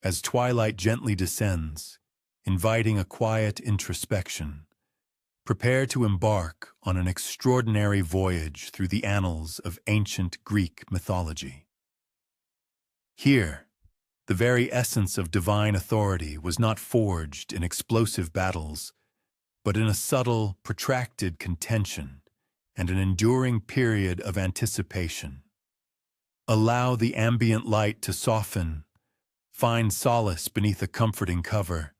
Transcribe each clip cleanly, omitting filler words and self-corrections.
As twilight gently descends, inviting a quiet introspection, prepare to embark on an extraordinary voyage through the annals of ancient Greek mythology. Here, the very essence of divine authority was not forged in explosive battles, but in a subtle, protracted contention and an enduring period of anticipation. Allow the ambient light to soften, find solace beneath a comforting cover,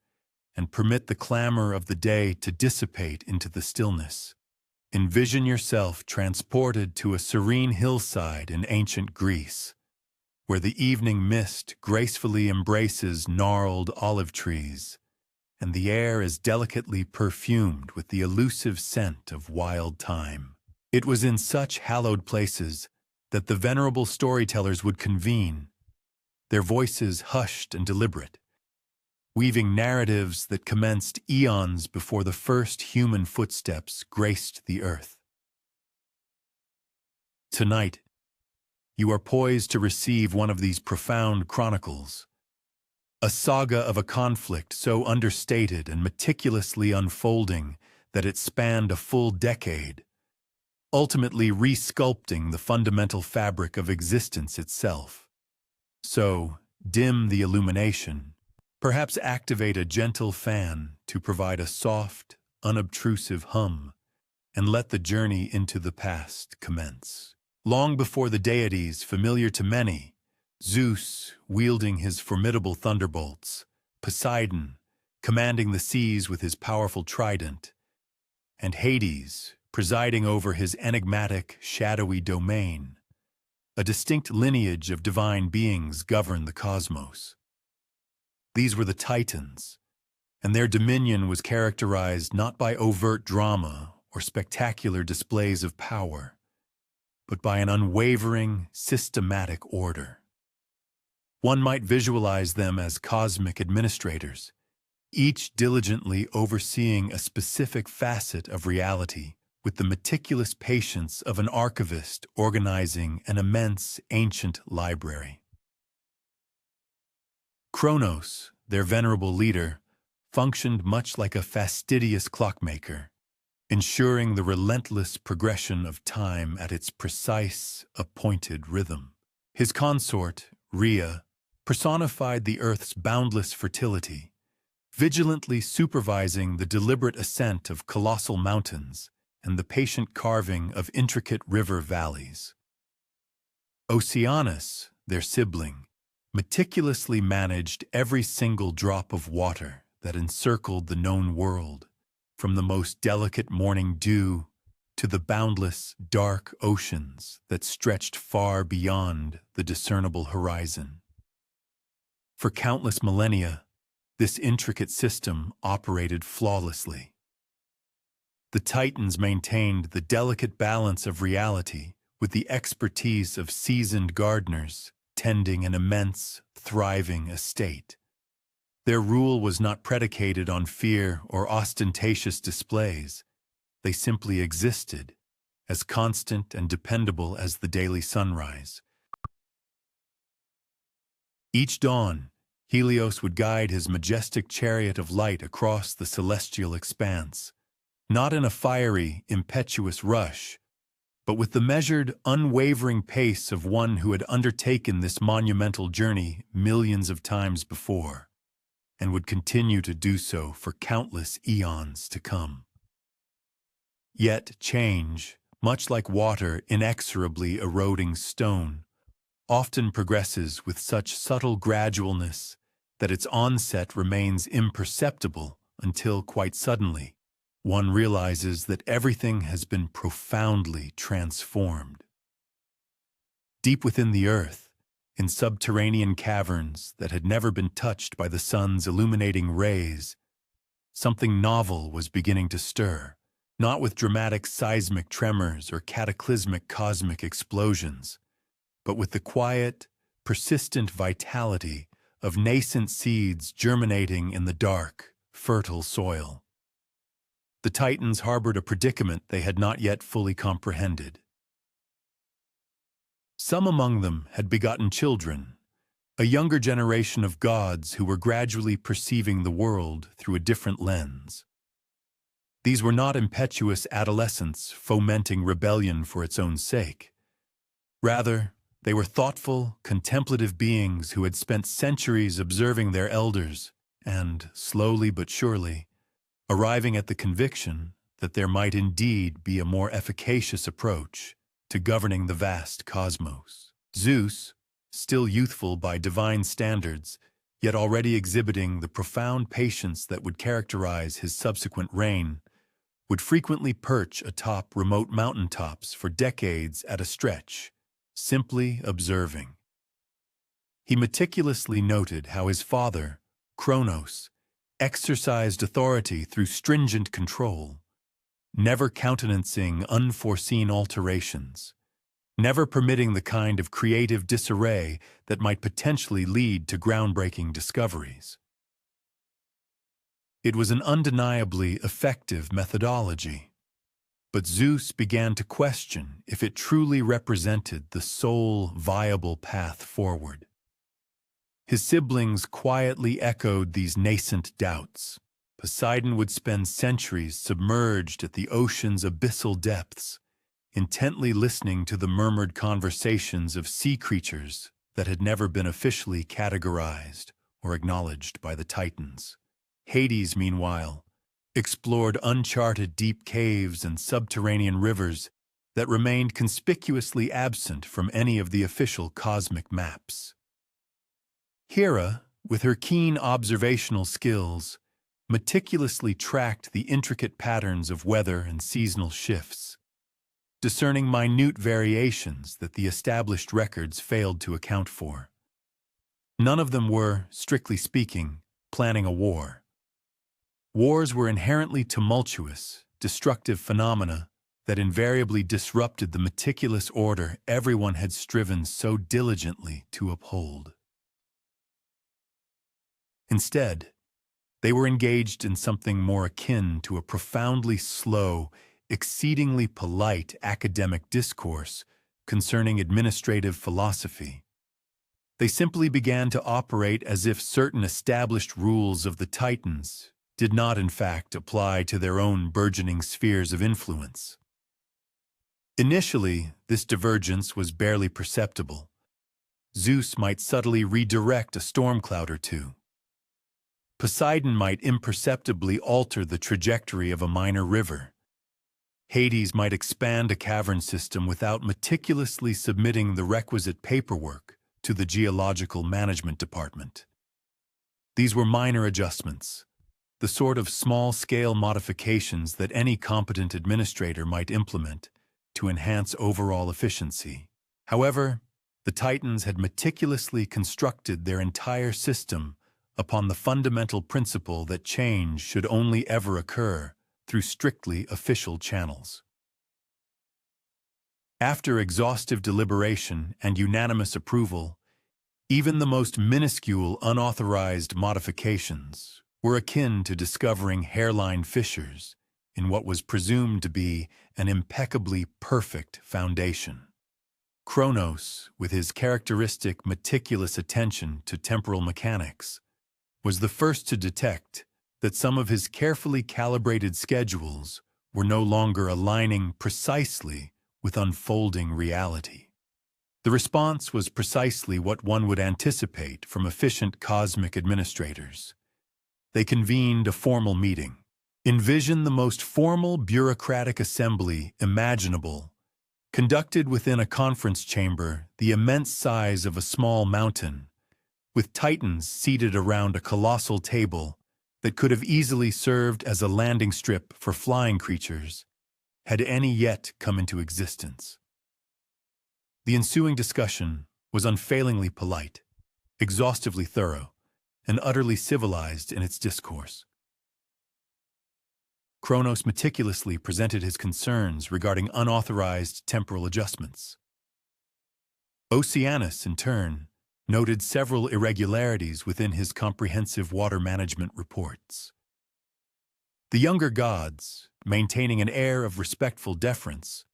and permit the clamor of the day to dissipate into the stillness. Envision yourself transported to a serene hillside in ancient Greece, where the evening mist gracefully embraces gnarled olive trees, and the air is delicately perfumed with the elusive scent of wild thyme. It was in such hallowed places that the venerable storytellers would convene, their voices hushed and deliberate, weaving narratives that commenced eons before the first human footsteps graced the earth. Tonight, you are poised to receive one of these profound chronicles, a saga of a conflict so understated and meticulously unfolding that it spanned a full decade, ultimately re-sculpting the fundamental fabric of existence itself. So, dim the illumination, perhaps activate a gentle fan to provide a soft, unobtrusive hum, and let the journey into the past commence. Long before the deities familiar to many, Zeus wielding his formidable thunderbolts, Poseidon commanding the seas with his powerful trident, and Hades presiding over his enigmatic, shadowy domain, a distinct lineage of divine beings governed the cosmos. These were the Titans, and their dominion was characterized not by overt drama or spectacular displays of power, but by an unwavering, systematic order. One might visualize them as cosmic administrators, each diligently overseeing a specific facet of reality with the meticulous patience of an archivist organizing an immense ancient library. Kronos, their venerable leader, functioned much like a fastidious clockmaker, ensuring the relentless progression of time at its precise, appointed rhythm. His consort, Rhea, personified the Earth's boundless fertility, vigilantly supervising the deliberate ascent of colossal mountains and the patient carving of intricate river valleys. Oceanus, their sibling, meticulously managed every single drop of water that encircled the known world, from the most delicate morning dew to the boundless, dark oceans that stretched far beyond the discernible horizon. For countless millennia, this intricate system operated flawlessly. The Titans maintained the delicate balance of reality with the expertise of seasoned gardeners tending an immense, thriving estate. Their rule was not predicated on fear or ostentatious displays. They simply existed, as constant and dependable as the daily sunrise. Each dawn, Helios would guide his majestic chariot of light across the celestial expanse, not in a fiery, impetuous rush, but with the measured, unwavering pace of one who had undertaken this monumental journey millions of times before, and would continue to do so for countless eons to come. Yet change, much like water inexorably eroding stone, often progresses with such subtle gradualness that its onset remains imperceptible until quite suddenly one realizes that everything has been profoundly transformed. Deep within the earth, in subterranean caverns that had never been touched by the sun's illuminating rays, something novel was beginning to stir, not with dramatic seismic tremors or cataclysmic cosmic explosions, but with the quiet, persistent vitality of nascent seeds germinating in the dark, fertile soil. The Titans harbored a predicament they had not yet fully comprehended. Some among them had begotten children, a younger generation of gods who were gradually perceiving the world through a different lens. These were not impetuous adolescents fomenting rebellion for its own sake. Rather, they were thoughtful, contemplative beings who had spent centuries observing their elders and, slowly but surely, arriving at the conviction that there might indeed be a more efficacious approach to governing the vast cosmos. Zeus, still youthful by divine standards, yet already exhibiting the profound patience that would characterize his subsequent reign, would frequently perch atop remote mountaintops for decades at a stretch, simply observing. He meticulously noted how his father, Kronos, exercised authority through stringent control, never countenancing unforeseen alterations, never permitting the kind of creative disarray that might potentially lead to groundbreaking discoveries. It was an undeniably effective methodology, but Zeus began to question if it truly represented the sole viable path forward. His siblings quietly echoed these nascent doubts. Poseidon would spend centuries submerged at the ocean's abyssal depths, intently listening to the murmured conversations of sea creatures that had never been officially categorized or acknowledged by the Titans. Hades, meanwhile, explored uncharted deep caves and subterranean rivers that remained conspicuously absent from any of the official cosmic maps. Hera, with her keen observational skills, meticulously tracked the intricate patterns of weather and seasonal shifts, discerning minute variations that the established records failed to account for. None of them were, strictly speaking, planning a war. Wars were inherently tumultuous, destructive phenomena that invariably disrupted the meticulous order everyone had striven so diligently to uphold. Instead, they were engaged in something more akin to a profoundly slow, exceedingly polite academic discourse concerning administrative philosophy. They simply began to operate as if certain established rules of the Titans did not in fact apply to their own burgeoning spheres of influence. Initially, this divergence was barely perceptible. Zeus might subtly redirect a storm cloud or two. Poseidon might imperceptibly alter the trajectory of a minor river. Hades might expand a cavern system without meticulously submitting the requisite paperwork to the Geological Management Department. These were minor adjustments, the sort of small-scale modifications that any competent administrator might implement to enhance overall efficiency. However, the Titans had meticulously constructed their entire system upon the fundamental principle that change should only ever occur through strictly official channels. After exhaustive deliberation and unanimous approval, even the most minuscule unauthorized modifications were akin to discovering hairline fissures in what was presumed to be an impeccably perfect foundation. Kronos, with his characteristic meticulous attention to temporal mechanics, was the first to detect that some of his carefully calibrated schedules were no longer aligning precisely with unfolding reality. The response was precisely what one would anticipate from efficient cosmic administrators. They convened a formal meeting. Envision the most formal bureaucratic assembly imaginable, conducted within a conference chamber the immense size of a small mountain, with Titans seated around a colossal table that could have easily served as a landing strip for flying creatures, had any yet come into existence. The ensuing discussion was unfailingly polite, exhaustively thorough, and utterly civilized in its discourse. Kronos meticulously presented his concerns regarding unauthorized temporal adjustments. Oceanus, in turn, noted several irregularities within his comprehensive water management reports. The younger gods, maintaining an air of respectful deference,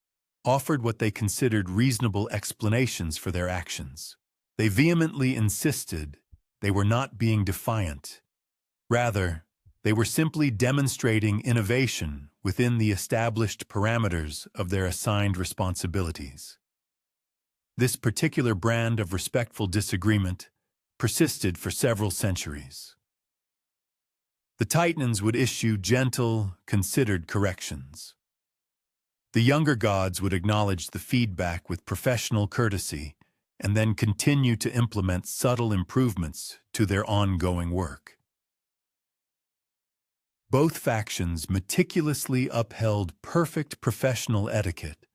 offered what they considered reasonable explanations for their actions. They vehemently insisted they were not being defiant. Rather, they were simply demonstrating innovation within the established parameters of their assigned responsibilities. This particular brand of respectful disagreement persisted for several centuries. The Titans would issue gentle, considered corrections. The younger gods would acknowledge the feedback with professional courtesy and then continue to implement subtle improvements to their ongoing work. Both factions meticulously upheld perfect professional etiquette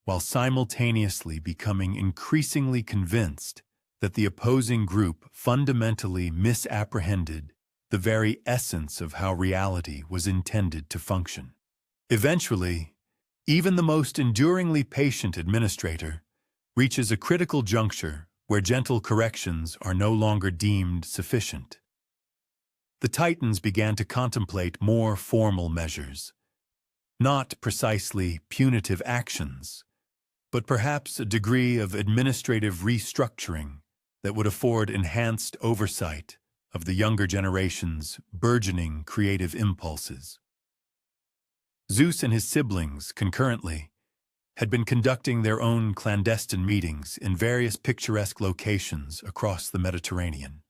while simultaneously becoming increasingly convinced that the opposing group fundamentally misapprehended the very essence of how reality was intended to function. Eventually, even the most enduringly patient administrator reaches a critical juncture where gentle corrections are no longer deemed sufficient. The Titans began to contemplate more formal measures, not precisely punitive actions, but perhaps a degree of administrative restructuring that would afford enhanced oversight of the younger generation's burgeoning creative impulses. Zeus and his siblings, concurrently, had been conducting their own clandestine meetings in various picturesque locations across the Mediterranean.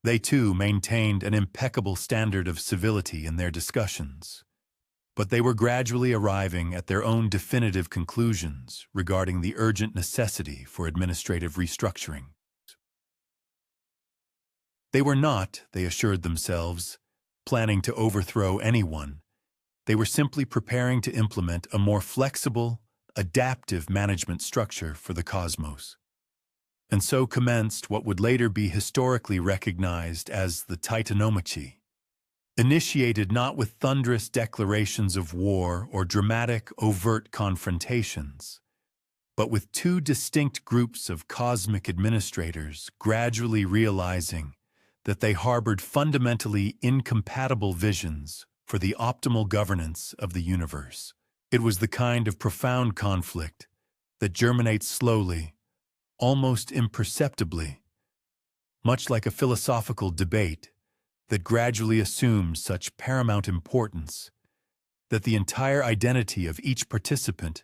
They too maintained an impeccable standard of civility in their discussions, but they were gradually arriving at their own definitive conclusions regarding the urgent necessity for administrative restructuring. They were not, they assured themselves, planning to overthrow anyone. They were simply preparing to implement a more flexible, adaptive management structure for the cosmos. And so commenced what would later be historically recognized as the Titanomachy, initiated not with thunderous declarations of war or dramatic, overt confrontations, but with two distinct groups of cosmic administrators gradually realizing that they harbored fundamentally incompatible visions for the optimal governance of the universe. It was the kind of profound conflict that germinates slowly, almost imperceptibly, much like a philosophical debate that gradually assumes such paramount importance that the entire identity of each participant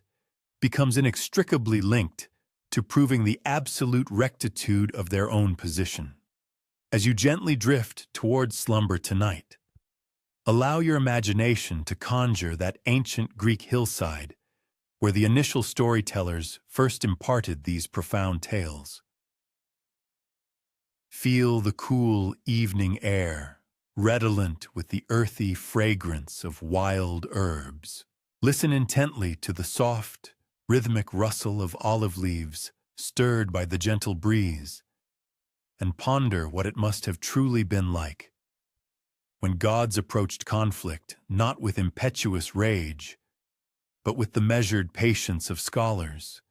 becomes inextricably linked to proving the absolute rectitude of their own position. As you gently drift towards slumber tonight, allow your imagination to conjure that ancient Greek hillside where the initial storytellers first imparted these profound tales. Feel the cool evening air, redolent with the earthy fragrance of wild herbs. Listen intently to the soft, rhythmic rustle of olive leaves stirred by the gentle breeze, and ponder what it must have truly been like when gods approached conflict not with impetuous rage, but with the measured patience of scholars,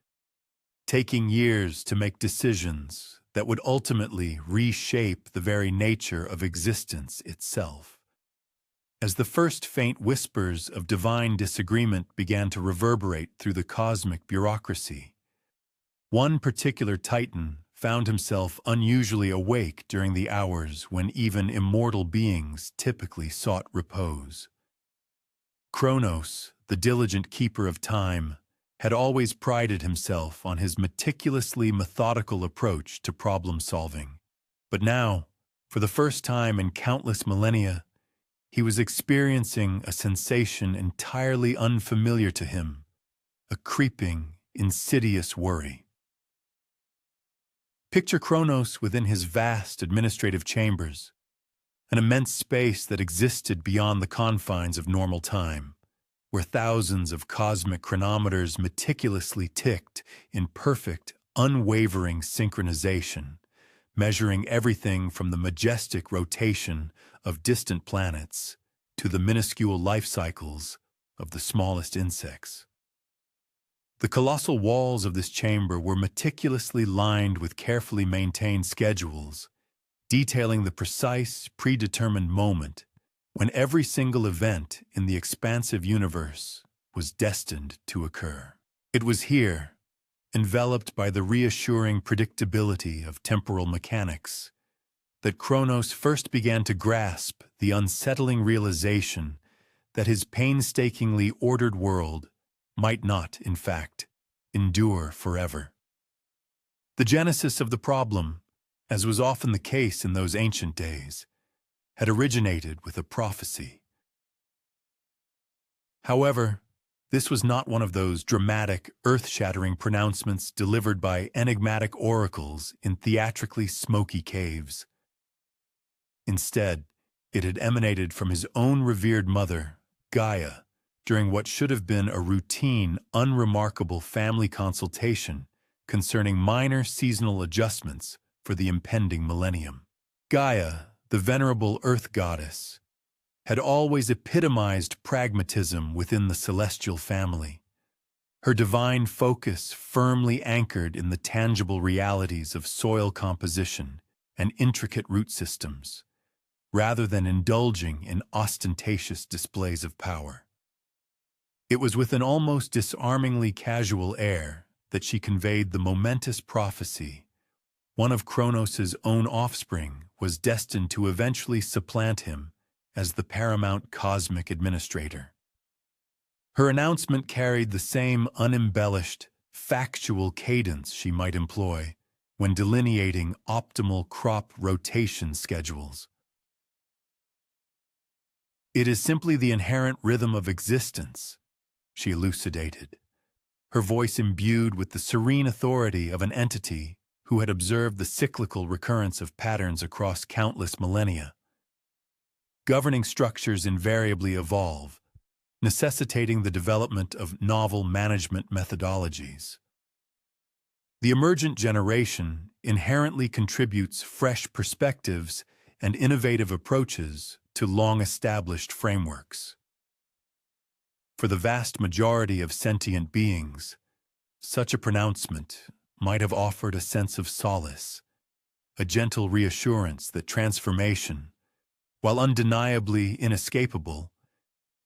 taking years to make decisions that would ultimately reshape the very nature of existence itself. As the first faint whispers of divine disagreement began to reverberate through the cosmic bureaucracy, one particular Titan found himself unusually awake during the hours when even immortal beings typically sought repose. Kronos, the diligent keeper of time, had always prided himself on his meticulously methodical approach to problem-solving. But now, for the first time in countless millennia, he was experiencing a sensation entirely unfamiliar to him, a creeping, insidious worry. Picture Kronos within his vast administrative chambers, an immense space that existed beyond the confines of normal time, where thousands of cosmic chronometers meticulously ticked in perfect, unwavering synchronization, measuring everything from the majestic rotation of distant planets to the minuscule life cycles of the smallest insects. The colossal walls of this chamber were meticulously lined with carefully maintained schedules, detailing the precise, predetermined moment when every single event in the expansive universe was destined to occur. It was here, enveloped by the reassuring predictability of temporal mechanics, that Kronos first began to grasp the unsettling realization that his painstakingly ordered world might not, in fact, endure forever. The genesis of the problem, as was often the case in those ancient days, had originated with a prophecy. However, this was not one of those dramatic, earth-shattering pronouncements delivered by enigmatic oracles in theatrically smoky caves. Instead, it had emanated from his own revered mother, Gaia, during what should have been a routine, unremarkable family consultation concerning minor seasonal adjustments for the impending millennium. Gaia, the venerable earth goddess, had always epitomized pragmatism within the celestial family, her divine focus firmly anchored in the tangible realities of soil composition and intricate root systems, rather than indulging in ostentatious displays of power. It was with an almost disarmingly casual air that she conveyed the momentous prophecy: one of Kronos's own offspring was destined to eventually supplant him as the paramount cosmic administrator. Her announcement carried the same unembellished, factual cadence she might employ when delineating optimal crop rotation schedules. "It is simply the inherent rhythm of existence," she elucidated, her voice imbued with the serene authority of an entity who had observed the cyclical recurrence of patterns across countless millennia. Governing structures invariably evolve, necessitating the development of novel management methodologies. The emergent generation inherently contributes fresh perspectives and innovative approaches to long-established frameworks. For the vast majority of sentient beings, such a pronouncement might have offered a sense of solace, a gentle reassurance that transformation, while undeniably inescapable,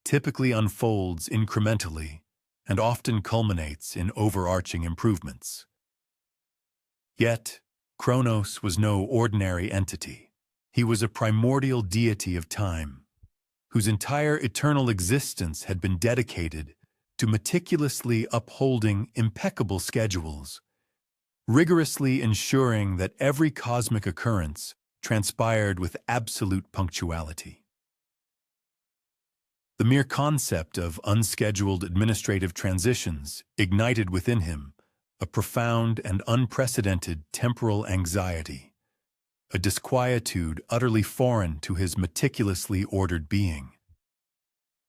typically unfolds incrementally and often culminates in overarching improvements. Yet, Kronos was no ordinary entity. He was a primordial deity of time, whose entire eternal existence had been dedicated to meticulously upholding impeccable schedules, rigorously ensuring that every cosmic occurrence transpired with absolute punctuality. The mere concept of unscheduled administrative transitions ignited within him a profound and unprecedented temporal anxiety, a disquietude utterly foreign to his meticulously ordered being.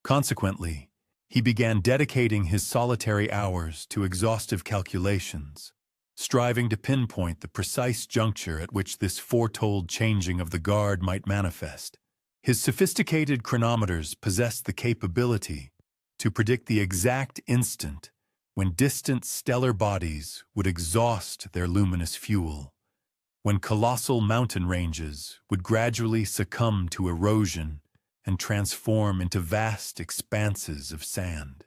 Consequently, he began dedicating his solitary hours to exhaustive calculations, striving to pinpoint the precise juncture at which this foretold changing of the guard might manifest. His sophisticated chronometers possessed the capability to predict the exact instant when distant stellar bodies would exhaust their luminous fuel, when colossal mountain ranges would gradually succumb to erosion and transform into vast expanses of sand,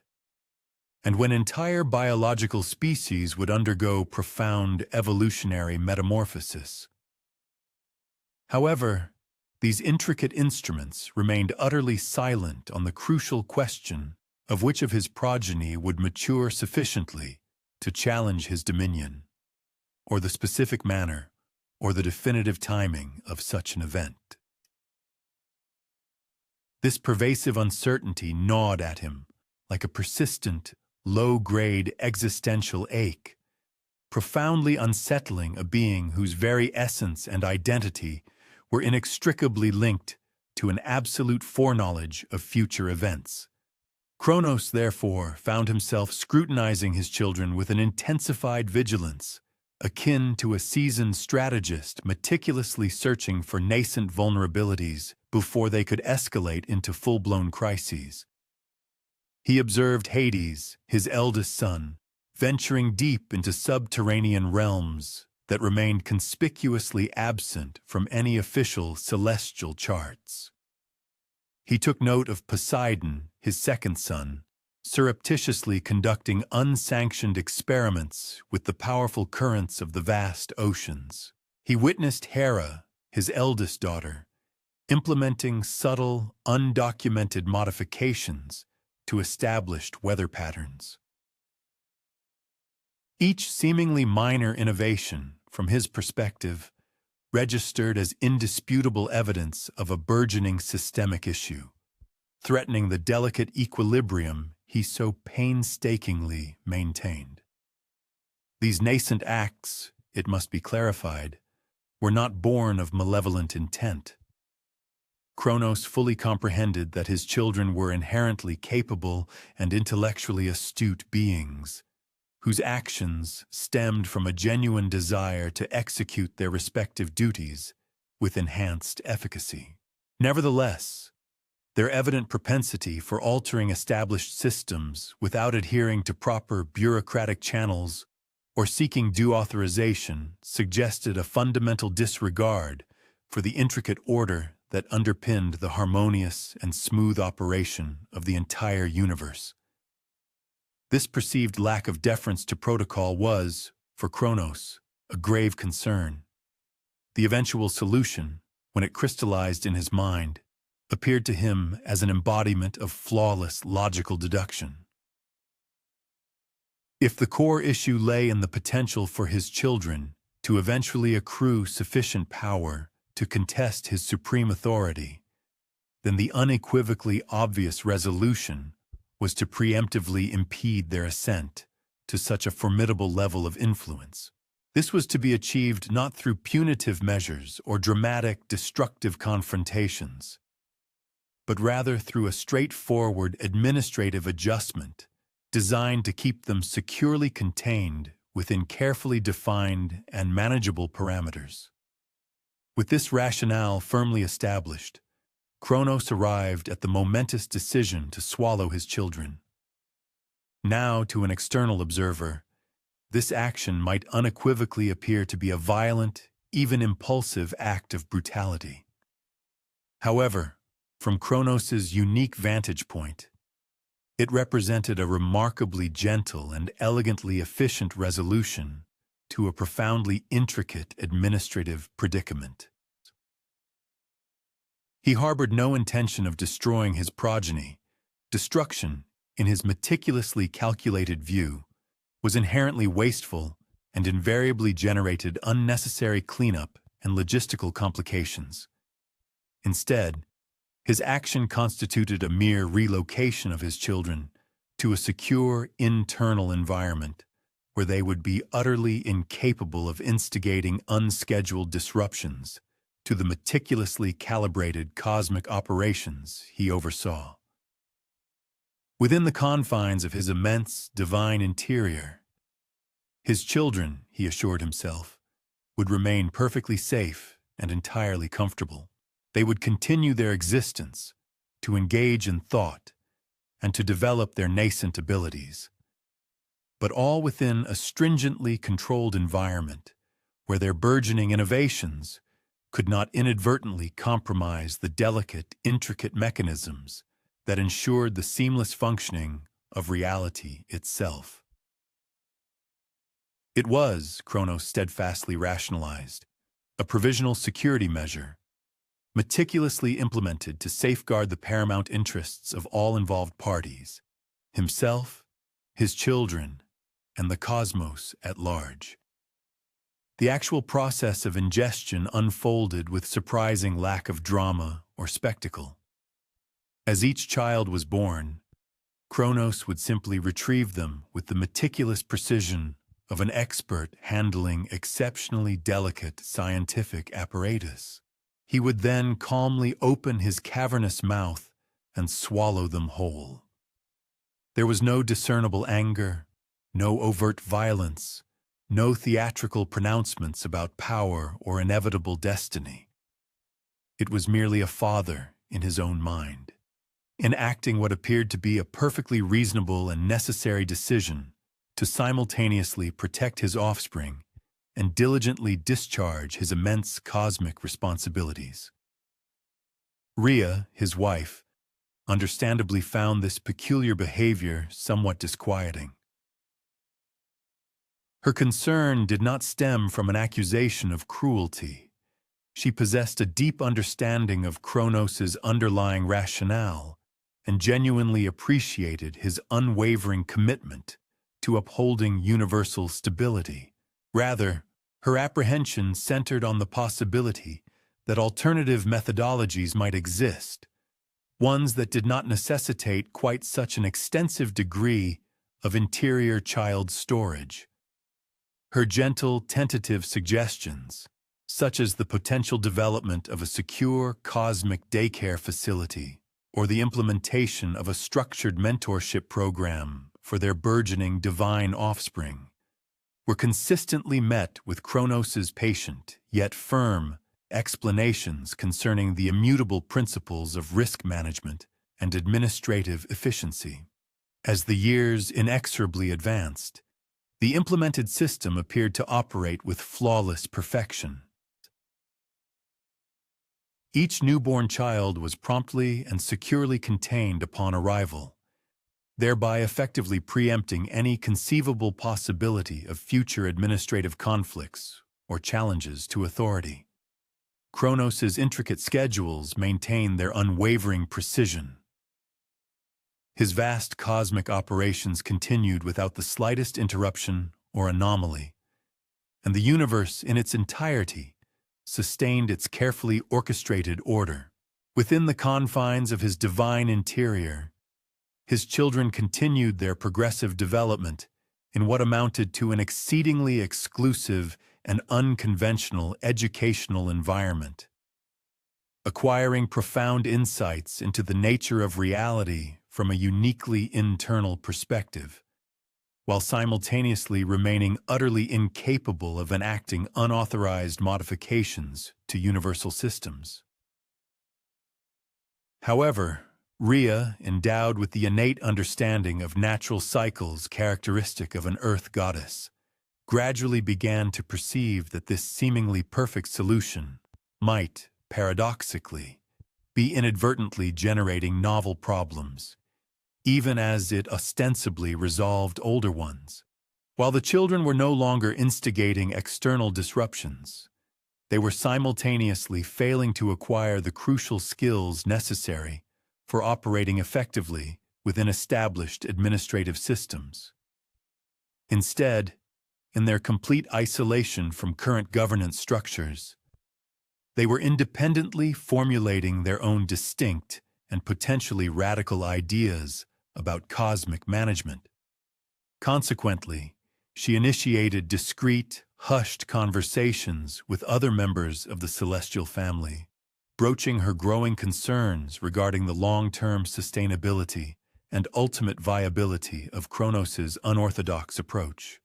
and when entire biological species would undergo profound evolutionary metamorphosis. However, these intricate instruments remained utterly silent on the crucial question of which of his progeny would mature sufficiently to challenge his dominion, or the specific manner or the definitive timing of such an event. This pervasive uncertainty gnawed at him like a persistent, low-grade existential ache, profoundly unsettling a being whose very essence and identity were inextricably linked to an absolute foreknowledge of future events. Kronos, therefore, found himself scrutinizing his children with an intensified vigilance, akin to a seasoned strategist meticulously searching for nascent vulnerabilities before they could escalate into full-blown crises. He observed Hades, his eldest son, venturing deep into subterranean realms that remained conspicuously absent from any official celestial charts. He took note of Poseidon, his second son, surreptitiously conducting unsanctioned experiments with the powerful currents of the vast oceans. He witnessed Hera, his eldest daughter, implementing subtle, undocumented modifications to established weather patterns. Each seemingly minor innovation, from his perspective, registered as indisputable evidence of a burgeoning systemic issue, threatening the delicate equilibrium he so painstakingly maintained. These nascent acts, it must be clarified, were not born of malevolent intent. Kronos fully comprehended that his children were inherently capable and intellectually astute beings, whose actions stemmed from a genuine desire to execute their respective duties with enhanced efficacy. Nevertheless, their evident propensity for altering established systems without adhering to proper bureaucratic channels or seeking due authorization suggested a fundamental disregard for the intricate order that underpinned the harmonious and smooth operation of the entire universe. This perceived lack of deference to protocol was, for Kronos, a grave concern. The eventual solution, when it crystallized in his mind, appeared to him as an embodiment of flawless logical deduction. If the core issue lay in the potential for his children to eventually accrue sufficient power to contest his supreme authority, then the unequivocally obvious resolution was to preemptively impede their ascent to such a formidable level of influence. This was to be achieved not through punitive measures or dramatic, destructive confrontations, but rather through a straightforward administrative adjustment designed to keep them securely contained within carefully defined and manageable parameters. With this rationale firmly established, Kronos arrived at the momentous decision to swallow his children. Now, to an external observer, this action might unequivocally appear to be a violent, even impulsive act of brutality. However, from Kronos's unique vantage point, it represented a remarkably gentle and elegantly efficient resolution to a profoundly intricate administrative predicament. He harbored no intention of destroying his progeny. Destruction, in his meticulously calculated view, was inherently wasteful and invariably generated unnecessary cleanup and logistical complications. Instead, his action constituted a mere relocation of his children to a secure internal environment where they would be utterly incapable of instigating unscheduled disruptions to the meticulously calibrated cosmic operations he oversaw. Within the confines of his immense, divine interior, his children, he assured himself, would remain perfectly safe and entirely comfortable. They would continue their existence, to engage in thought, and to develop their nascent abilities, but all within a stringently controlled environment where their burgeoning innovations could not inadvertently compromise the delicate, intricate mechanisms that ensured the seamless functioning of reality itself. It was, Kronos steadfastly rationalized, a provisional security measure, meticulously implemented to safeguard the paramount interests of all involved parties, himself, his children, and the cosmos at large. The actual process of ingestion unfolded with surprising lack of drama or spectacle. As each child was born, Kronos would simply retrieve them with the meticulous precision of an expert handling exceptionally delicate scientific apparatus. He would then calmly open his cavernous mouth and swallow them whole. There was no discernible anger, no overt violence, no theatrical pronouncements about power or inevitable destiny. It was merely a father in his own mind, enacting what appeared to be a perfectly reasonable and necessary decision to simultaneously protect his offspring and diligently discharge his immense cosmic responsibilities. Rhea, his wife, understandably found this peculiar behavior somewhat disquieting. Her concern did not stem from an accusation of cruelty. She possessed a deep understanding of Kronos's underlying rationale and genuinely appreciated his unwavering commitment to upholding universal stability. Rather, her apprehension centered on the possibility that alternative methodologies might exist, ones that did not necessitate quite such an extensive degree of interior child storage. Her gentle, tentative suggestions, such as the potential development of a secure cosmic daycare facility or the implementation of a structured mentorship program for their burgeoning divine offspring, were consistently met with Kronos's patient yet firm explanations concerning the immutable principles of risk management and administrative efficiency. As the years inexorably advanced, the implemented system appeared to operate with flawless perfection. Each newborn child was promptly and securely contained upon arrival, thereby effectively preempting any conceivable possibility of future administrative conflicts or challenges to authority. Kronos's intricate schedules maintained their unwavering precision. His vast cosmic operations continued without the slightest interruption or anomaly, and the universe in its entirety sustained its carefully orchestrated order. Within the confines of his divine interior, his children continued their progressive development in what amounted to an exceedingly exclusive and unconventional educational environment, acquiring profound insights into the nature of reality from a uniquely internal perspective, while simultaneously remaining utterly incapable of enacting unauthorized modifications to universal systems. However, Rhea, endowed with the innate understanding of natural cycles characteristic of an earth goddess, gradually began to perceive that this seemingly perfect solution might, paradoxically, be inadvertently generating novel problems, even as it ostensibly resolved older ones. While the children were no longer instigating external disruptions, they were simultaneously failing to acquire the crucial skills necessary for operating effectively within established administrative systems. Instead, in their complete isolation from current governance structures, they were independently formulating their own distinct and potentially radical ideas about cosmic management. Consequently, she initiated discreet, hushed conversations with other members of the celestial family, broaching her growing concerns regarding the long-term sustainability and ultimate viability of Kronos's unorthodox approach.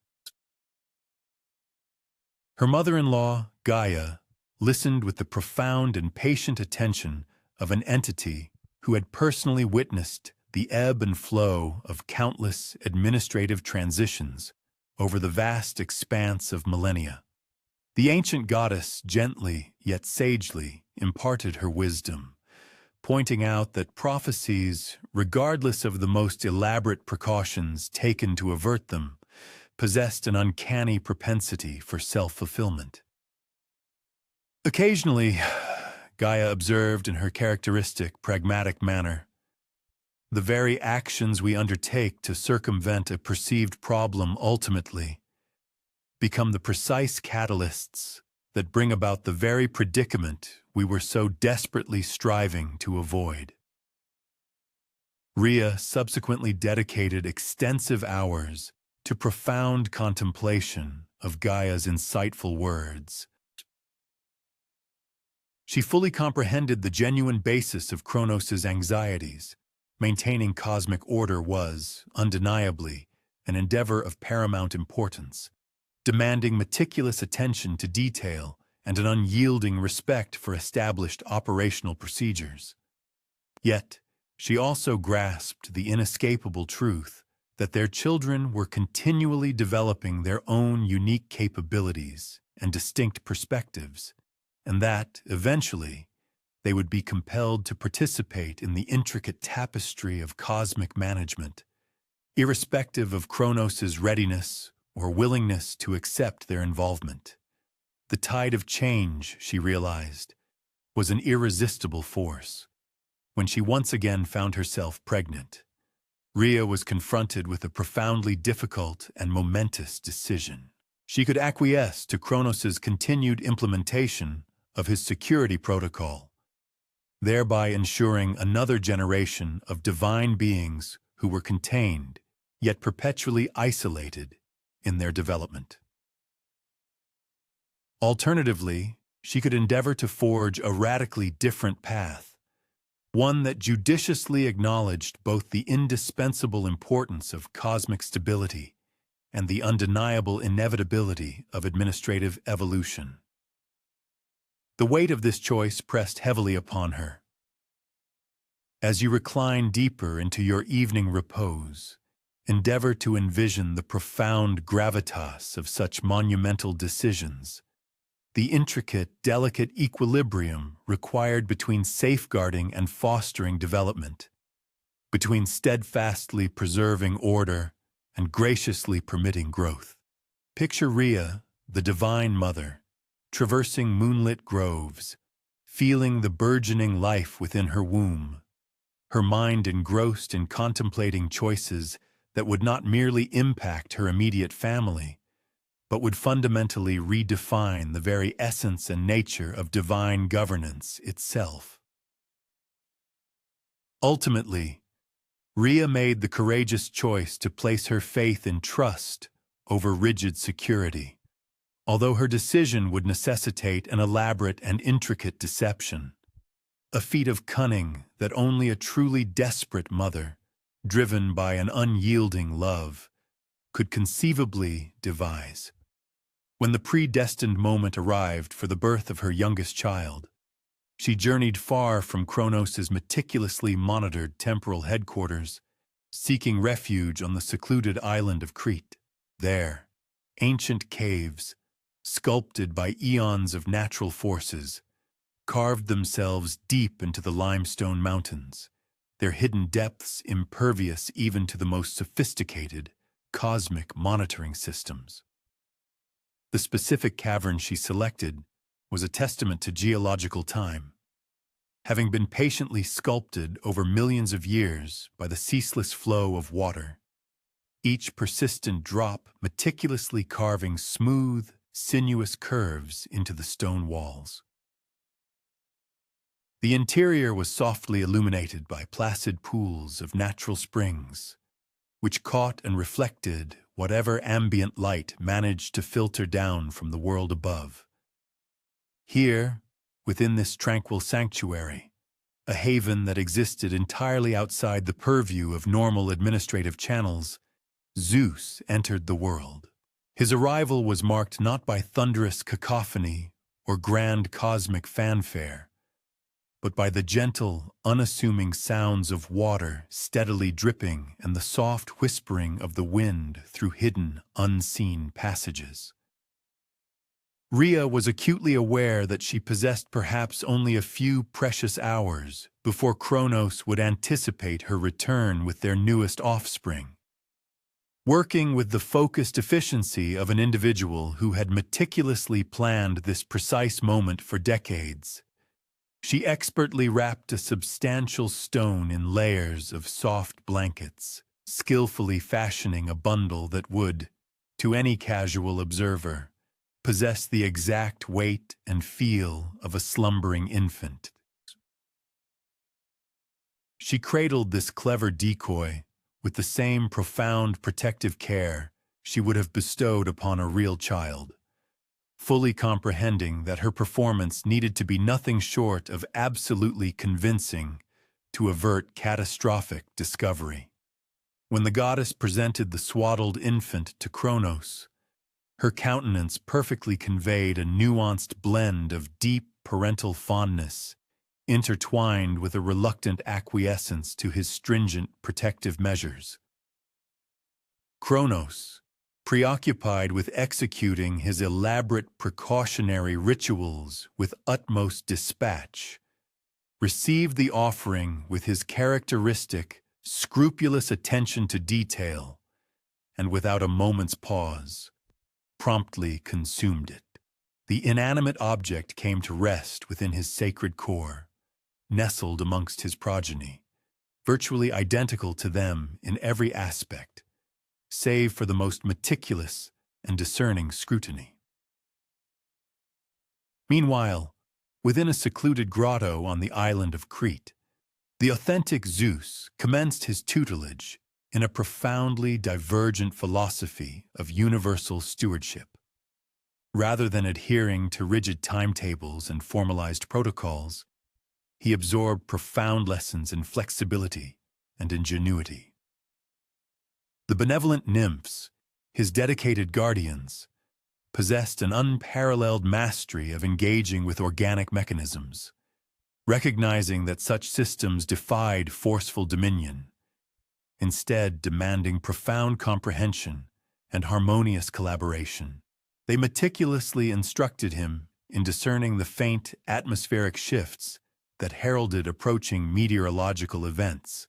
Her mother-in-law, Gaia, listened with the profound and patient attention of an entity who had personally witnessed the ebb and flow of countless administrative transitions over the vast expanse of millennia. The ancient goddess gently yet sagely imparted her wisdom, pointing out that prophecies, regardless of the most elaborate precautions taken to avert them, possessed an uncanny propensity for self-fulfillment. Occasionally, Gaia observed in her characteristic pragmatic manner, the very actions we undertake to circumvent a perceived problem ultimately become the precise catalysts that bring about the very predicament we were so desperately striving to avoid. Rhea subsequently dedicated extensive hours to profound contemplation of Gaia's insightful words. She fully comprehended the genuine basis of Kronos's anxieties. Maintaining cosmic order was, undeniably, an endeavor of paramount importance, demanding meticulous attention to detail and an unyielding respect for established operational procedures. Yet, she also grasped the inescapable truth that their children were continually developing their own unique capabilities and distinct perspectives, and that, eventually, they would be compelled to participate in the intricate tapestry of cosmic management, irrespective of Kronos' readiness or willingness to accept their involvement. The tide of change, she realized, was an irresistible force. When she once again found herself pregnant, Rhea was confronted with a profoundly difficult and momentous decision. She could acquiesce to Kronos' continued implementation of his security protocol, thereby ensuring another generation of divine beings who were contained, yet perpetually isolated in their development. Alternatively, she could endeavor to forge a radically different path, one that judiciously acknowledged both the indispensable importance of cosmic stability and the undeniable inevitability of administrative evolution. The weight of this choice pressed heavily upon her. As you recline deeper into your evening repose, endeavor to envision the profound gravitas of such monumental decisions, the intricate, delicate equilibrium required between safeguarding and fostering development, between steadfastly preserving order and graciously permitting growth. Picture Rhea, the Divine Mother, traversing moonlit groves, feeling the burgeoning life within her womb, her mind engrossed in contemplating choices that would not merely impact her immediate family, but would fundamentally redefine the very essence and nature of divine governance itself. Ultimately, Rhea made the courageous choice to place her faith in trust over rigid security, although her decision would necessitate an elaborate and intricate deception, a feat of cunning that only a truly desperate mother, driven by an unyielding love, could conceivably devise. When the predestined moment arrived for the birth of her youngest child, she journeyed far from Kronos' meticulously monitored temporal headquarters, seeking refuge on the secluded island of Crete. There, ancient caves, sculpted by eons of natural forces, carved themselves deep into the limestone mountains, their hidden depths impervious even to the most sophisticated cosmic monitoring systems. The specific cavern she selected was a testament to geological time, having been patiently sculpted over millions of years by the ceaseless flow of water, each persistent drop meticulously carving smooth, sinuous curves into the stone walls. The interior was softly illuminated by placid pools of natural springs, which caught and reflected whatever ambient light managed to filter down from the world above. Here, within this tranquil sanctuary, a haven that existed entirely outside the purview of normal administrative channels, Zeus entered the world. His arrival was marked not by thunderous cacophony or grand cosmic fanfare, but by the gentle, unassuming sounds of water steadily dripping and the soft whispering of the wind through hidden, unseen passages. Rhea was acutely aware that she possessed perhaps only a few precious hours before Kronos would anticipate her return with their newest offspring. Working with the focused efficiency of an individual who had meticulously planned this precise moment for decades, she expertly wrapped a substantial stone in layers of soft blankets, skillfully fashioning a bundle that would, to any casual observer, possess the exact weight and feel of a slumbering infant. She cradled this clever decoy with the same profound protective care she would have bestowed upon a real child, fully comprehending that her performance needed to be nothing short of absolutely convincing to avert catastrophic discovery. When the goddess presented the swaddled infant to Kronos, her countenance perfectly conveyed a nuanced blend of deep parental fondness, intertwined with a reluctant acquiescence to his stringent protective measures. Kronos, preoccupied with executing his elaborate precautionary rituals with utmost dispatch, received the offering with his characteristic, scrupulous attention to detail, and without a moment's pause, promptly consumed it. The inanimate object came to rest within his sacred core, nestled amongst his progeny, virtually identical to them in every aspect, save for the most meticulous and discerning scrutiny. Meanwhile, within a secluded grotto on the island of Crete, the authentic Zeus commenced his tutelage in a profoundly divergent philosophy of universal stewardship. Rather than adhering to rigid timetables and formalized protocols, he absorbed profound lessons in flexibility and ingenuity. The benevolent nymphs, his dedicated guardians, possessed an unparalleled mastery of engaging with organic mechanisms, recognizing that such systems defied forceful dominion, instead demanding profound comprehension and harmonious collaboration. They meticulously instructed him in discerning the faint atmospheric shifts that heralded approaching meteorological events,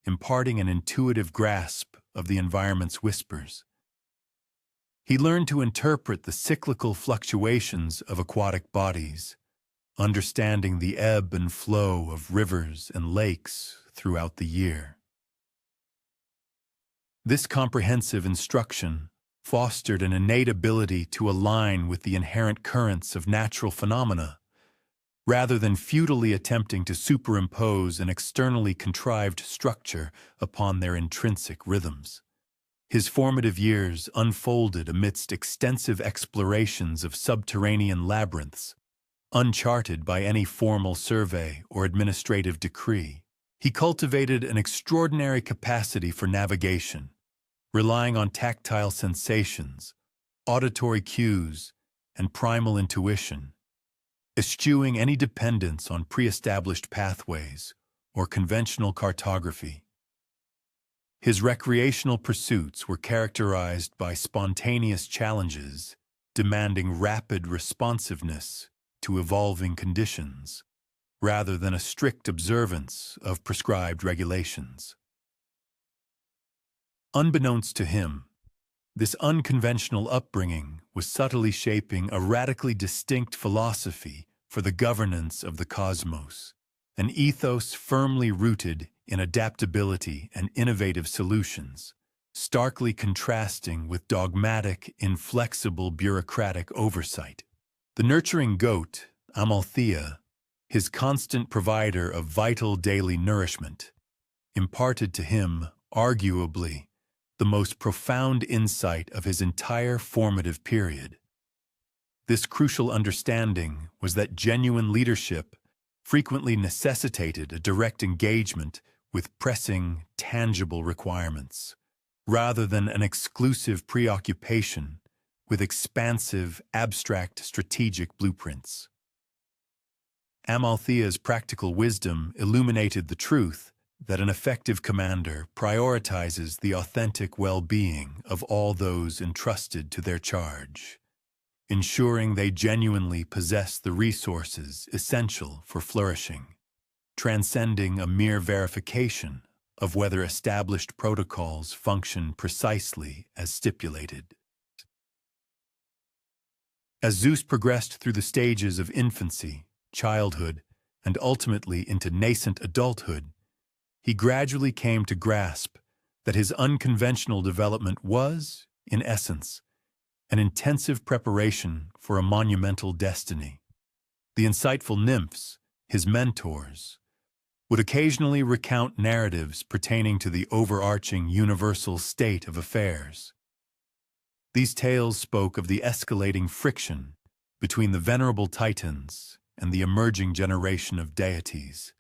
imparting an intuitive grasp of the environment's whispers. He learned to interpret the cyclical fluctuations of aquatic bodies, understanding the ebb and flow of rivers and lakes throughout the year. This comprehensive instruction fostered an innate ability to align with the inherent currents of natural phenomena, rather than futilely attempting to superimpose an externally contrived structure upon their intrinsic rhythms. His formative years unfolded amidst extensive explorations of subterranean labyrinths, uncharted by any formal survey or administrative decree. He cultivated an extraordinary capacity for navigation, relying on tactile sensations, auditory cues, and primal intuition, eschewing any dependence on pre-established pathways or conventional cartography. His recreational pursuits were characterized by spontaneous challenges, demanding rapid responsiveness to evolving conditions, rather than a strict observance of prescribed regulations. Unbeknownst to him, this unconventional upbringing was subtly shaping a radically distinct philosophy for the governance of the cosmos, an ethos firmly rooted in adaptability and innovative solutions, starkly contrasting with dogmatic, inflexible bureaucratic oversight. The nurturing goat, Amalthea, his constant provider of vital daily nourishment, imparted to him, arguably, the most profound insight of his entire formative period. This crucial understanding was that genuine leadership frequently necessitated a direct engagement with pressing, tangible requirements, rather than an exclusive preoccupation with expansive, abstract strategic blueprints. Amalthea's practical wisdom illuminated the truth that an effective commander prioritizes the authentic well-being of all those entrusted to their charge, ensuring they genuinely possess the resources essential for flourishing, transcending a mere verification of whether established protocols function precisely as stipulated. As Zeus progressed through the stages of infancy, childhood, and ultimately into nascent adulthood, he gradually came to grasp that his unconventional development was, in essence, an intensive preparation for a monumental destiny. The insightful nymphs, his mentors, would occasionally recount narratives pertaining to the overarching universal state of affairs. These tales spoke of the escalating friction between the venerable Titans and the emerging generation of deities,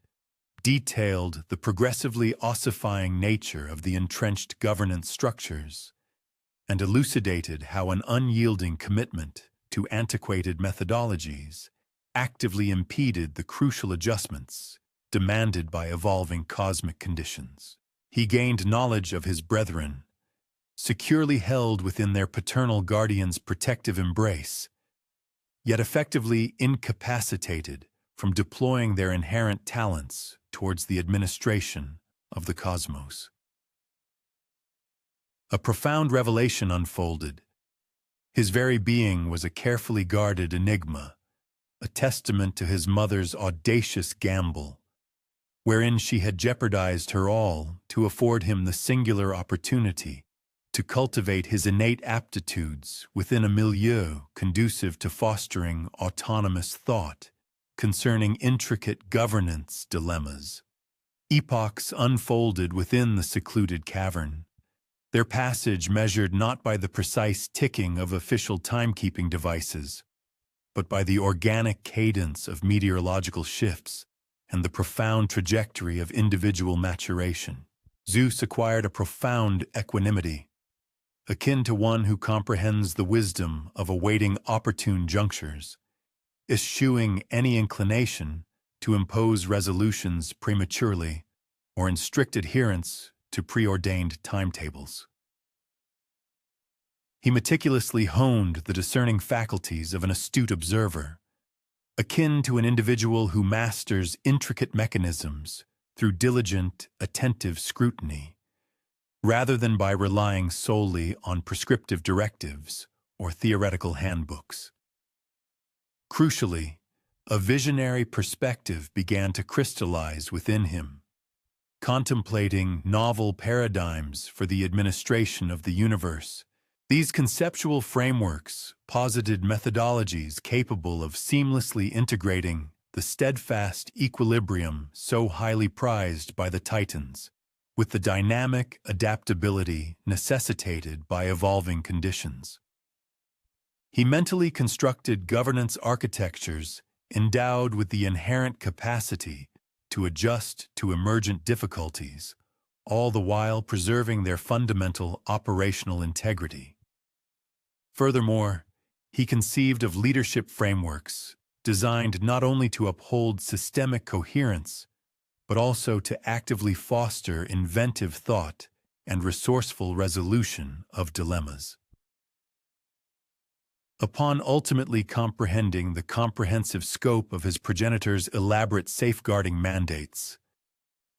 detailed the progressively ossifying nature of the entrenched governance structures, and elucidated how an unyielding commitment to antiquated methodologies actively impeded the crucial adjustments demanded by evolving cosmic conditions. He gained knowledge of his brethren, securely held within their paternal guardian's protective embrace, yet effectively incapacitated from deploying their inherent talents towards the administration of the cosmos. A profound revelation unfolded. His very being was a carefully guarded enigma, a testament to his mother's audacious gamble, wherein she had jeopardized her all to afford him the singular opportunity to cultivate his innate aptitudes within a milieu conducive to fostering autonomous thought concerning intricate governance dilemmas. Epochs unfolded within the secluded cavern, their passage measured not by the precise ticking of official timekeeping devices, but by the organic cadence of meteorological shifts and the profound trajectory of individual maturation. Zeus acquired a profound equanimity, akin to one who comprehends the wisdom of awaiting opportune junctures, eschewing any inclination to impose resolutions prematurely or in strict adherence to preordained timetables. He meticulously honed the discerning faculties of an astute observer, akin to an individual who masters intricate mechanisms through diligent, attentive scrutiny, rather than by relying solely on prescriptive directives or theoretical handbooks. Crucially, a visionary perspective began to crystallize within him, contemplating novel paradigms for the administration of the universe. These conceptual frameworks posited methodologies capable of seamlessly integrating the steadfast equilibrium so highly prized by the Titans with the dynamic adaptability necessitated by evolving conditions. He mentally constructed governance architectures endowed with the inherent capacity to adjust to emergent difficulties, all the while preserving their fundamental operational integrity. Furthermore, he conceived of leadership frameworks designed not only to uphold systemic coherence, but also to actively foster inventive thought and resourceful resolution of dilemmas. Upon ultimately comprehending the comprehensive scope of his progenitor's elaborate safeguarding mandates,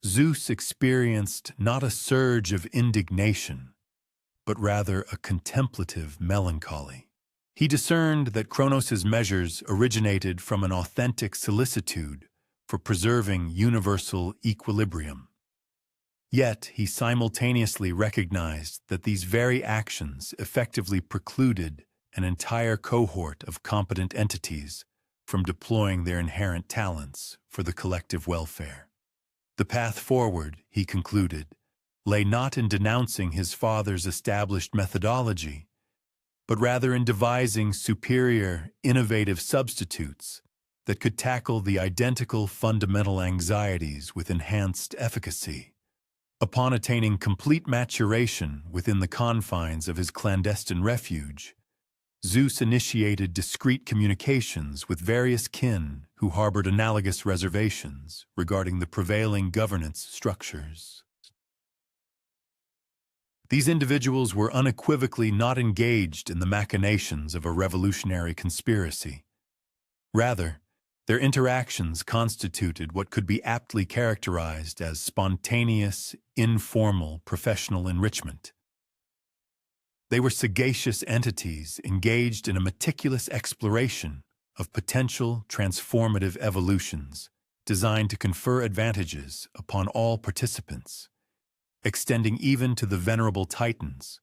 Zeus experienced not a surge of indignation, but rather a contemplative melancholy. He discerned that Kronos' measures originated from an authentic solicitude for preserving universal equilibrium. Yet he simultaneously recognized that these very actions effectively precluded an entire cohort of competent entities from deploying their inherent talents for the collective welfare. The path forward, he concluded, lay not in denouncing his father's established methodology, but rather in devising superior, innovative substitutes that could tackle the identical fundamental anxieties with enhanced efficacy. Upon attaining complete maturation within the confines of his clandestine refuge, Zeus initiated discreet communications with various kin who harbored analogous reservations regarding the prevailing governance structures. These individuals were unequivocally not engaged in the machinations of a revolutionary conspiracy. Rather, their interactions constituted what could be aptly characterized as spontaneous, informal professional enrichment. They were sagacious entities engaged in a meticulous exploration of potential transformative evolutions designed to confer advantages upon all participants, extending even to the venerable Titans,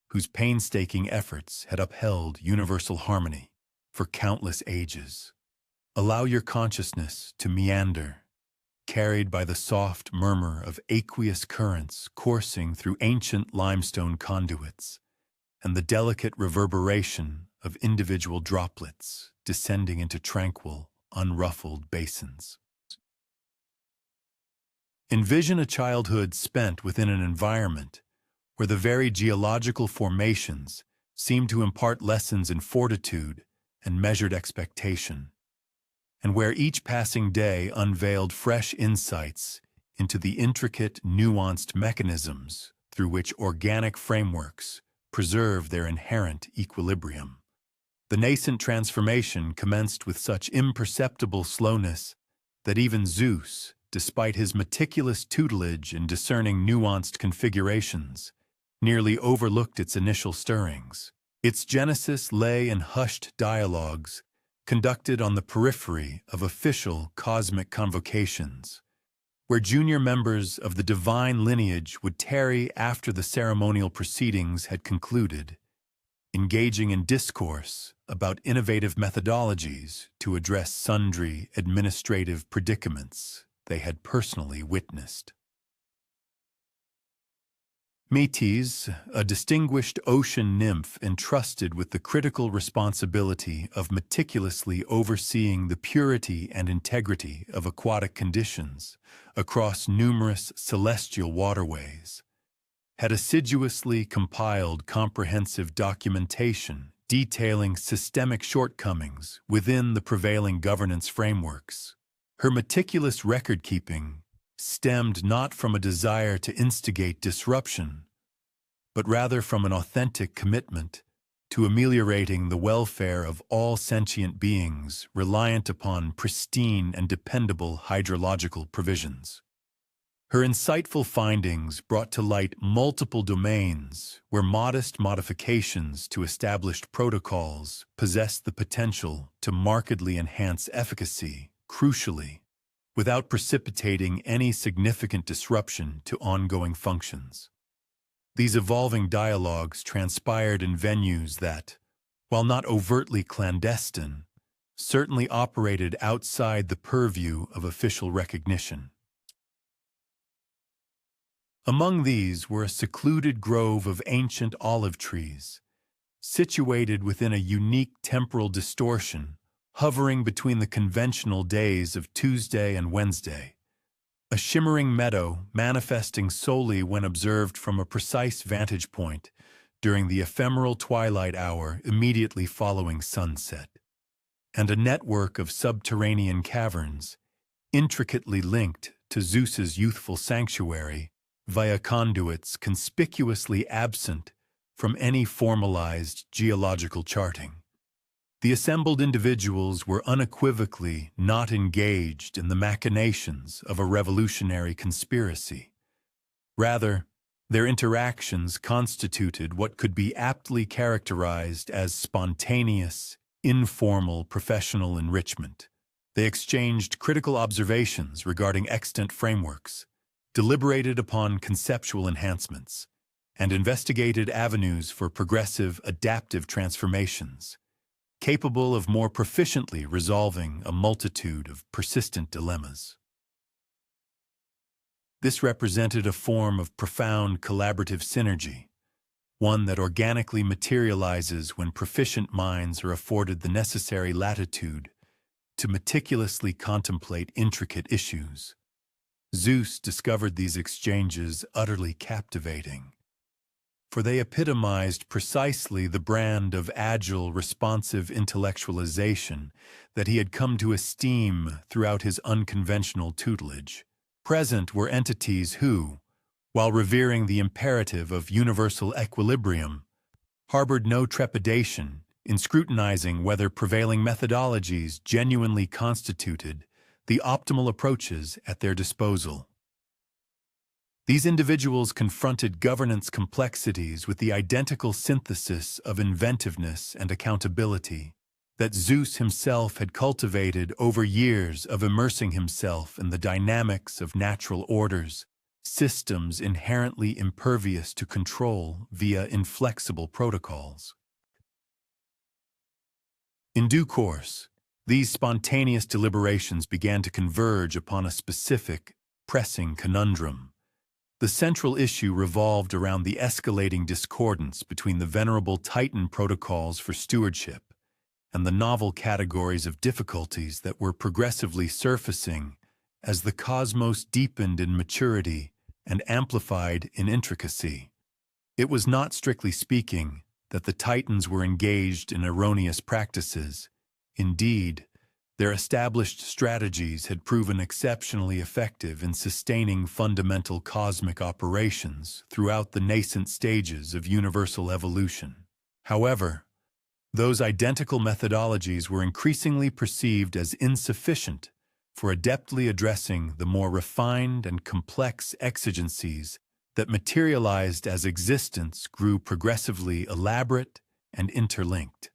whose painstaking efforts had upheld universal harmony for countless ages. Allow your consciousness to meander, carried by the soft murmur of aqueous currents coursing through ancient limestone conduits, and the delicate reverberation of individual droplets descending into tranquil, unruffled basins. Envision a childhood spent within an environment where the very geological formations seem to impart lessons in fortitude and measured expectation, and where each passing day unveiled fresh insights into the intricate, nuanced mechanisms through which organic frameworks preserve their inherent equilibrium. The nascent transformation commenced with such imperceptible slowness that even Zeus, despite his meticulous tutelage in discerning nuanced configurations, nearly overlooked its initial stirrings. Its genesis lay in hushed dialogues conducted on the periphery of official cosmic convocations, where junior members of the divine lineage would tarry after the ceremonial proceedings had concluded, engaging in discourse about innovative methodologies to address sundry administrative predicaments they had personally witnessed. Metis, a distinguished ocean nymph entrusted with the critical responsibility of meticulously overseeing the purity and integrity of aquatic conditions across numerous celestial waterways, had assiduously compiled comprehensive documentation detailing systemic shortcomings within the prevailing governance frameworks. Her meticulous record-keeping stemmed not from a desire to instigate disruption, but rather from an authentic commitment to ameliorating the welfare of all sentient beings reliant upon pristine and dependable hydrological provisions. Her insightful findings brought to light multiple domains where modest modifications to established protocols possessed the potential to markedly enhance efficacy, crucially, without precipitating any significant disruption to ongoing functions. These evolving dialogues transpired in venues that, while not overtly clandestine, certainly operated outside the purview of official recognition. Among these were a secluded grove of ancient olive trees, situated within a unique temporal distortion hovering between the conventional days of Tuesday and Wednesday, a shimmering meadow manifesting solely when observed from a precise vantage point during the ephemeral twilight hour immediately following sunset, and a network of subterranean caverns, intricately linked to Zeus's youthful sanctuary via conduits conspicuously absent from any formalized geological charting. The assembled individuals were unequivocally not engaged in the machinations of a revolutionary conspiracy. Rather, their interactions constituted what could be aptly characterized as spontaneous, informal professional enrichment. They exchanged critical observations regarding extant frameworks, deliberated upon conceptual enhancements, and investigated avenues for progressive, adaptive transformations, capable of more proficiently resolving a multitude of persistent dilemmas. This represented a form of profound collaborative synergy, one that organically materializes when proficient minds are afforded the necessary latitude to meticulously contemplate intricate issues. Zeus discovered these exchanges utterly captivating, for they epitomized precisely the brand of agile, responsive intellectualization that he had come to esteem throughout his unconventional tutelage. Present were entities who, while revering the imperative of universal equilibrium, harbored no trepidation in scrutinizing whether prevailing methodologies genuinely constituted the optimal approaches at their disposal. These individuals confronted governance complexities with the identical synthesis of inventiveness and accountability that Zeus himself had cultivated over years of immersing himself in the dynamics of natural orders, systems inherently impervious to control via inflexible protocols. In due course, these spontaneous deliberations began to converge upon a specific, pressing conundrum. The central issue revolved around the escalating discordance between the venerable Titan protocols for stewardship and the novel categories of difficulties that were progressively surfacing as the cosmos deepened in maturity and amplified in intricacy. It was not, strictly speaking, that the Titans were engaged in erroneous practices. Indeed, their established strategies had proven exceptionally effective in sustaining fundamental cosmic operations throughout the nascent stages of universal evolution. However, those identical methodologies were increasingly perceived as insufficient for adeptly addressing the more refined and complex exigencies that materialized as existence grew progressively elaborate and interlinked.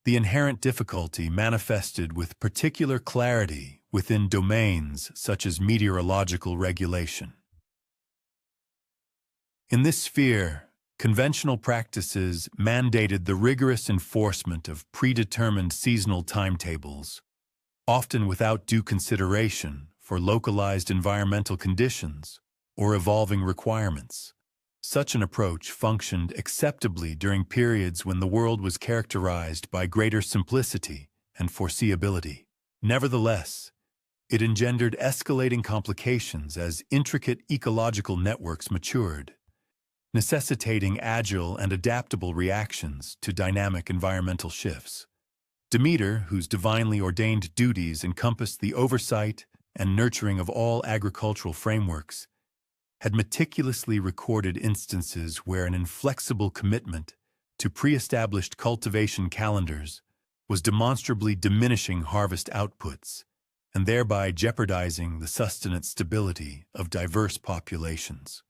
The inherent difficulty manifested with particular clarity within domains such as meteorological regulation. In this sphere, conventional practices mandated the rigorous enforcement of predetermined seasonal timetables, often without due consideration for localized environmental conditions or evolving requirements. Such an approach functioned acceptably during periods when the world was characterized by greater simplicity and foreseeability. Nevertheless, it engendered escalating complications as intricate ecological networks matured, necessitating agile and adaptable reactions to dynamic environmental shifts. Demeter, whose divinely ordained duties encompassed the oversight and nurturing of all agricultural frameworks, had meticulously recorded instances where an inflexible commitment to pre-established cultivation calendars was demonstrably diminishing harvest outputs and thereby jeopardizing the sustenance stability of diverse populations.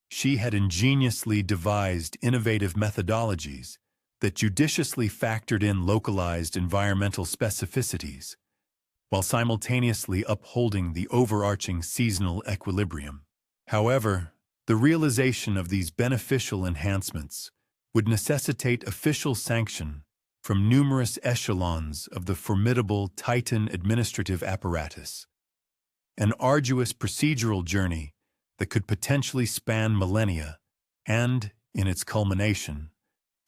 She had ingeniously devised innovative methodologies that judiciously factored in localized environmental specificities, while simultaneously upholding the overarching seasonal equilibrium. However, the realization of these beneficial enhancements would necessitate official sanction from numerous echelons of the formidable Titan administrative apparatus, an arduous procedural journey that could potentially span millennia and, in its culmination,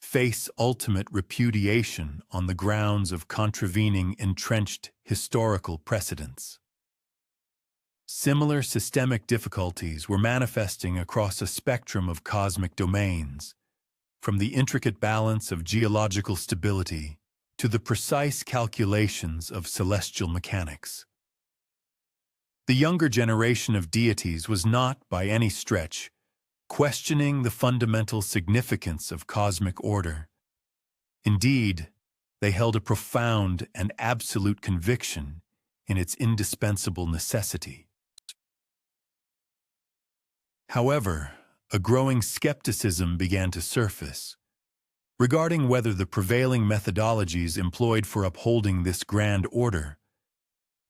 face ultimate repudiation on the grounds of contravening entrenched historical precedents. Similar systemic difficulties were manifesting across a spectrum of cosmic domains, from the intricate balance of geological stability to the precise calculations of celestial mechanics. The younger generation of deities was not, by any stretch, questioning the fundamental significance of cosmic order. Indeed, they held a profound and absolute conviction in its indispensable necessity. However, a growing skepticism began to surface regarding whether the prevailing methodologies employed for upholding this grand order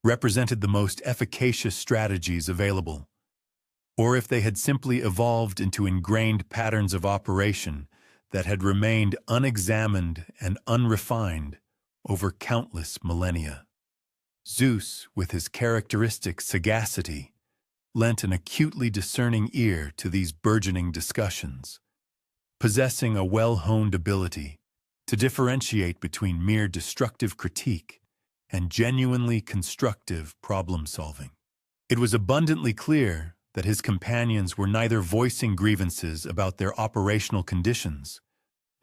represented the most efficacious strategies available, or if they had simply evolved into ingrained patterns of operation that had remained unexamined and unrefined over countless millennia. Zeus, with his characteristic sagacity, lent an acutely discerning ear to these burgeoning discussions, possessing a well-honed ability to differentiate between mere destructive critique and genuinely constructive problem-solving. It was abundantly clear that his companions were neither voicing grievances about their operational conditions,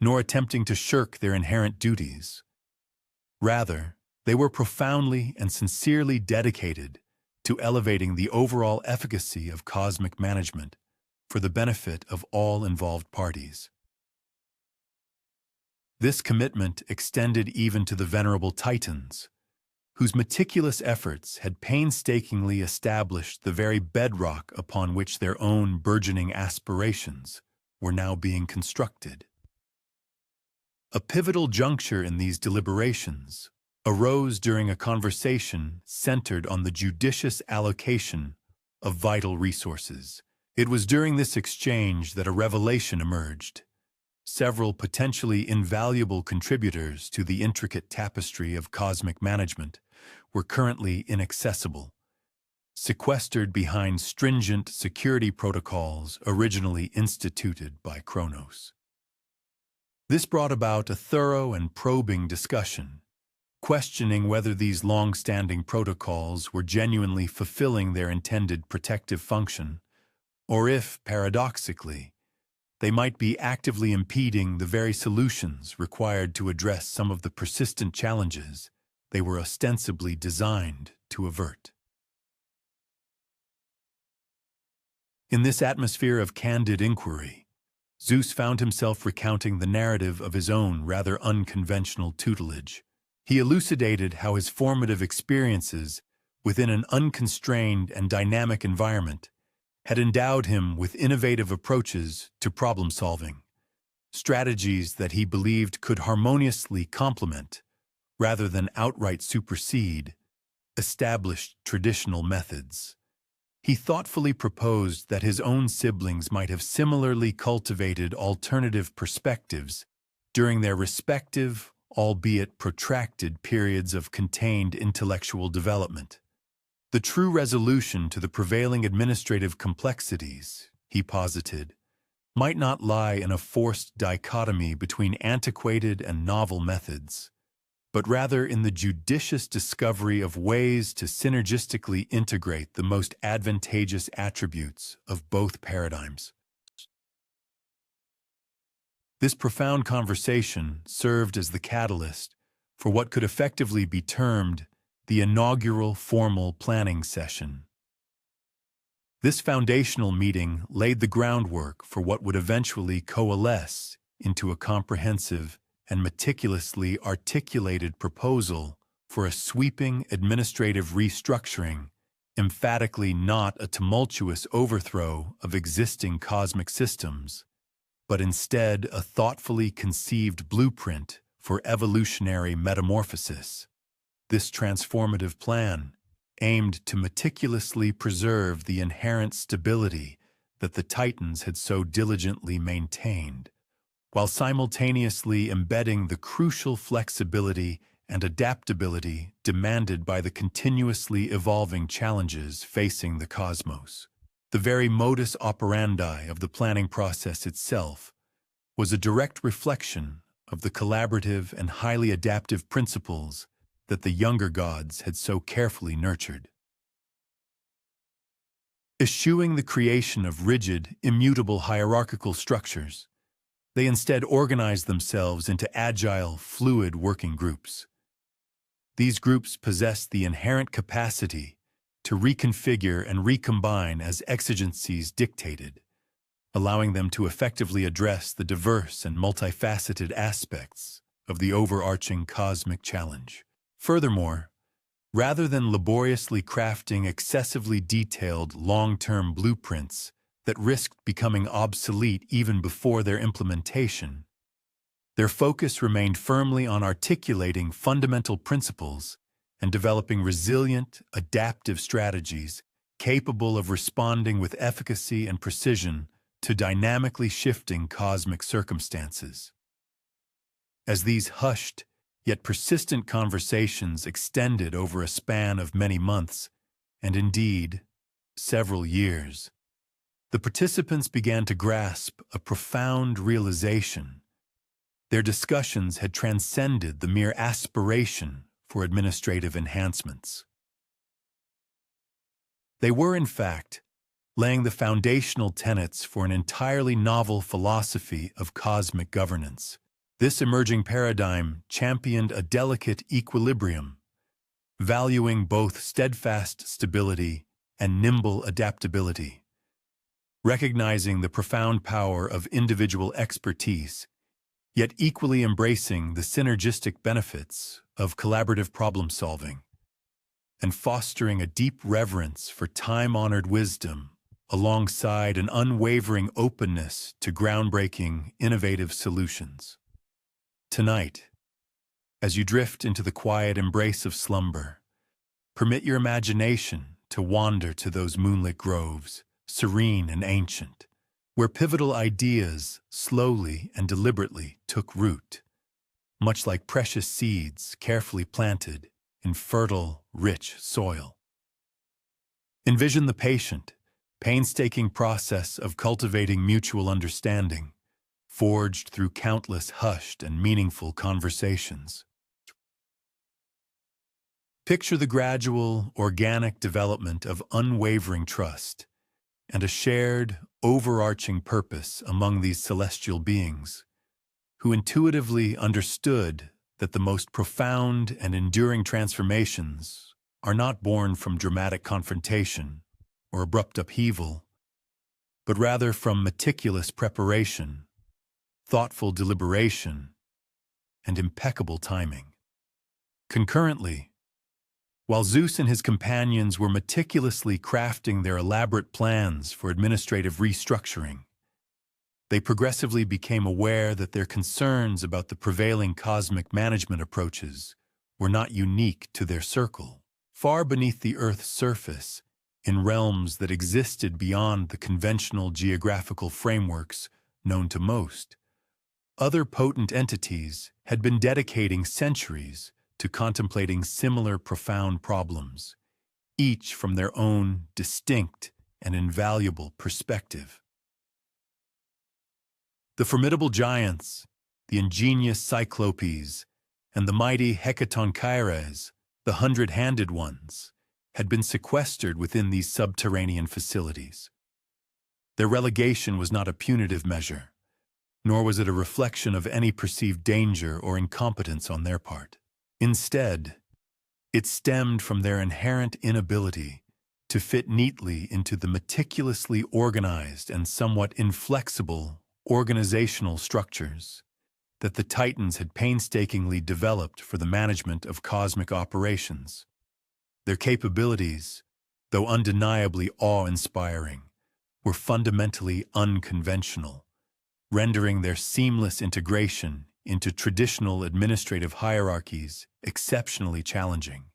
nor attempting to shirk their inherent duties. Rather, they were profoundly and sincerely dedicated to elevating the overall efficacy of cosmic management for the benefit of all involved parties. This commitment extended even to the venerable Titans, whose meticulous efforts had painstakingly established the very bedrock upon which their own burgeoning aspirations were now being constructed. A pivotal juncture in these deliberations arose during a conversation centered on the judicious allocation of vital resources. It was during this exchange that a revelation emerged. Several potentially invaluable contributors to the intricate tapestry of cosmic management were currently inaccessible, sequestered behind stringent security protocols originally instituted by Kronos. This brought about a thorough and probing discussion, questioning whether these long-standing protocols were genuinely fulfilling their intended protective function, or if, paradoxically, they might be actively impeding the very solutions required to address some of the persistent challenges they were ostensibly designed to avert. In this atmosphere of candid inquiry, Zeus found himself recounting the narrative of his own rather unconventional tutelage, He elucidated how his formative experiences within an unconstrained and dynamic environment had endowed him with innovative approaches to problem-solving, strategies that he believed could harmoniously complement, rather than outright supersede, established traditional methods. He thoughtfully proposed that his own siblings might have similarly cultivated alternative perspectives during their respective, albeit protracted, periods of contained intellectual development. The true resolution to the prevailing administrative complexities, he posited, might not lie in a forced dichotomy between antiquated and novel methods, but rather in the judicious discovery of ways to synergistically integrate the most advantageous attributes of both paradigms. This profound conversation served as the catalyst for what could effectively be termed the inaugural formal planning session. This foundational meeting laid the groundwork for what would eventually coalesce into a comprehensive and meticulously articulated proposal for a sweeping administrative restructuring, emphatically not a tumultuous overthrow of existing cosmic systems, but instead a thoughtfully conceived blueprint for evolutionary metamorphosis. This transformative plan aimed to meticulously preserve the inherent stability that the Titans had so diligently maintained, while simultaneously embedding the crucial flexibility and adaptability demanded by the continuously evolving challenges facing the cosmos. The very modus operandi of the planning process itself was a direct reflection of the collaborative and highly adaptive principles that the younger gods had so carefully nurtured. Eschewing the creation of rigid, immutable hierarchical structures, they instead organized themselves into agile, fluid working groups. These groups possessed the inherent capacity to reconfigure and recombine as exigencies dictated, allowing them to effectively address the diverse and multifaceted aspects of the overarching cosmic challenge. Furthermore, rather than laboriously crafting excessively detailed long-term blueprints that risked becoming obsolete even before their implementation, their focus remained firmly on articulating fundamental principles and developing resilient, adaptive strategies capable of responding with efficacy and precision to dynamically shifting cosmic circumstances. As these hushed, yet persistent conversations extended over a span of many months, and indeed, several years, the participants began to grasp a profound realization. Their discussions had transcended the mere aspiration for administrative enhancements. They were, in fact, laying the foundational tenets for an entirely novel philosophy of cosmic governance. This emerging paradigm championed a delicate equilibrium, valuing both steadfast stability and nimble adaptability, recognizing the profound power of individual expertise, yet equally embracing the synergistic benefits of collaborative problem-solving, and fostering a deep reverence for time-honored wisdom alongside an unwavering openness to groundbreaking, innovative solutions. Tonight, as you drift into the quiet embrace of slumber, permit your imagination to wander to those moonlit groves, serene and ancient, where pivotal ideas slowly and deliberately took root, much like precious seeds carefully planted in fertile, rich soil. Envision the patient, painstaking process of cultivating mutual understanding, forged through countless hushed and meaningful conversations. Picture the gradual, organic development of unwavering trust and a shared, overarching purpose among these celestial beings, who intuitively understood that the most profound and enduring transformations are not born from dramatic confrontation or abrupt upheaval, but rather from meticulous preparation, thoughtful deliberation, and impeccable timing. Concurrently, while Zeus and his companions were meticulously crafting their elaborate plans for administrative restructuring, they progressively became aware that their concerns about the prevailing cosmic management approaches were not unique to their circle. Far beneath the Earth's surface, in realms that existed beyond the conventional geographical frameworks known to most, other potent entities had been dedicating centuries to contemplating similar profound problems, each from their own distinct and invaluable perspective. The formidable giants, the ingenious Cyclopes, and the mighty Hecatonchires, the hundred-handed ones, had been sequestered within these subterranean facilities. Their relegation was not a punitive measure, nor was it a reflection of any perceived danger or incompetence on their part. Instead, it stemmed from their inherent inability to fit neatly into the meticulously organized and somewhat inflexible organizational structures that the Titans had painstakingly developed for the management of cosmic operations. Their capabilities, though undeniably awe-inspiring, were fundamentally unconventional, rendering their seamless integration into traditional administrative hierarchies exceptionally challenging.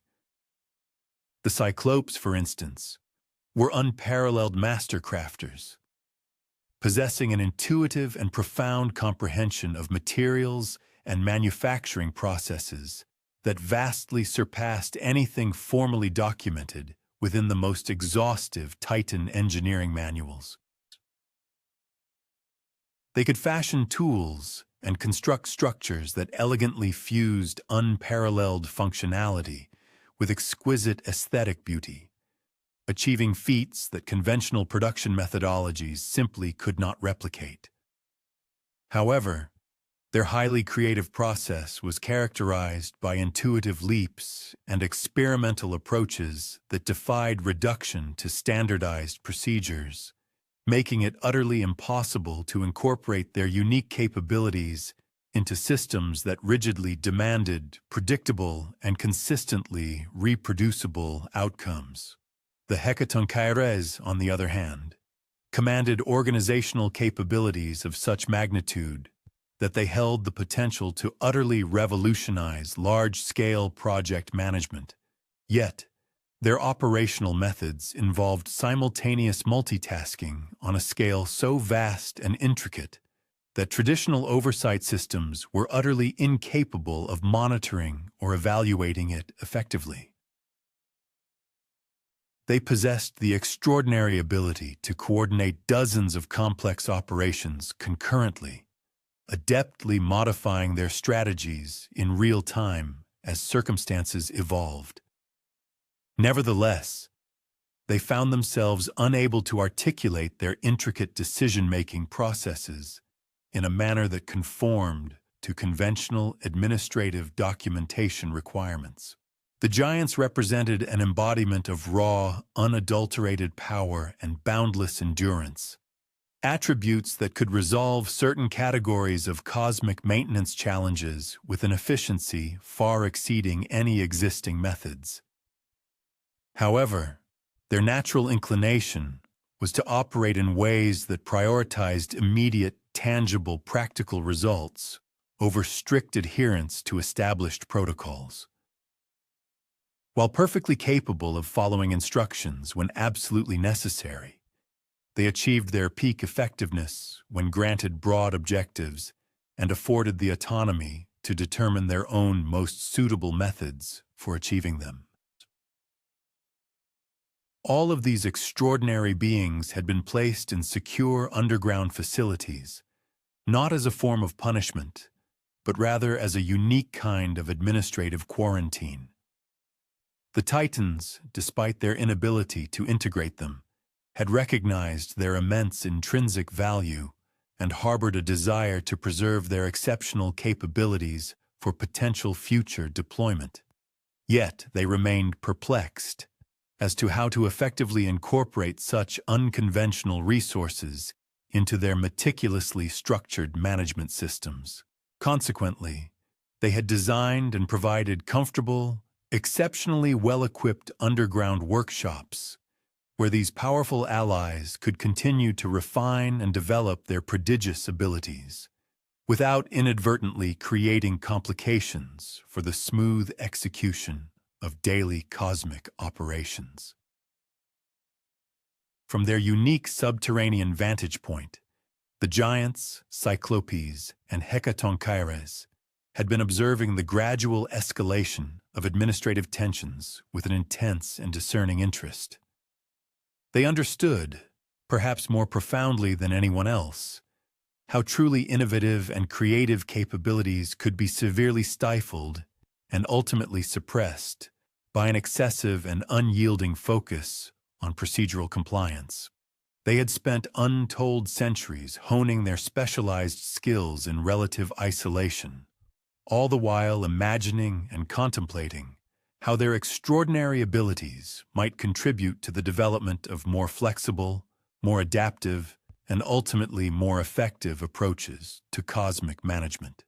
The Cyclopes, for instance, were unparalleled master crafters, possessing an intuitive and profound comprehension of materials and manufacturing processes that vastly surpassed anything formally documented within the most exhaustive Titan engineering manuals. They could fashion tools and construct structures that elegantly fused unparalleled functionality with exquisite aesthetic beauty, achieving feats that conventional production methodologies simply could not replicate. However, their highly creative process was characterized by intuitive leaps and experimental approaches that defied reduction to standardized procedures, making it utterly impossible to incorporate their unique capabilities into systems that rigidly demanded predictable and consistently reproducible outcomes. The Hecatonchires, on the other hand, commanded organizational capabilities of such magnitude that they held the potential to utterly revolutionize large-scale project management. Yet, their operational methods involved simultaneous multitasking on a scale so vast and intricate that traditional oversight systems were utterly incapable of monitoring or evaluating it effectively. They possessed the extraordinary ability to coordinate dozens of complex operations concurrently, adeptly modifying their strategies in real time as circumstances evolved. Nevertheless, they found themselves unable to articulate their intricate decision-making processes in a manner that conformed to conventional administrative documentation requirements. The giants represented an embodiment of raw, unadulterated power and boundless endurance, attributes that could resolve certain categories of cosmic maintenance challenges with an efficiency far exceeding any existing methods. However, their natural inclination was to operate in ways that prioritized immediate, tangible, practical results over strict adherence to established protocols. While perfectly capable of following instructions when absolutely necessary, they achieved their peak effectiveness when granted broad objectives and afforded the autonomy to determine their own most suitable methods for achieving them. All of these extraordinary beings had been placed in secure underground facilities, not as a form of punishment, but rather as a unique kind of administrative quarantine. The Titans, despite their inability to integrate them, had recognized their immense intrinsic value and harbored a desire to preserve their exceptional capabilities for potential future deployment. Yet they remained perplexed as to how to effectively incorporate such unconventional resources into their meticulously structured management systems. Consequently, They had designed and provided comfortable, exceptionally well-equipped underground workshops where these powerful allies could continue to refine and develop their prodigious abilities without inadvertently creating complications for the smooth execution of daily cosmic operations. From their unique subterranean vantage point, the giants, Cyclopes, and Hecatoncheires had been observing the gradual escalation of administrative tensions with an intense and discerning interest. They understood, perhaps more profoundly than anyone else, how truly innovative and creative capabilities could be severely stifled and ultimately suppressed by an excessive and unyielding focus on procedural compliance. They had spent untold centuries honing their specialized skills in relative isolation, all the while imagining and contemplating how their extraordinary abilities might contribute to the development of more flexible, more adaptive, and ultimately more effective approaches to cosmic management.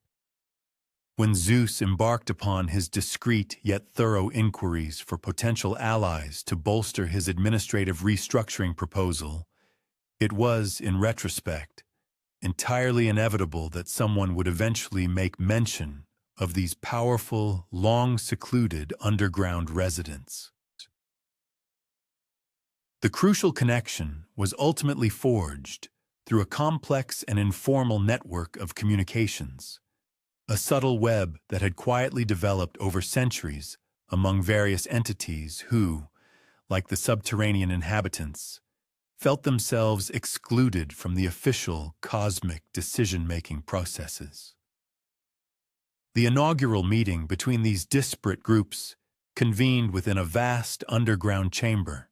When Zeus embarked upon his discreet yet thorough inquiries for potential allies to bolster his administrative restructuring proposal, it was, in retrospect, entirely inevitable that someone would eventually make mention of these powerful, long-secluded underground residents. The crucial connection was ultimately forged through a complex and informal network of communications, a subtle web that had quietly developed over centuries among various entities who, like the subterranean inhabitants, felt themselves excluded from the official cosmic decision-making processes. The inaugural meeting between these disparate groups convened within a vast underground chamber,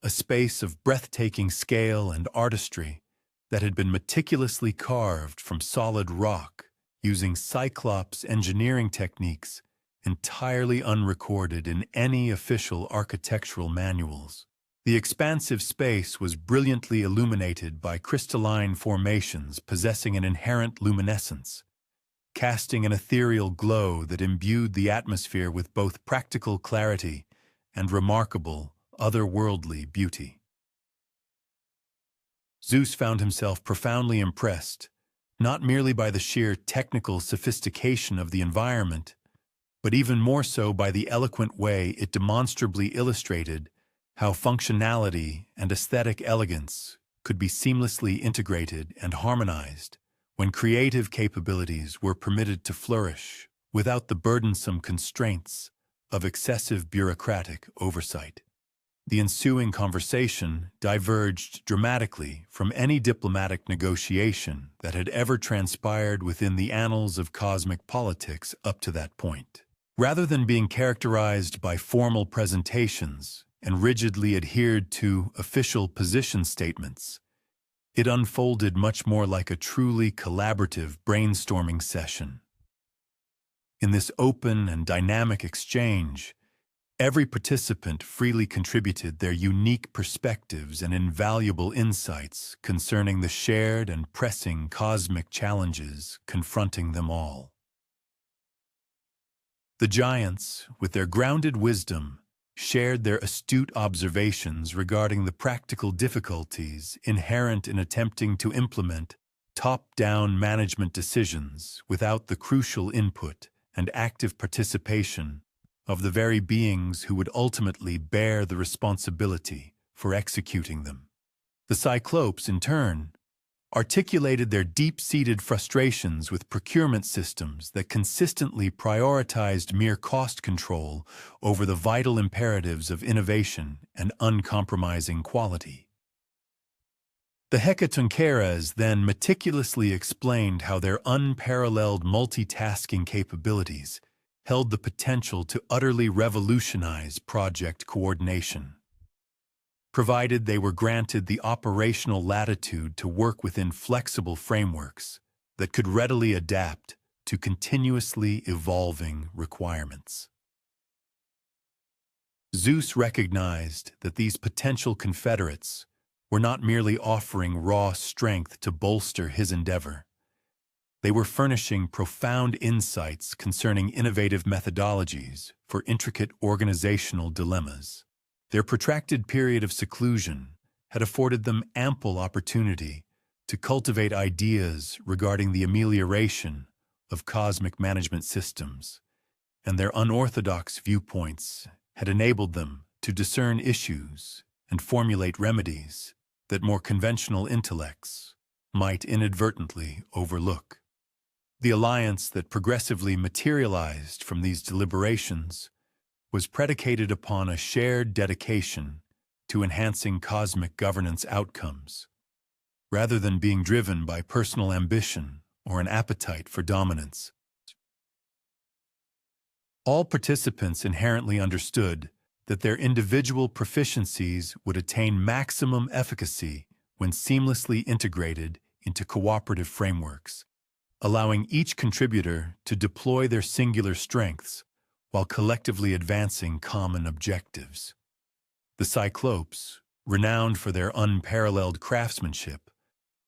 a space of breathtaking scale and artistry that had been meticulously carved from solid rock using Cyclops engineering techniques entirely unrecorded in any official architectural manuals. The expansive space was brilliantly illuminated by crystalline formations possessing an inherent luminescence, casting an ethereal glow that imbued the atmosphere with both practical clarity and remarkable, otherworldly beauty. Zeus found himself profoundly impressed, not merely by the sheer technical sophistication of the environment, but even more so by the eloquent way it demonstrably illustrated how functionality and aesthetic elegance could be seamlessly integrated and harmonized when creative capabilities were permitted to flourish without the burdensome constraints of excessive bureaucratic oversight. The ensuing conversation diverged dramatically from any diplomatic negotiation that had ever transpired within the annals of cosmic politics up to that point. Rather than being characterized by formal presentations and rigidly adhered to official position statements, it unfolded much more like a truly collaborative brainstorming session. In this open and dynamic exchange, every participant freely contributed their unique perspectives and invaluable insights concerning the shared and pressing cosmic challenges confronting them all. The giants, with their grounded wisdom, shared their astute observations regarding the practical difficulties inherent in attempting to implement top-down management decisions without the crucial input and active participation of the very beings who would ultimately bear the responsibility for executing them. The Cyclopes, in turn, articulated their deep-seated frustrations with procurement systems that consistently prioritized mere cost control over the vital imperatives of innovation and uncompromising quality. The Hecatoncheires then meticulously explained how their unparalleled multitasking capabilities held the potential to utterly revolutionize project coordination, provided they were granted the operational latitude to work within flexible frameworks that could readily adapt to continuously evolving requirements. Zeus recognized that these potential confederates were not merely offering raw strength to bolster his endeavor. They were furnishing profound insights concerning innovative methodologies for intricate organizational dilemmas. Their protracted period of seclusion had afforded them ample opportunity to cultivate ideas regarding the amelioration of cosmic management systems, and their unorthodox viewpoints had enabled them to discern issues and formulate remedies that more conventional intellects might inadvertently overlook. The alliance that progressively materialized from these deliberations was predicated upon a shared dedication to enhancing cosmic governance outcomes, rather than being driven by personal ambition or an appetite for dominance. All participants inherently understood that their individual proficiencies would attain maximum efficacy when seamlessly integrated into cooperative frameworks, allowing each contributor to deploy their singular strengths while collectively advancing common objectives. The Cyclopes, renowned for their unparalleled craftsmanship,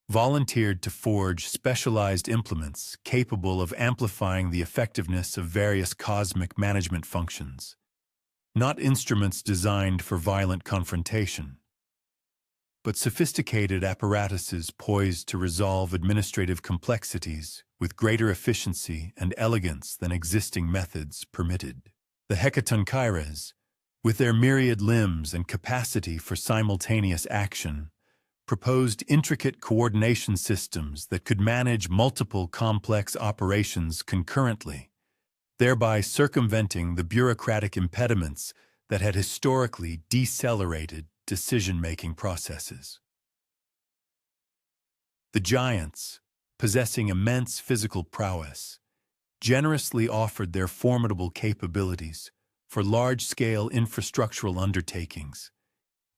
volunteered to forge specialized implements capable of amplifying the effectiveness of various cosmic management functions, not instruments designed for violent confrontation, but sophisticated apparatuses poised to resolve administrative complexities with greater efficiency and elegance than existing methods permitted. The Hecatonchires, with their myriad limbs and capacity for simultaneous action, proposed intricate coordination systems that could manage multiple complex operations concurrently, thereby circumventing the bureaucratic impediments that had historically decelerated decision-making processes. The giants, possessing immense physical prowess, generously offered their formidable capabilities for large-scale infrastructural undertakings,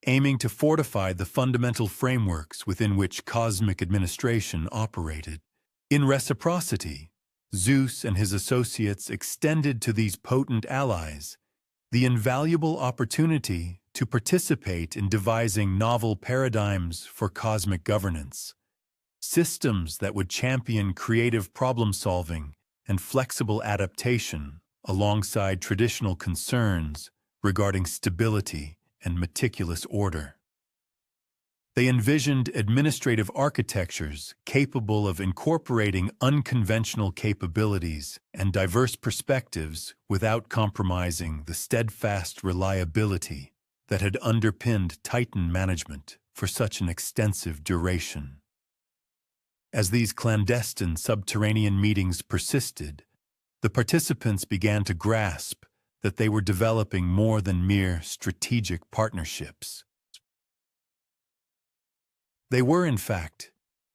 aiming to fortify the fundamental frameworks within which cosmic administration operated. In reciprocity, Zeus and his associates extended to these potent allies the invaluable opportunity to participate in devising novel paradigms for cosmic governance, systems that would champion creative problem-solving and flexible adaptation alongside traditional concerns regarding stability and meticulous order. They envisioned administrative architectures capable of incorporating unconventional capabilities and diverse perspectives without compromising the steadfast reliability that had underpinned Titan management for such an extensive duration. As these clandestine subterranean meetings persisted, the participants began to grasp that they were developing more than mere strategic partnerships. They were, in fact,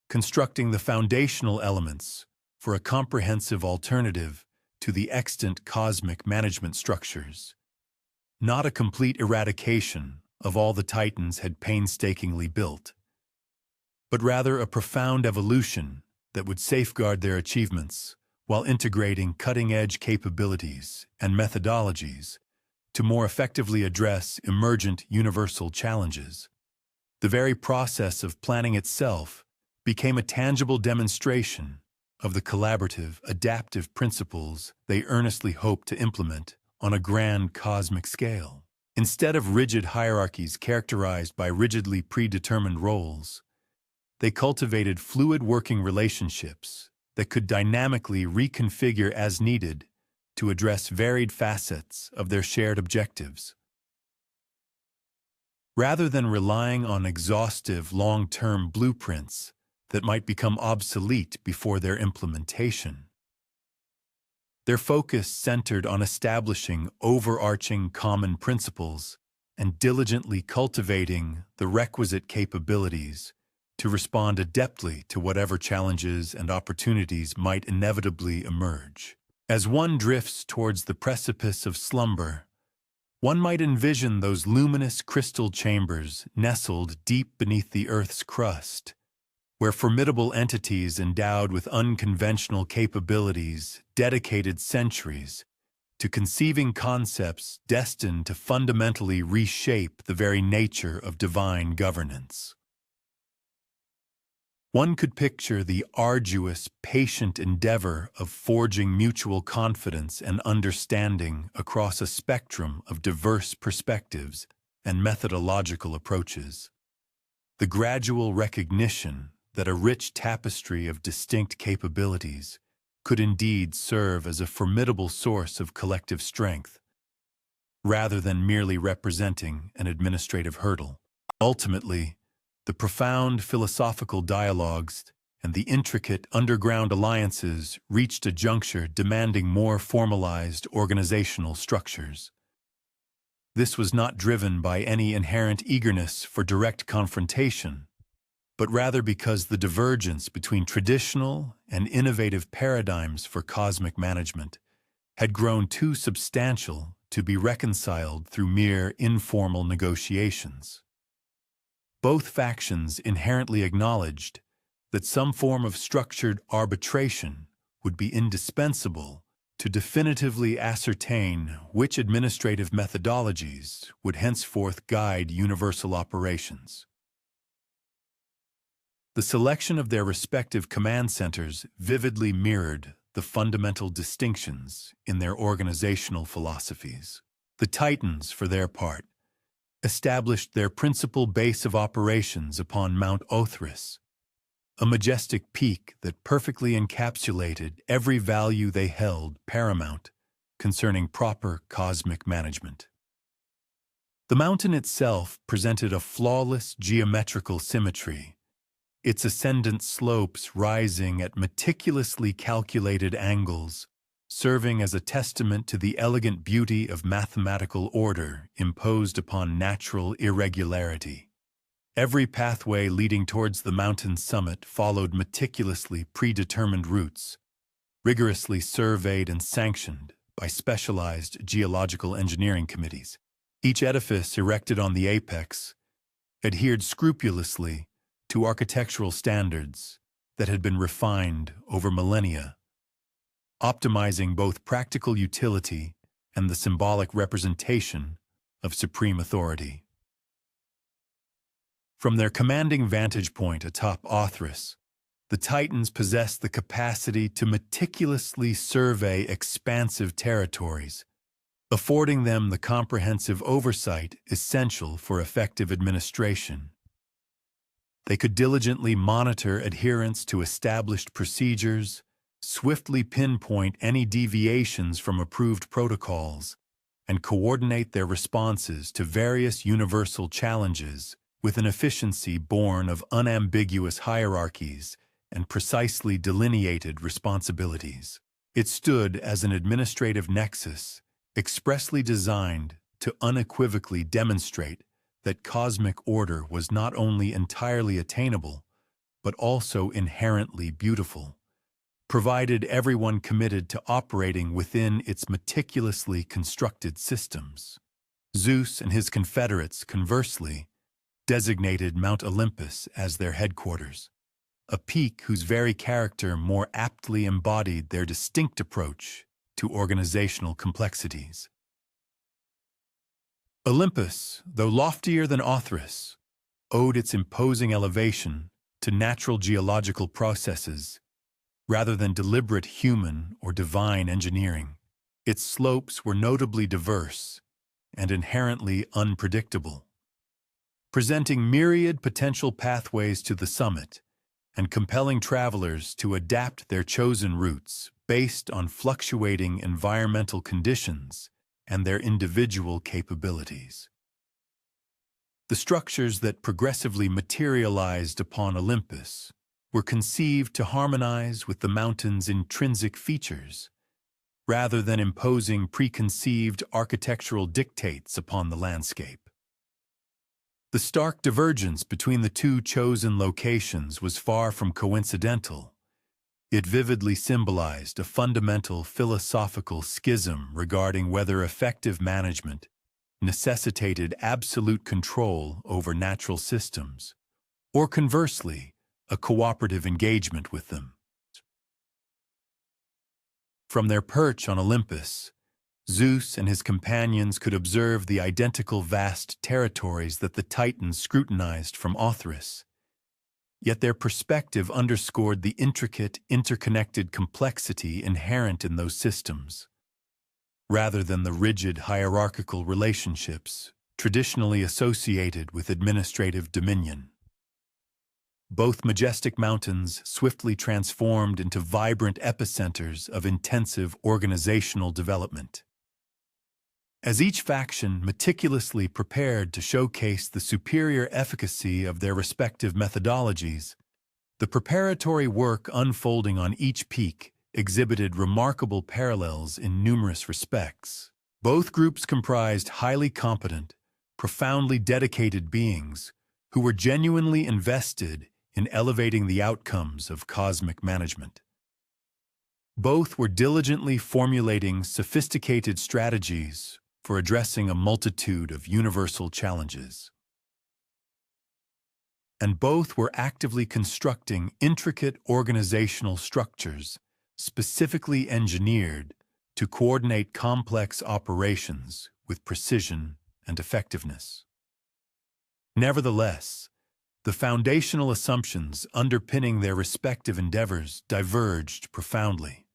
constructing the foundational elements for a comprehensive alternative to the extant cosmic management structures, not a complete eradication of all the Titans had painstakingly built, but rather a profound evolution that would safeguard their achievements while integrating cutting-edge capabilities and methodologies to more effectively address emergent universal challenges. The very process of planning itself became a tangible demonstration of the collaborative, adaptive principles they earnestly hoped to implement on a grand cosmic scale. Instead of rigid hierarchies characterized by rigidly predetermined roles, they cultivated fluid working relationships that could dynamically reconfigure as needed to address varied facets of their shared objectives. Rather than relying on exhaustive long-term blueprints that might become obsolete before their implementation, their focus centered on establishing overarching common principles and diligently cultivating the requisite capabilities to respond adeptly to whatever challenges and opportunities might inevitably emerge. As one drifts towards the precipice of slumber, one might envision those luminous crystal chambers nestled deep beneath the Earth's crust, where formidable entities endowed with unconventional capabilities dedicated centuries to conceiving concepts destined to fundamentally reshape the very nature of divine governance. One could picture the arduous, patient endeavor of forging mutual confidence and understanding across a spectrum of diverse perspectives and methodological approaches. The gradual recognition that a rich tapestry of distinct capabilities could indeed serve as a formidable source of collective strength, rather than merely representing an administrative hurdle. Ultimately, the profound philosophical dialogues and the intricate underground alliances reached a juncture demanding more formalized organizational structures. This was not driven by any inherent eagerness for direct confrontation, but rather because the divergence between traditional and innovative paradigms for cosmic management had grown too substantial to be reconciled through mere informal negotiations. Both factions inherently acknowledged that some form of structured arbitration would be indispensable to definitively ascertain which administrative methodologies would henceforth guide universal operations. The selection of their respective command centers vividly mirrored the fundamental distinctions in their organizational philosophies. The Titans, for their part, established their principal base of operations upon Mount Othris, a majestic peak that perfectly encapsulated every value they held paramount concerning proper cosmic management. The mountain itself presented a flawless geometrical symmetry, its ascendant slopes rising at meticulously calculated angles, serving as a testament to the elegant beauty of mathematical order imposed upon natural irregularity. Every pathway leading towards the mountain's summit followed meticulously predetermined routes, rigorously surveyed and sanctioned by specialized geological engineering committees. Each edifice erected on the apex adhered scrupulously to architectural standards that had been refined over millennia, optimizing both practical utility and the symbolic representation of supreme authority. From their commanding vantage point atop Othris, the Titans possessed the capacity to meticulously survey expansive territories, affording them the comprehensive oversight essential for effective administration. They could diligently monitor adherence to established procedures, swiftly pinpoint any deviations from approved protocols, and coordinate their responses to various universal challenges with an efficiency born of unambiguous hierarchies and precisely delineated responsibilities. It stood as an administrative nexus expressly designed to unequivocally demonstrate that cosmic order was not only entirely attainable, but also inherently beautiful, provided everyone committed to operating within its meticulously constructed systems. Zeus and his confederates, conversely, designated Mount Olympus as their headquarters, a peak whose very character more aptly embodied their distinct approach to organizational complexities. Olympus, though loftier than Othris, owed its imposing elevation to natural geological processes rather than deliberate human or divine engineering. Its slopes were notably diverse and inherently unpredictable, presenting myriad potential pathways to the summit and compelling travelers to adapt their chosen routes based on fluctuating environmental conditions and their individual capabilities. The structures that progressively materialized upon Olympus were conceived to harmonize with the mountain's intrinsic features, rather than imposing preconceived architectural dictates upon the landscape. The stark divergence between the two chosen locations was far from coincidental. It vividly symbolized a fundamental philosophical schism regarding whether effective management necessitated absolute control over natural systems, or conversely, a cooperative engagement with them. From their perch on Olympus, Zeus and his companions could observe the identical vast territories that the Titans scrutinized from Othris. Yet their perspective underscored the intricate, interconnected complexity inherent in those systems, rather than the rigid hierarchical relationships traditionally associated with administrative dominion. Both majestic mountains swiftly transformed into vibrant epicenters of intensive organizational development. As each faction meticulously prepared to showcase the superior efficacy of their respective methodologies, the preparatory work unfolding on each peak exhibited remarkable parallels in numerous respects. Both groups comprised highly competent, profoundly dedicated beings who were genuinely invested in elevating the outcomes of cosmic management. Both were diligently formulating sophisticated strategies for addressing a multitude of universal challenges. And both were actively constructing intricate organizational structures specifically engineered to coordinate complex operations with precision and effectiveness. Nevertheless, the foundational assumptions underpinning their respective endeavors diverged profoundly.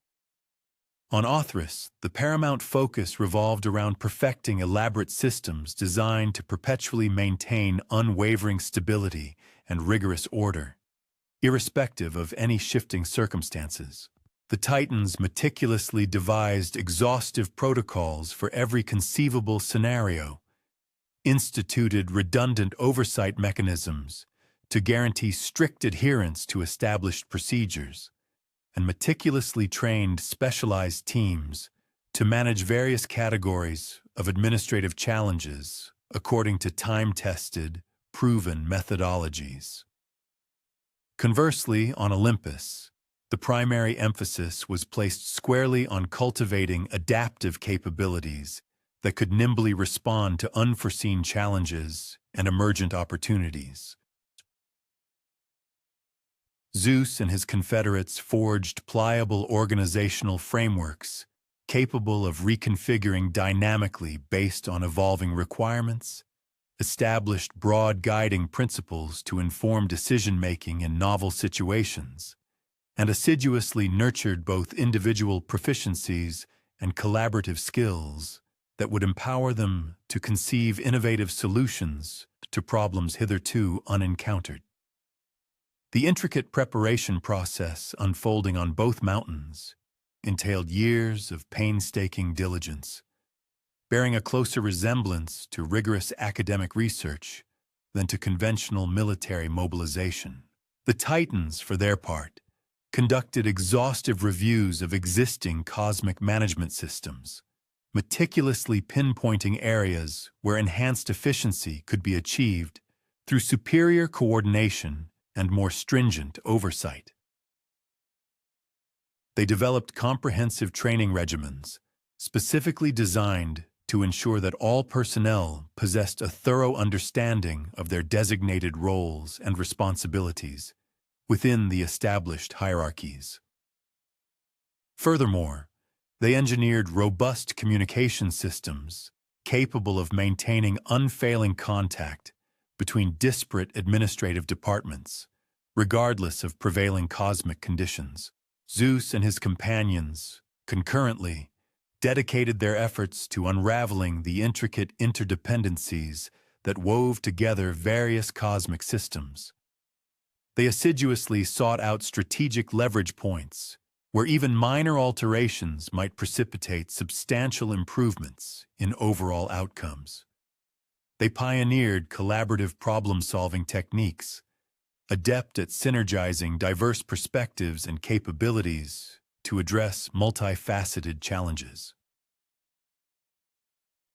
On Othris, the paramount focus revolved around perfecting elaborate systems designed to perpetually maintain unwavering stability and rigorous order, irrespective of any shifting circumstances. The Titans meticulously devised exhaustive protocols for every conceivable scenario, instituted redundant oversight mechanisms to guarantee strict adherence to established procedures, and meticulously trained specialized teams to manage various categories of administrative challenges according to time-tested, proven methodologies. Conversely, on Olympus, the primary emphasis was placed squarely on cultivating adaptive capabilities that could nimbly respond to unforeseen challenges and emergent opportunities. Zeus and his confederates forged pliable organizational frameworks capable of reconfiguring dynamically based on evolving requirements, established broad guiding principles to inform decision-making in novel situations, and assiduously nurtured both individual proficiencies and collaborative skills that would empower them to conceive innovative solutions to problems hitherto unencountered. The intricate preparation process unfolding on both mountains entailed years of painstaking diligence, bearing a closer resemblance to rigorous academic research than to conventional military mobilization. The Titans, for their part, conducted exhaustive reviews of existing cosmic management systems, meticulously pinpointing areas where enhanced efficiency could be achieved through superior coordination and more stringent oversight. They developed comprehensive training regimens, specifically designed to ensure that all personnel possessed a thorough understanding of their designated roles and responsibilities within the established hierarchies. Furthermore, they engineered robust communication systems capable of maintaining unfailing contact between disparate administrative departments, regardless of prevailing cosmic conditions. Zeus and his companions, concurrently, dedicated their efforts to unraveling the intricate interdependencies that wove together various cosmic systems. They assiduously sought out strategic leverage points, where even minor alterations might precipitate substantial improvements in overall outcomes. They pioneered collaborative problem-solving techniques, adept at synergizing diverse perspectives and capabilities to address multifaceted challenges.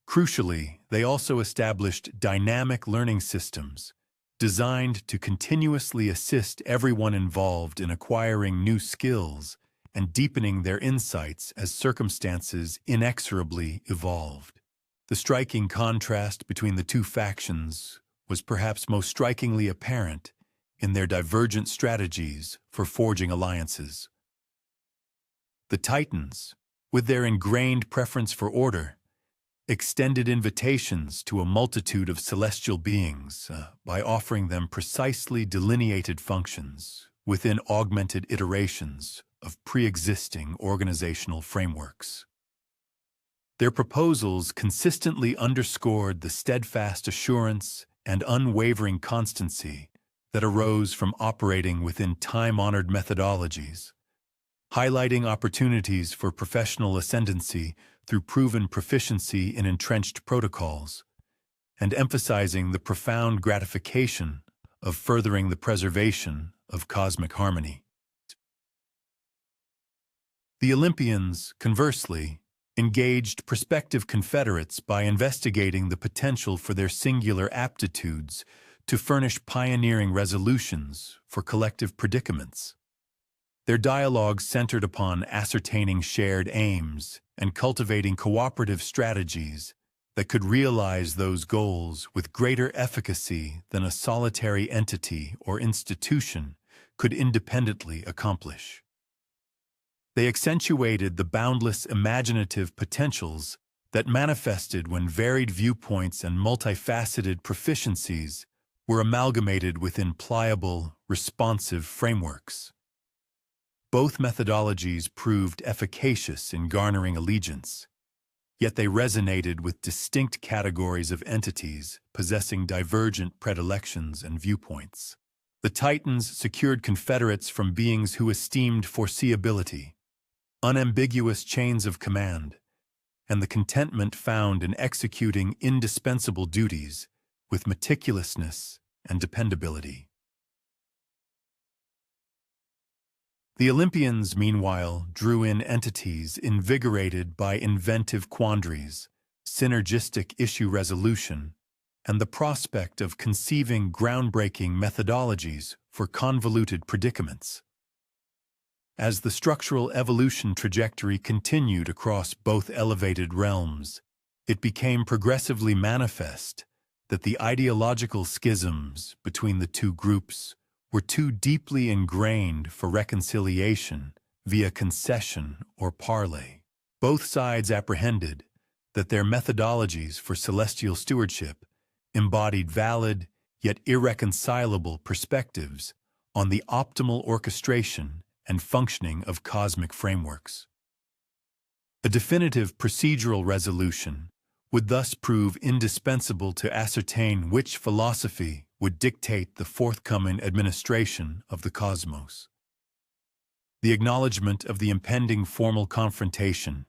Crucially, they also established dynamic learning systems designed to continuously assist everyone involved in acquiring new skills and deepening their insights as circumstances inexorably evolved. The striking contrast between the two factions was perhaps most strikingly apparent in their divergent strategies for forging alliances. The Titans, with their ingrained preference for order, extended invitations to a multitude of celestial beings by offering them precisely delineated functions within augmented iterations of pre-existing organizational frameworks. Their proposals consistently underscored the steadfast assurance and unwavering constancy that arose from operating within time-honored methodologies, highlighting opportunities for professional ascendancy through proven proficiency in entrenched protocols, and emphasizing the profound gratification of furthering the preservation of cosmic harmony. The Olympians, conversely, engaged prospective confederates by investigating the potential for their singular aptitudes to furnish pioneering resolutions for collective predicaments. Their dialogue centered upon ascertaining shared aims and cultivating cooperative strategies that could realize those goals with greater efficacy than a solitary entity or institution could independently accomplish. They accentuated the boundless imaginative potentials that manifested when varied viewpoints and multifaceted proficiencies were amalgamated within pliable, responsive frameworks. Both methodologies proved efficacious in garnering allegiance, yet they resonated with distinct categories of entities possessing divergent predilections and viewpoints. The Titans secured confederates from beings who esteemed foreseeability, unambiguous chains of command, and the contentment found in executing indispensable duties with meticulousness and dependability. The Olympians, meanwhile, drew in entities invigorated by inventive quandaries, synergistic issue resolution, and the prospect of conceiving groundbreaking methodologies for convoluted predicaments. As the structural evolution trajectory continued across both elevated realms, it became progressively manifest that the ideological schisms between the two groups were too deeply ingrained for reconciliation via concession or parley. Both sides apprehended that their methodologies for celestial stewardship embodied valid yet irreconcilable perspectives on the optimal orchestration and functioning of cosmic frameworks. A definitive procedural resolution would thus prove indispensable to ascertain which philosophy would dictate the forthcoming administration of the cosmos. The acknowledgement of the impending formal confrontation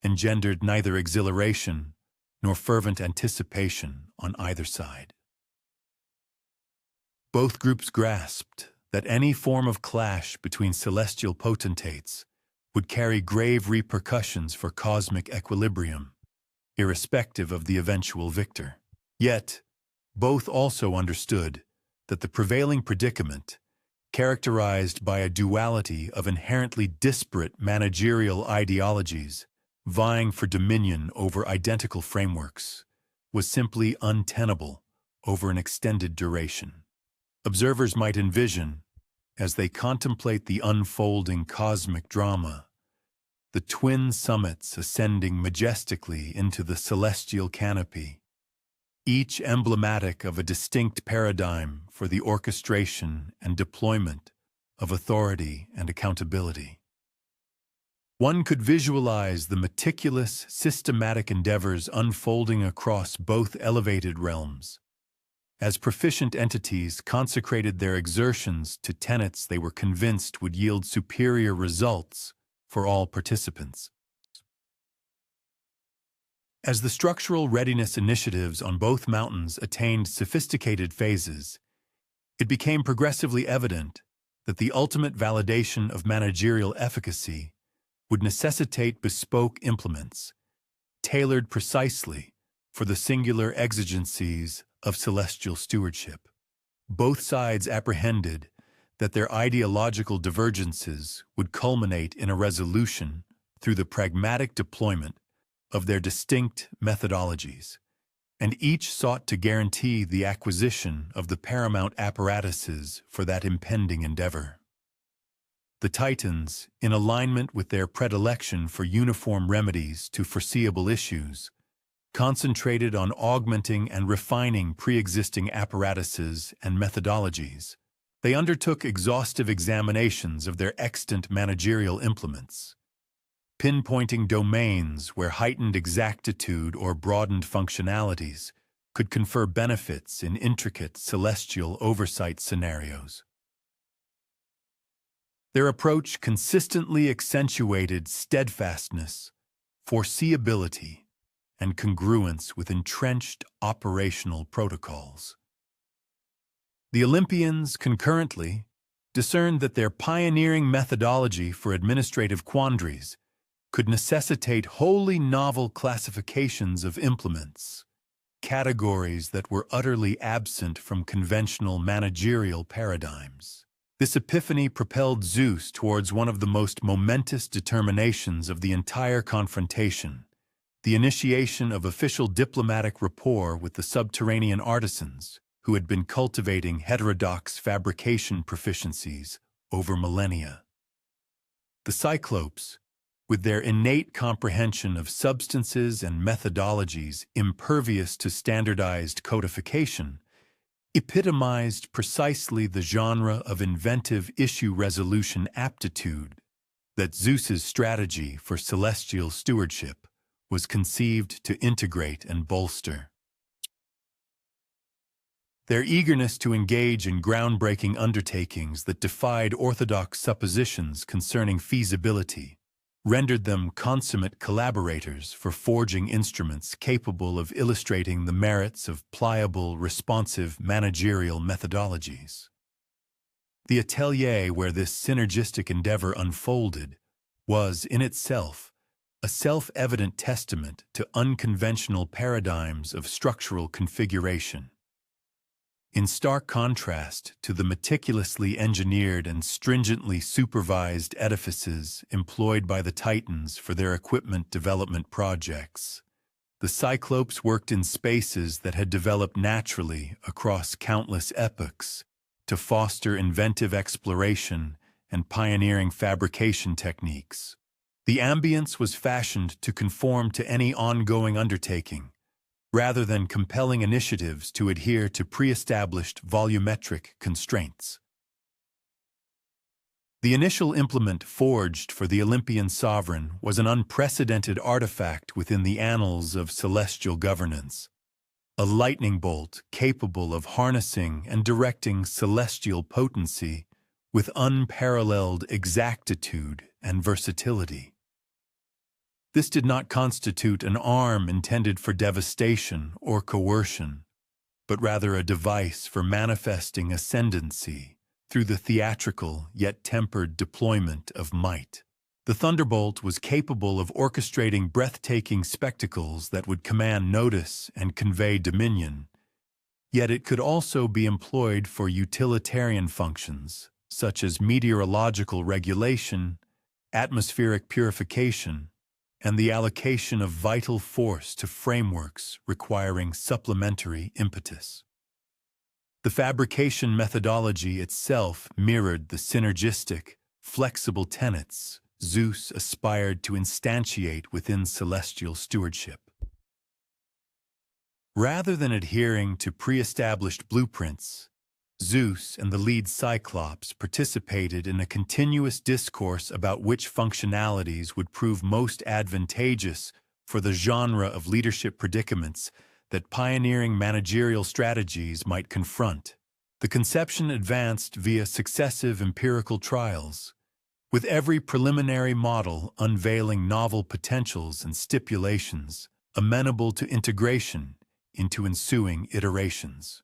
engendered neither exhilaration nor fervent anticipation on either side. Both groups grasped that any form of clash between celestial potentates would carry grave repercussions for cosmic equilibrium, irrespective of the eventual victor. Yet, both also understood that the prevailing predicament, characterized by a duality of inherently disparate managerial ideologies vying for dominion over identical frameworks, was simply untenable over an extended duration. Observers might envision, as they contemplate the unfolding cosmic drama, the twin summits ascending majestically into the celestial canopy, each emblematic of a distinct paradigm for the orchestration and deployment of authority and accountability. One could visualize the meticulous, systematic endeavors unfolding across both elevated realms, as proficient entities consecrated their exertions to tenets they were convinced would yield superior results for all participants. As the structural readiness initiatives on both mountains attained sophisticated phases, it became progressively evident that the ultimate validation of managerial efficacy would necessitate bespoke implements, tailored precisely for the singular exigencies of celestial stewardship. Both sides apprehended that their ideological divergences would culminate in a resolution through the pragmatic deployment of their distinct methodologies, and each sought to guarantee the acquisition of the paramount apparatuses for that impending endeavor. The Titans, in alignment with their predilection for uniform remedies to foreseeable issues, concentrated on augmenting and refining pre-existing apparatuses and methodologies. They undertook exhaustive examinations of their extant managerial implements, pinpointing domains where heightened exactitude or broadened functionalities could confer benefits in intricate celestial oversight scenarios. Their approach consistently accentuated steadfastness, foreseeability, and congruence with entrenched operational protocols. The Olympians concurrently discerned that their pioneering methodology for administrative quandaries could necessitate wholly novel classifications of implements, categories that were utterly absent from conventional managerial paradigms. This epiphany propelled Zeus towards one of the most momentous determinations of the entire confrontation, the initiation of official diplomatic rapport with the subterranean artisans who had been cultivating heterodox fabrication proficiencies over millennia. The Cyclopes, with their innate comprehension of substances and methodologies impervious to standardized codification, epitomized precisely the genre of inventive issue resolution aptitude that Zeus's strategy for celestial stewardship was conceived to integrate and bolster. Their eagerness to engage in groundbreaking undertakings that defied orthodox suppositions concerning feasibility rendered them consummate collaborators for forging instruments capable of illustrating the merits of pliable, responsive managerial methodologies. The atelier where this synergistic endeavor unfolded was, in itself, a self-evident testament to unconventional paradigms of structural configuration. In stark contrast to the meticulously engineered and stringently supervised edifices employed by the Titans for their equipment development projects, the Cyclopes worked in spaces that had developed naturally across countless epochs to foster inventive exploration and pioneering fabrication techniques. The ambience was fashioned to conform to any ongoing undertaking, rather than compelling initiatives to adhere to pre-established volumetric constraints. The initial implement forged for the Olympian sovereign was an unprecedented artifact within the annals of celestial governance, a lightning bolt capable of harnessing and directing celestial potency with unparalleled exactitude and versatility. This did not constitute an arm intended for devastation or coercion, but rather a device for manifesting ascendancy through the theatrical yet tempered deployment of might. The thunderbolt was capable of orchestrating breathtaking spectacles that would command notice and convey dominion, yet it could also be employed for utilitarian functions, such as meteorological regulation, atmospheric purification, and the allocation of vital force to frameworks requiring supplementary impetus. The fabrication methodology itself mirrored the synergistic, flexible tenets Zeus aspired to instantiate within celestial stewardship. Rather than adhering to pre-established blueprints, Zeus and the lead Cyclops participated in a continuous discourse about which functionalities would prove most advantageous for the genre of leadership predicaments that pioneering managerial strategies might confront. The conception advanced via successive empirical trials, with every preliminary model unveiling novel potentials and stipulations amenable to integration into ensuing iterations.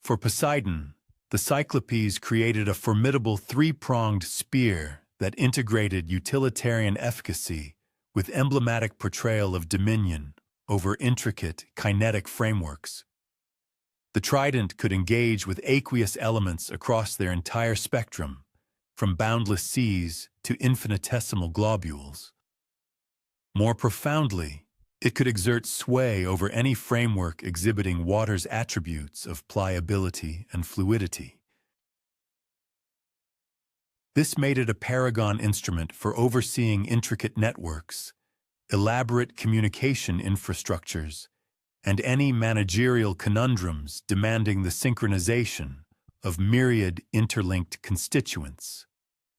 For Poseidon, the Cyclopes created a formidable three-pronged spear that integrated utilitarian efficacy with emblematic portrayal of dominion over intricate kinetic frameworks. The trident could engage with aqueous elements across their entire spectrum, from boundless seas to infinitesimal globules. More profoundly, it could exert sway over any framework exhibiting water's attributes of pliability and fluidity. This made it a paragon instrument for overseeing intricate networks, elaborate communication infrastructures, and any managerial conundrums demanding the synchronization of myriad interlinked constituents.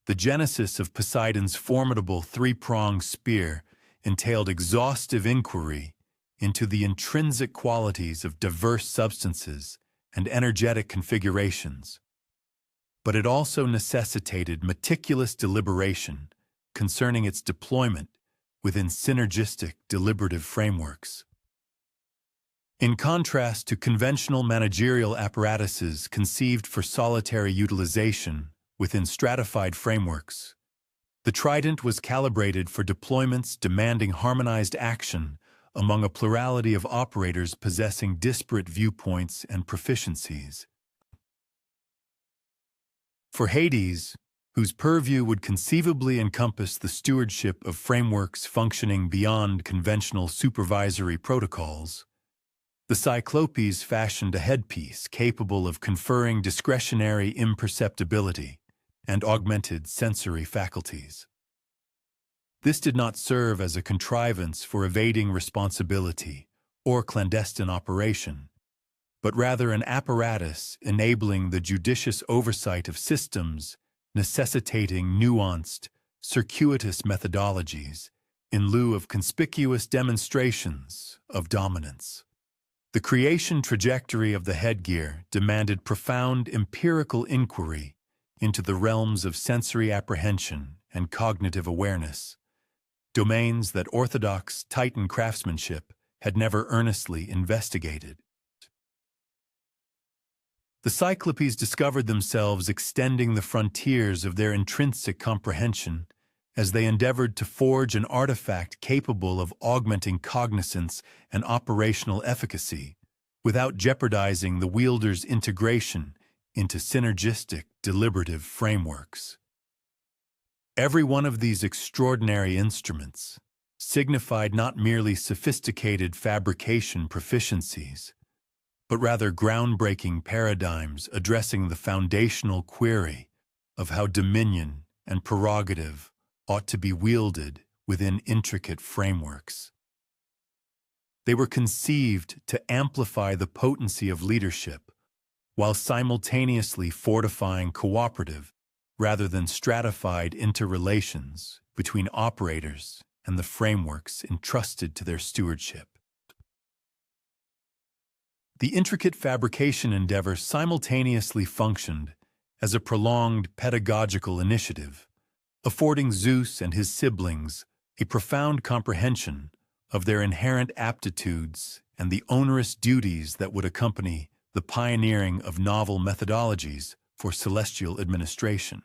The genesis of Poseidon's formidable three-pronged spear entailed exhaustive inquiry into the intrinsic qualities of diverse substances and energetic configurations. But it also necessitated meticulous deliberation concerning its deployment within synergistic deliberative frameworks. In contrast to conventional managerial apparatuses conceived for solitary utilization within stratified frameworks, the Trident was calibrated for deployments demanding harmonized action among a plurality of operators possessing disparate viewpoints and proficiencies. For Hades, whose purview would conceivably encompass the stewardship of frameworks functioning beyond conventional supervisory protocols, the Cyclopes fashioned a headpiece capable of conferring discretionary imperceptibility and augmented sensory faculties. This did not serve as a contrivance for evading responsibility or clandestine operation, but rather an apparatus enabling the judicious oversight of systems necessitating nuanced, circuitous methodologies in lieu of conspicuous demonstrations of dominance. The creation trajectory of the headgear demanded profound empirical inquiry into the realms of sensory apprehension and cognitive awareness, domains that orthodox Titan craftsmanship had never earnestly investigated. The Cyclopes discovered themselves extending the frontiers of their intrinsic comprehension as they endeavored to forge an artifact capable of augmenting cognizance and operational efficacy without jeopardizing the wielder's integration into synergistic, deliberative frameworks. Every one of these extraordinary instruments signified not merely sophisticated fabrication proficiencies, but rather groundbreaking paradigms addressing the foundational query of how dominion and prerogative ought to be wielded within intricate frameworks. They were conceived to amplify the potency of leadership while simultaneously fortifying cooperative rather than stratified interrelations between operators and the frameworks entrusted to their stewardship. The intricate fabrication endeavor simultaneously functioned as a prolonged pedagogical initiative, affording Zeus and his siblings a profound comprehension of their inherent aptitudes and the onerous duties that would accompany the pioneering of novel methodologies for celestial administration.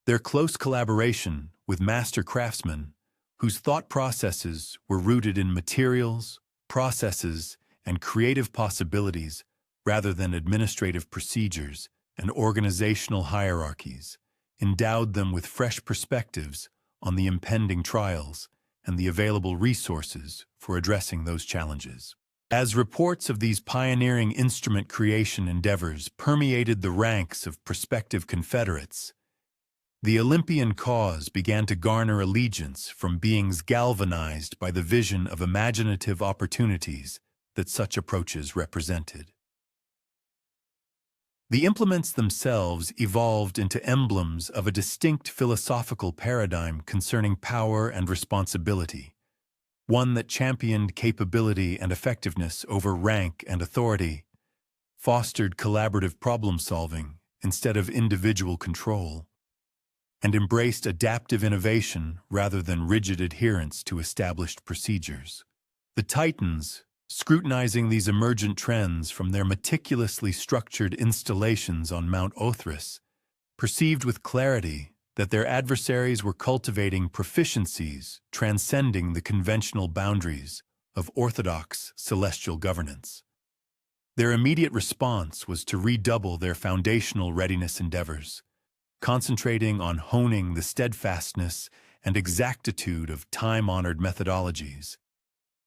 Their close collaboration with master craftsmen, whose thought processes were rooted in materials, processes, and creative possibilities rather than administrative procedures and organizational hierarchies, endowed them with fresh perspectives on the impending trials and the available resources for addressing those challenges. As reports of these pioneering instrument creation endeavors permeated the ranks of prospective Confederates, the Olympian cause began to garner allegiance from beings galvanized by the vision of imaginative opportunities that such approaches represented. The implements themselves evolved into emblems of a distinct philosophical paradigm concerning power and responsibility, one that championed capability and effectiveness over rank and authority, fostered collaborative problem-solving instead of individual control, and embraced adaptive innovation rather than rigid adherence to established procedures. The Titans, scrutinizing these emergent trends from their meticulously structured installations on Mount Othrys, perceived with clarity that their adversaries were cultivating proficiencies transcending the conventional boundaries of orthodox celestial governance. Their immediate response was to redouble their foundational readiness endeavors, concentrating on honing the steadfastness and exactitude of time-honored methodologies,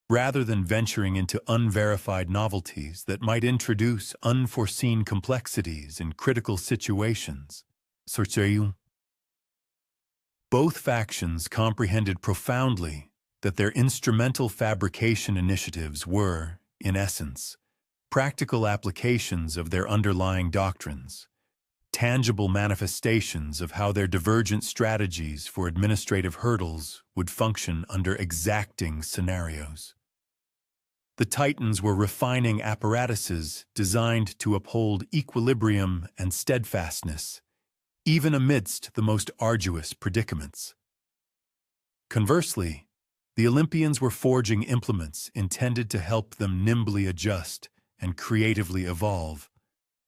rather than venturing into unverified novelties that might introduce unforeseen complexities in critical situations. Both factions comprehended profoundly that their instrumental fabrication initiatives were, in essence, practical applications of their underlying doctrines, tangible manifestations of how their divergent strategies for administrative hurdles would function under exacting scenarios. The Titans were refining apparatuses designed to uphold equilibrium and steadfastness, even amidst the most arduous predicaments. Conversely, the Olympians were forging implements intended to help them nimbly adjust and creatively evolve,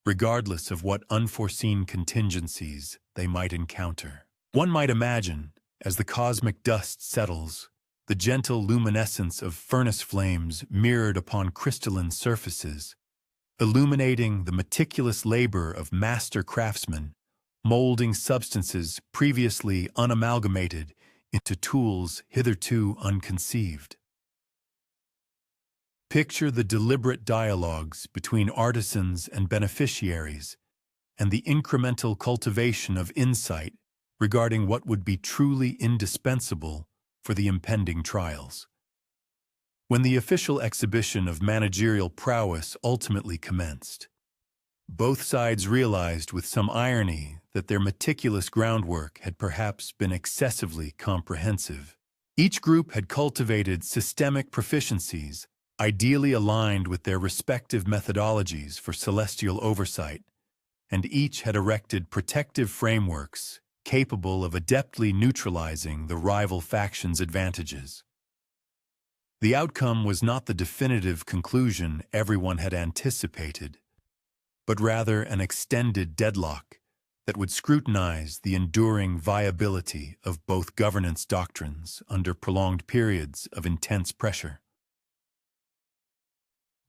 regardless of what unforeseen contingencies they might encounter. One might imagine, as the cosmic dust settles, the gentle luminescence of furnace flames mirrored upon crystalline surfaces, illuminating the meticulous labor of master craftsmen, molding substances previously unamalgamated into tools hitherto unconceived. Picture the deliberate dialogues between artisans and beneficiaries, and the incremental cultivation of insight regarding what would be truly indispensable for the impending trials. When the official exhibition of managerial prowess ultimately commenced, both sides realized with some irony that their meticulous groundwork had perhaps been excessively comprehensive. Each group had cultivated systemic proficiencies ideally aligned with their respective methodologies for celestial oversight, and each had erected protective frameworks capable of adeptly neutralizing the rival faction's advantages. The outcome was not the definitive conclusion everyone had anticipated, but rather an extended deadlock that would scrutinize the enduring viability of both governance doctrines under prolonged periods of intense pressure.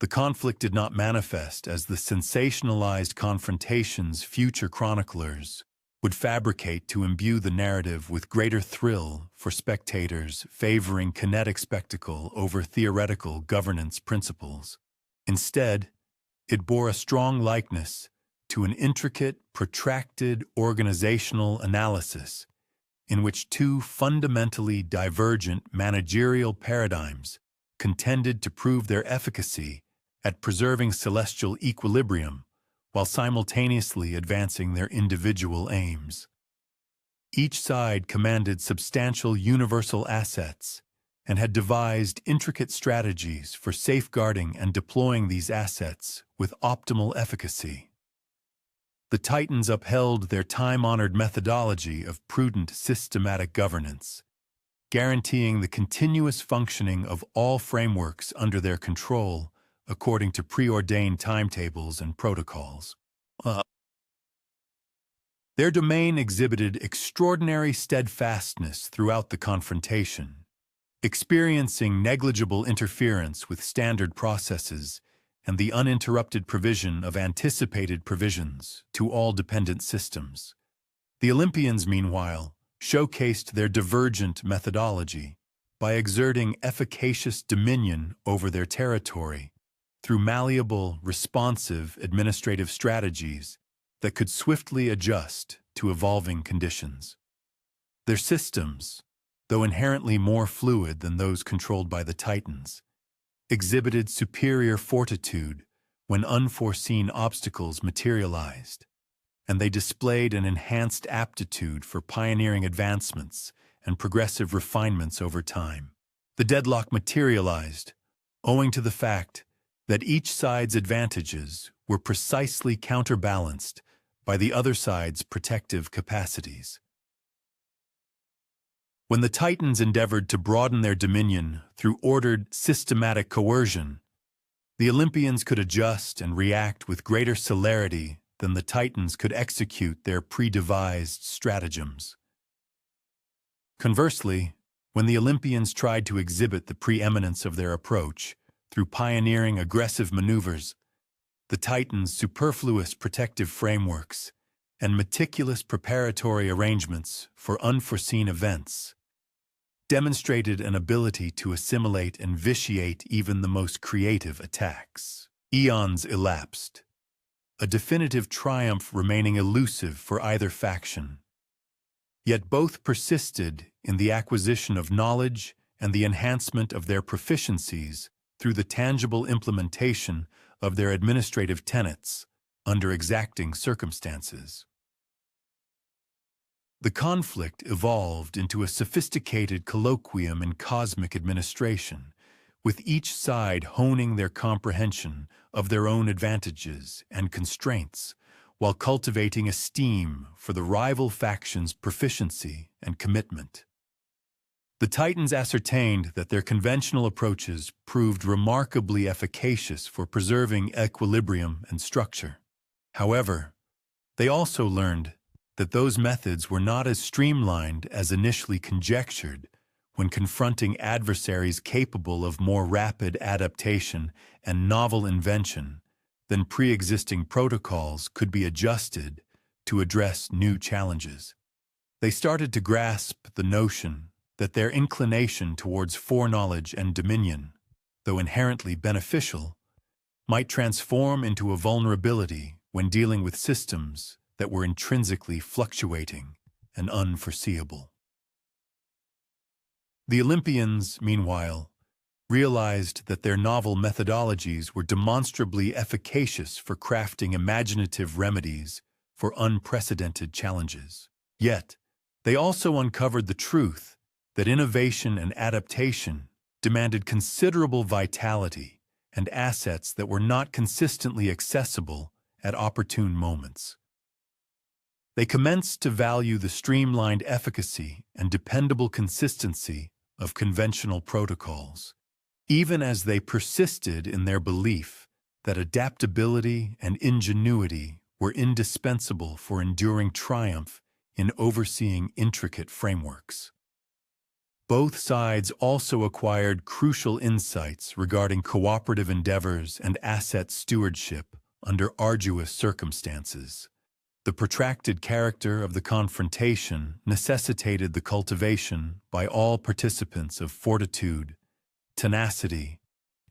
The conflict did not manifest as the sensationalized confrontations future chroniclers would fabricate to imbue the narrative with greater thrill for spectators favoring kinetic spectacle over theoretical governance principles. Instead, it bore a strong likeness to an intricate, protracted organizational analysis in which two fundamentally divergent managerial paradigms contended to prove their efficacy at preserving celestial equilibrium while simultaneously advancing their individual aims. Each side commanded substantial universal assets and had devised intricate strategies for safeguarding and deploying these assets with optimal efficacy. The Titans upheld their time-honored methodology of prudent systematic governance, guaranteeing the continuous functioning of all frameworks under their control according to preordained timetables and protocols. Their domain exhibited extraordinary steadfastness throughout the confrontation, experiencing negligible interference with standard processes and the uninterrupted provision of anticipated provisions to all dependent systems. The Olympians, meanwhile, showcased their divergent methodology by exerting efficacious dominion over their territory through malleable, responsive administrative strategies that could swiftly adjust to evolving conditions. Their systems, though inherently more fluid than those controlled by the Titans, exhibited superior fortitude when unforeseen obstacles materialized, and they displayed an enhanced aptitude for pioneering advancements and progressive refinements over time. The deadlock materialized owing to the fact that each side's advantages were precisely counterbalanced by the other side's protective capacities. When the Titans endeavored to broaden their dominion through ordered, systematic coercion, the Olympians could adjust and react with greater celerity than the Titans could execute their pre-devised stratagems. Conversely, when the Olympians tried to exhibit the preeminence of their approach through pioneering aggressive maneuvers, the Titans' superfluous protective frameworks and meticulous preparatory arrangements for unforeseen events demonstrated an ability to assimilate and vitiate even the most creative attacks. Eons elapsed, a definitive triumph remaining elusive for either faction. Yet both persisted in the acquisition of knowledge and the enhancement of their proficiencies through the tangible implementation of their administrative tenets under exacting circumstances. The conflict evolved into a sophisticated colloquium in cosmic administration, with each side honing their comprehension of their own advantages and constraints, while cultivating esteem for the rival faction's proficiency and commitment. The Titans ascertained that their conventional approaches proved remarkably efficacious for preserving equilibrium and structure. However, they also learned that those methods were not as streamlined as initially conjectured when confronting adversaries capable of more rapid adaptation and novel invention than pre-existing protocols could be adjusted to address new challenges. They started to grasp the notion that their inclination towards foreknowledge and dominion, though inherently beneficial, might transform into a vulnerability when dealing with systems that were intrinsically fluctuating and unforeseeable. The Olympians, meanwhile, realized that their novel methodologies were demonstrably efficacious for crafting imaginative remedies for unprecedented challenges. Yet, they also uncovered the truth that innovation and adaptation demanded considerable vitality and assets that were not consistently accessible at opportune moments. They commenced to value the streamlined efficacy and dependable consistency of conventional protocols, even as they persisted in their belief that adaptability and ingenuity were indispensable for enduring triumph in overseeing intricate frameworks. Both sides also acquired crucial insights regarding cooperative endeavors and asset stewardship under arduous circumstances. The protracted character of the confrontation necessitated the cultivation by all participants of fortitude, tenacity,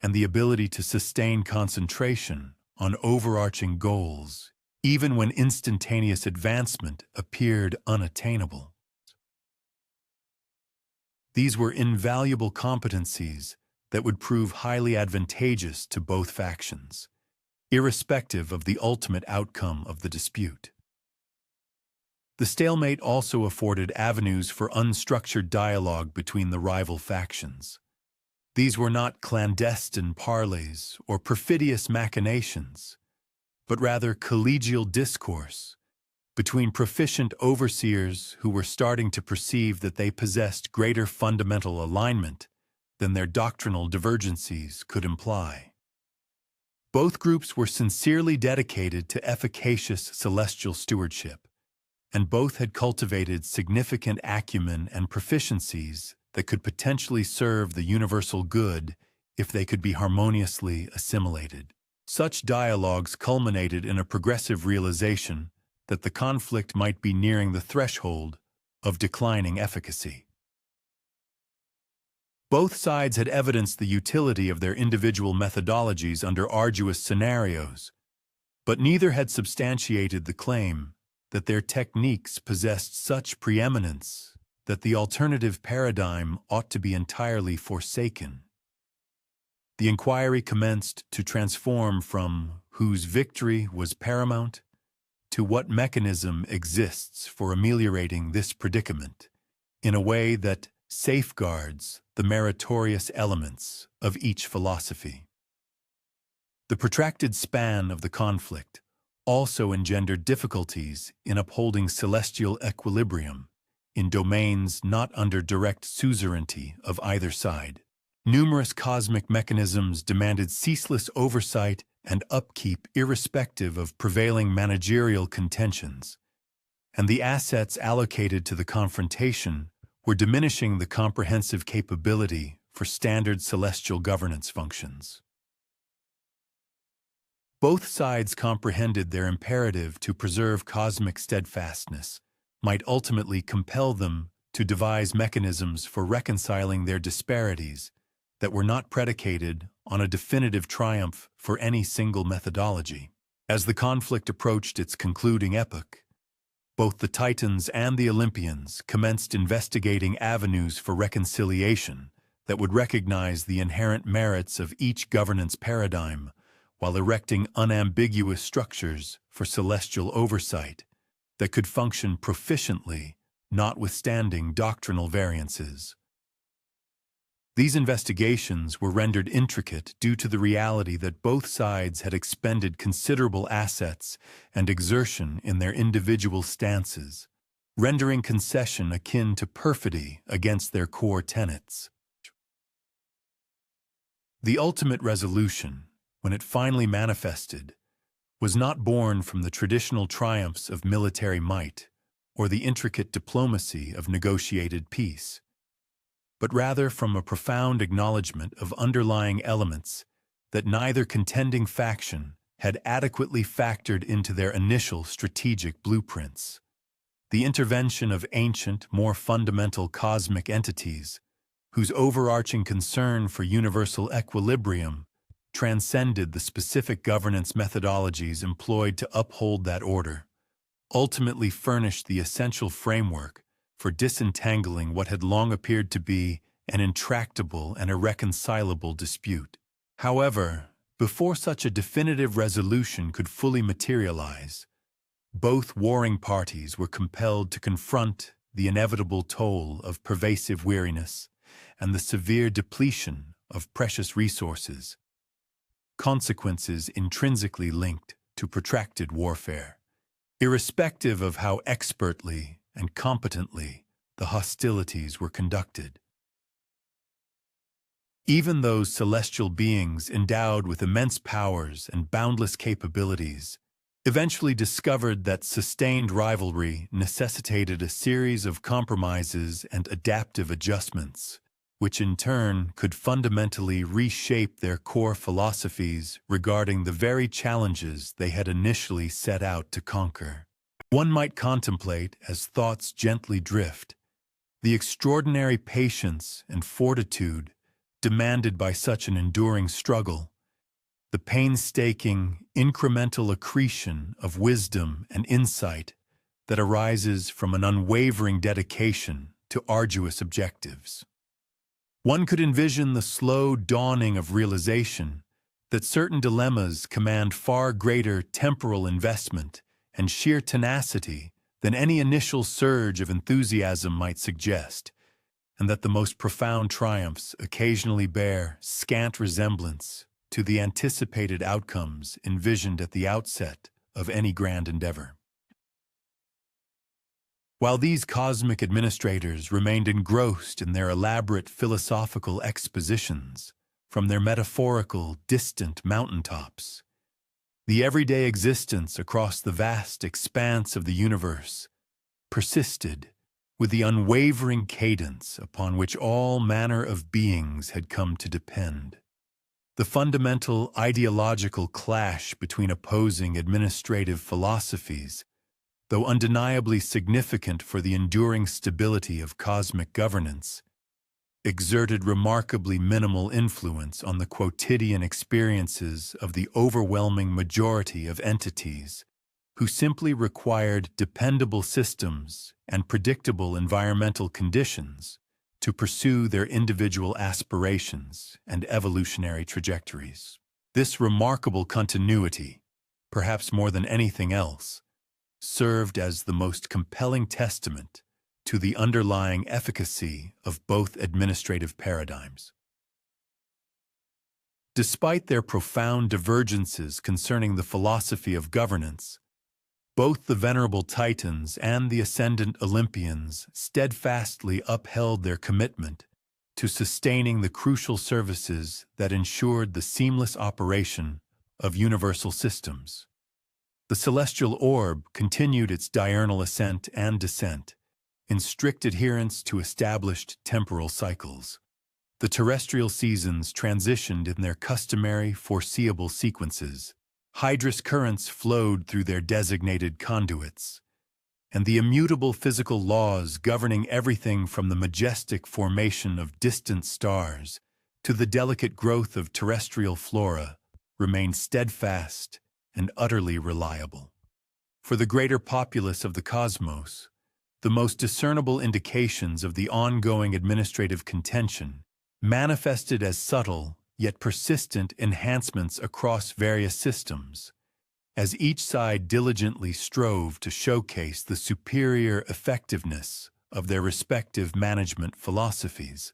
and the ability to sustain concentration on overarching goals, even when instantaneous advancement appeared unattainable. These were invaluable competencies that would prove highly advantageous to both factions, irrespective of the ultimate outcome of the dispute. The stalemate also afforded avenues for unstructured dialogue between the rival factions. These were not clandestine parleys or perfidious machinations, but rather collegial discourse between proficient overseers who were starting to perceive that they possessed greater fundamental alignment than their doctrinal divergencies could imply. Both groups were sincerely dedicated to efficacious celestial stewardship, and both had cultivated significant acumen and proficiencies that could potentially serve the universal good if they could be harmoniously assimilated. Such dialogues culminated in a progressive realization that the conflict might be nearing the threshold of declining efficacy. Both sides had evidenced the utility of their individual methodologies under arduous scenarios, but neither had substantiated the claim that their techniques possessed such preeminence that the alternative paradigm ought to be entirely forsaken. The inquiry commenced to transform from whose victory was paramount to what mechanism exists for ameliorating this predicament in a way that safeguards the meritorious elements of each philosophy. The protracted span of the conflict also engendered difficulties in upholding celestial equilibrium in domains not under direct suzerainty of either side. Numerous cosmic mechanisms demanded ceaseless oversight and upkeep irrespective of prevailing managerial contentions, and the assets allocated to the confrontation were diminishing the comprehensive capability for standard celestial governance functions. Both sides comprehended their imperative to preserve cosmic steadfastness might ultimately compel them to devise mechanisms for reconciling their disparities that were not predicated on a definitive triumph for any single methodology. As the conflict approached its concluding epoch, both the Titans and the Olympians commenced investigating avenues for reconciliation that would recognize the inherent merits of each governance paradigm while erecting unambiguous structures for celestial oversight that could function proficiently, notwithstanding doctrinal variances. These investigations were rendered intricate due to the reality that both sides had expended considerable assets and exertion in their individual stances, rendering concession akin to perfidy against their core tenets. The ultimate resolution, when it finally manifested, was not born from the traditional triumphs of military might or the intricate diplomacy of negotiated peace, but rather from a profound acknowledgement of underlying elements that neither contending faction had adequately factored into their initial strategic blueprints. The intervention of ancient, more fundamental cosmic entities, whose overarching concern for universal equilibrium transcended the specific governance methodologies employed to uphold that order, ultimately furnished the essential framework for disentangling what had long appeared to be an intractable and irreconcilable dispute. However, before such a definitive resolution could fully materialize, both warring parties were compelled to confront the inevitable toll of pervasive weariness and the severe depletion of precious resources, consequences intrinsically linked to protracted warfare. Irrespective of how expertly and competently the hostilities were conducted. Even those celestial beings endowed with immense powers and boundless capabilities eventually discovered that sustained rivalry necessitated a series of compromises and adaptive adjustments, which in turn could fundamentally reshape their core philosophies regarding the very challenges they had initially set out to conquer. One might contemplate, as thoughts gently drift, the extraordinary patience and fortitude demanded by such an enduring struggle, the painstaking, incremental accretion of wisdom and insight that arises from an unwavering dedication to arduous objectives. One could envision the slow dawning of realization that certain dilemmas command far greater temporal investment and sheer tenacity than any initial surge of enthusiasm might suggest, and that the most profound triumphs occasionally bear scant resemblance to the anticipated outcomes envisioned at the outset of any grand endeavor. While these cosmic administrators remained engrossed in their elaborate philosophical expositions from their metaphorical, distant mountaintops, the everyday existence across the vast expanse of the universe persisted with the unwavering cadence upon which all manner of beings had come to depend. The fundamental ideological clash between opposing administrative philosophies, though undeniably significant for the enduring stability of cosmic governance, exerted remarkably minimal influence on the quotidian experiences of the overwhelming majority of entities who simply required dependable systems and predictable environmental conditions to pursue their individual aspirations and evolutionary trajectories. This remarkable continuity, perhaps more than anything else, served as the most compelling testament to the underlying efficacy of both administrative paradigms. Despite their profound divergences concerning the philosophy of governance, both the venerable Titans and the ascendant Olympians steadfastly upheld their commitment to sustaining the crucial services that ensured the seamless operation of universal systems. The celestial orb continued its diurnal ascent and descent, in strict adherence to established temporal cycles. The terrestrial seasons transitioned in their customary, foreseeable sequences. Hydrous currents flowed through their designated conduits, and the immutable physical laws governing everything from the majestic formation of distant stars to the delicate growth of terrestrial flora remained steadfast and utterly reliable. For the greater populace of the cosmos, the most discernible indications of the ongoing administrative contention manifested as subtle yet persistent enhancements across various systems, as each side diligently strove to showcase the superior effectiveness of their respective management philosophies.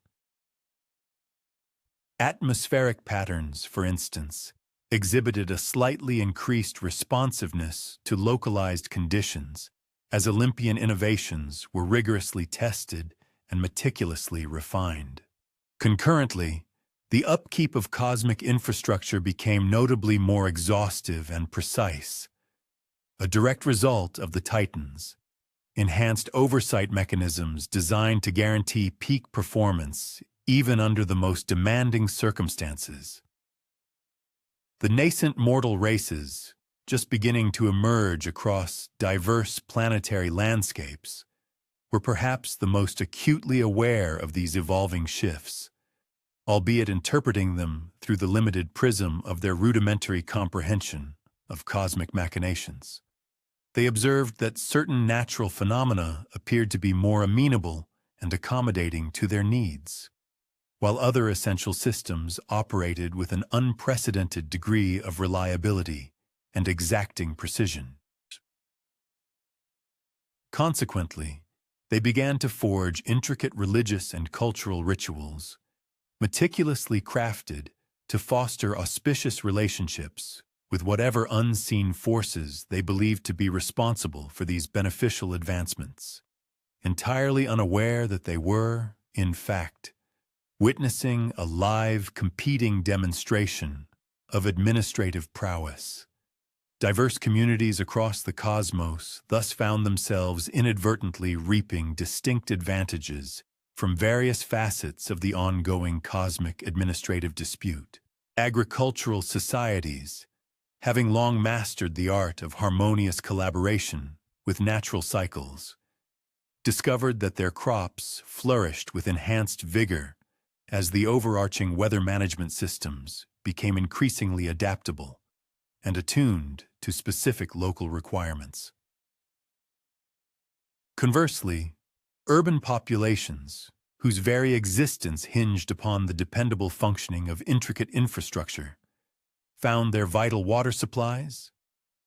Atmospheric patterns, for instance, exhibited a slightly increased responsiveness to localized conditions, as Olympian innovations were rigorously tested and meticulously refined. Concurrently, the upkeep of cosmic infrastructure became notably more exhaustive and precise, a direct result of the Titans. Enhanced oversight mechanisms designed to guarantee peak performance even under the most demanding circumstances. The nascent mortal races, just beginning to emerge across diverse planetary landscapes, were perhaps the most acutely aware of these evolving shifts, albeit interpreting them through the limited prism of their rudimentary comprehension of cosmic machinations. They observed that certain natural phenomena appeared to be more amenable and accommodating to their needs, while other essential systems operated with an unprecedented degree of reliability and exacting precision. Consequently, they began to forge intricate religious and cultural rituals, meticulously crafted to foster auspicious relationships with whatever unseen forces they believed to be responsible for these beneficial advancements, entirely unaware that they were, in fact, witnessing a live, competing demonstration of administrative prowess. Diverse communities across the cosmos thus found themselves inadvertently reaping distinct advantages from various facets of the ongoing cosmic administrative dispute. Agricultural societies, having long mastered the art of harmonious collaboration with natural cycles, discovered that their crops flourished with enhanced vigor as the overarching weather management systems became increasingly adaptable and attuned to specific local requirements. Conversely, urban populations, whose very existence hinged upon the dependable functioning of intricate infrastructure, found their vital water supplies,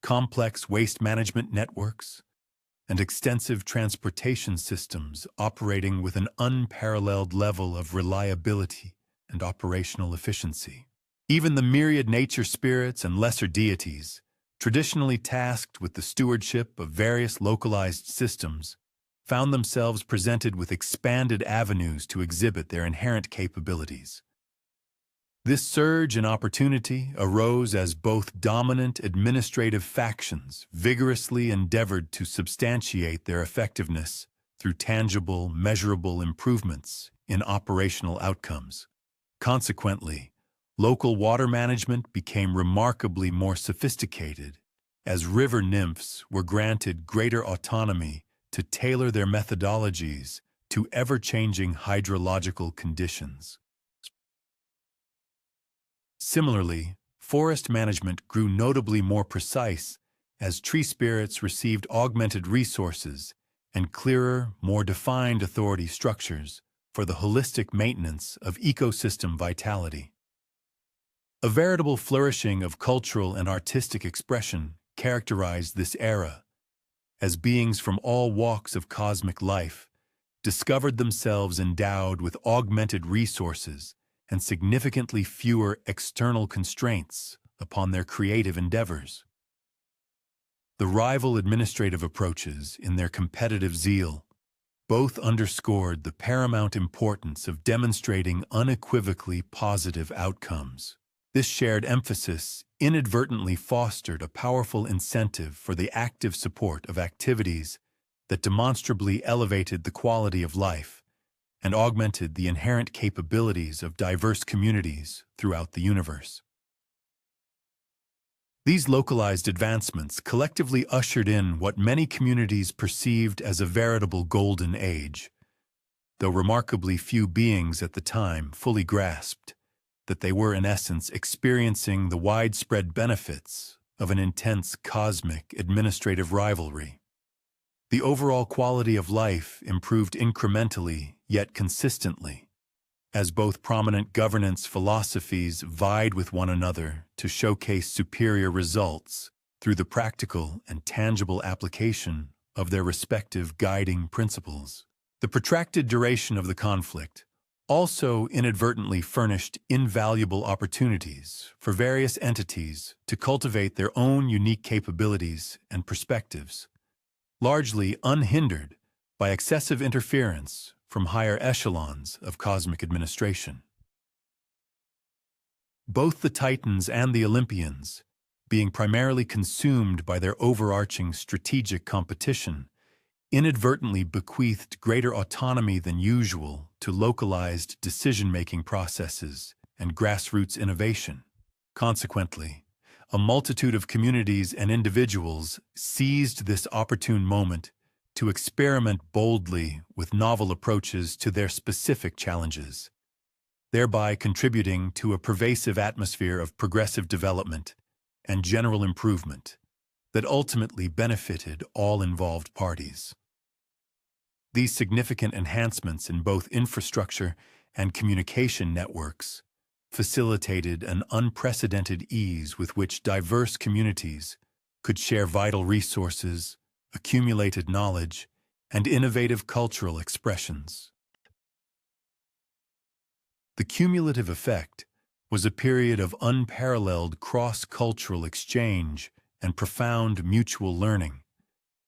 complex waste management networks, and extensive transportation systems operating with an unparalleled level of reliability and operational efficiency. Even the myriad nature spirits and lesser deities, traditionally tasked with the stewardship of various localized systems, found themselves presented with expanded avenues to exhibit their inherent capabilities. This surge in opportunity arose as both dominant administrative factions vigorously endeavored to substantiate their effectiveness through tangible, measurable improvements in operational outcomes. Consequently, local water management became remarkably more sophisticated, as river nymphs were granted greater autonomy to tailor their methodologies to ever-changing hydrological conditions. Similarly, forest management grew notably more precise as tree spirits received augmented resources and clearer, more defined authority structures for the holistic maintenance of ecosystem vitality. A veritable flourishing of cultural and artistic expression characterized this era, as beings from all walks of cosmic life discovered themselves endowed with augmented resources and significantly fewer external constraints upon their creative endeavors. The rival administrative approaches, in their competitive zeal, both underscored the paramount importance of demonstrating unequivocally positive outcomes. This shared emphasis inadvertently fostered a powerful incentive for the active support of activities that demonstrably elevated the quality of life and augmented the inherent capabilities of diverse communities throughout the universe. These localized advancements collectively ushered in what many communities perceived as a veritable golden age, though remarkably few beings at the time fully grasped that they were in essence experiencing the widespread benefits of an intense cosmic administrative rivalry. The overall quality of life improved incrementally yet consistently, as both prominent governance philosophies vied with one another to showcase superior results through the practical and tangible application of their respective guiding principles. The protracted duration of the conflict also inadvertently furnished invaluable opportunities for various entities to cultivate their own unique capabilities and perspectives, largely unhindered by excessive interference from higher echelons of cosmic administration. Both the Titans and the Olympians, being primarily consumed by their overarching strategic competition, inadvertently bequeathed greater autonomy than usual to localized decision-making processes and grassroots innovation. Consequently, a multitude of communities and individuals seized this opportune moment to experiment boldly with novel approaches to their specific challenges, thereby contributing to a pervasive atmosphere of progressive development and general improvement that ultimately benefited all involved parties. These significant enhancements in both infrastructure and communication networks facilitated an unprecedented ease with which diverse communities could share vital resources, accumulated knowledge, and innovative cultural expressions. The cumulative effect was a period of unparalleled cross-cultural exchange and profound mutual learning,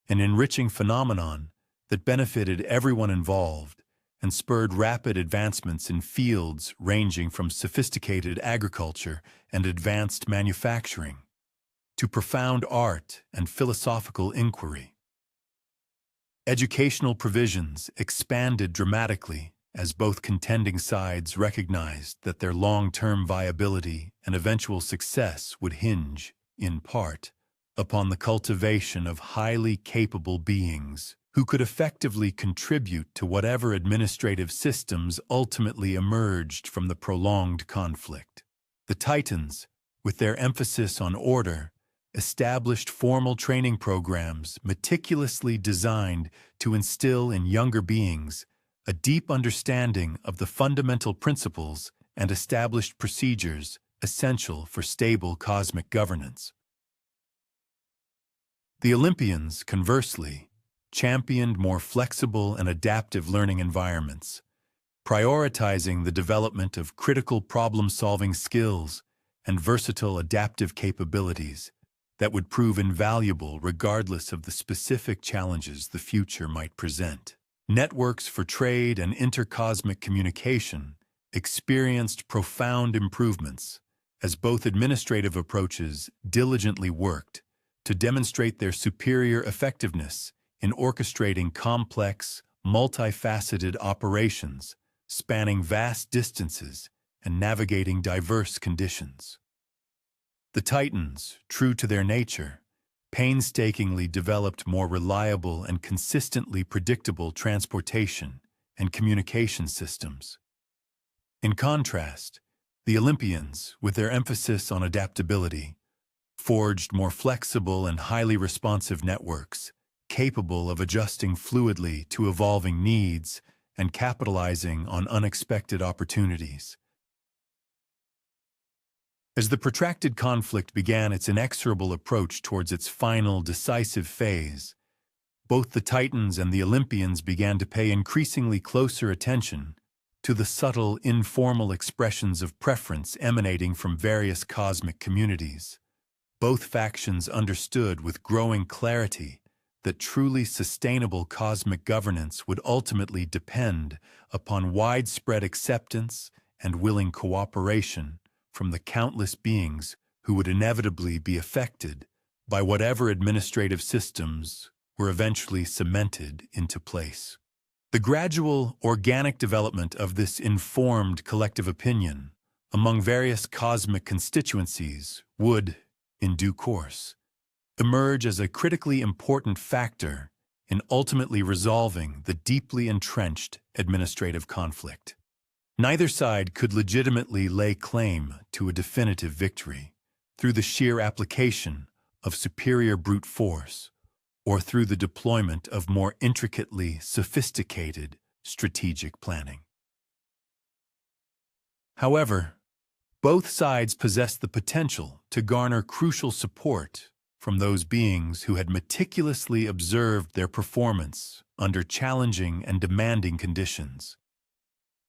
an enriching phenomenon that benefited everyone involved and spurred rapid advancements in fields ranging from sophisticated agriculture and advanced manufacturing to profound art and philosophical inquiry. Educational provisions expanded dramatically as both contending sides recognized that their long-term viability and eventual success would hinge, in part, upon the cultivation of highly capable beings who could effectively contribute to whatever administrative systems ultimately emerged from the prolonged conflict. The Titans, with their emphasis on order, established formal training programs meticulously designed to instill in younger beings a deep understanding of the fundamental principles and established procedures essential for stable cosmic governance. The Olympians, conversely, championed more flexible and adaptive learning environments, prioritizing the development of critical problem-solving skills and versatile adaptive capabilities that would prove invaluable regardless of the specific challenges the future might present. Networks for trade and intercosmic communication experienced profound improvements as both administrative approaches diligently worked to demonstrate their superior effectiveness in orchestrating complex, multifaceted operations spanning vast distances and navigating diverse conditions. The Titans, true to their nature, painstakingly developed more reliable and consistently predictable transportation and communication systems. In contrast, the Olympians, with their emphasis on adaptability, forged more flexible and highly responsive networks, capable of adjusting fluidly to evolving needs and capitalizing on unexpected opportunities. As the protracted conflict began its inexorable approach towards its final, decisive phase, both the Titans and the Olympians began to pay increasingly closer attention to the subtle, informal expressions of preference emanating from various cosmic communities. Both factions understood with growing clarity that truly sustainable cosmic governance would ultimately depend upon widespread acceptance and willing cooperation from the countless beings who would inevitably be affected by whatever administrative systems were eventually cemented into place. The gradual, organic development of this informed collective opinion among various cosmic constituencies would, in due course, emerge as a critically important factor in ultimately resolving the deeply entrenched administrative conflict. Neither side could legitimately lay claim to a definitive victory through the sheer application of superior brute force or through the deployment of more intricately sophisticated strategic planning. However, both sides possessed the potential to garner crucial support from those beings who had meticulously observed their performance under challenging and demanding conditions,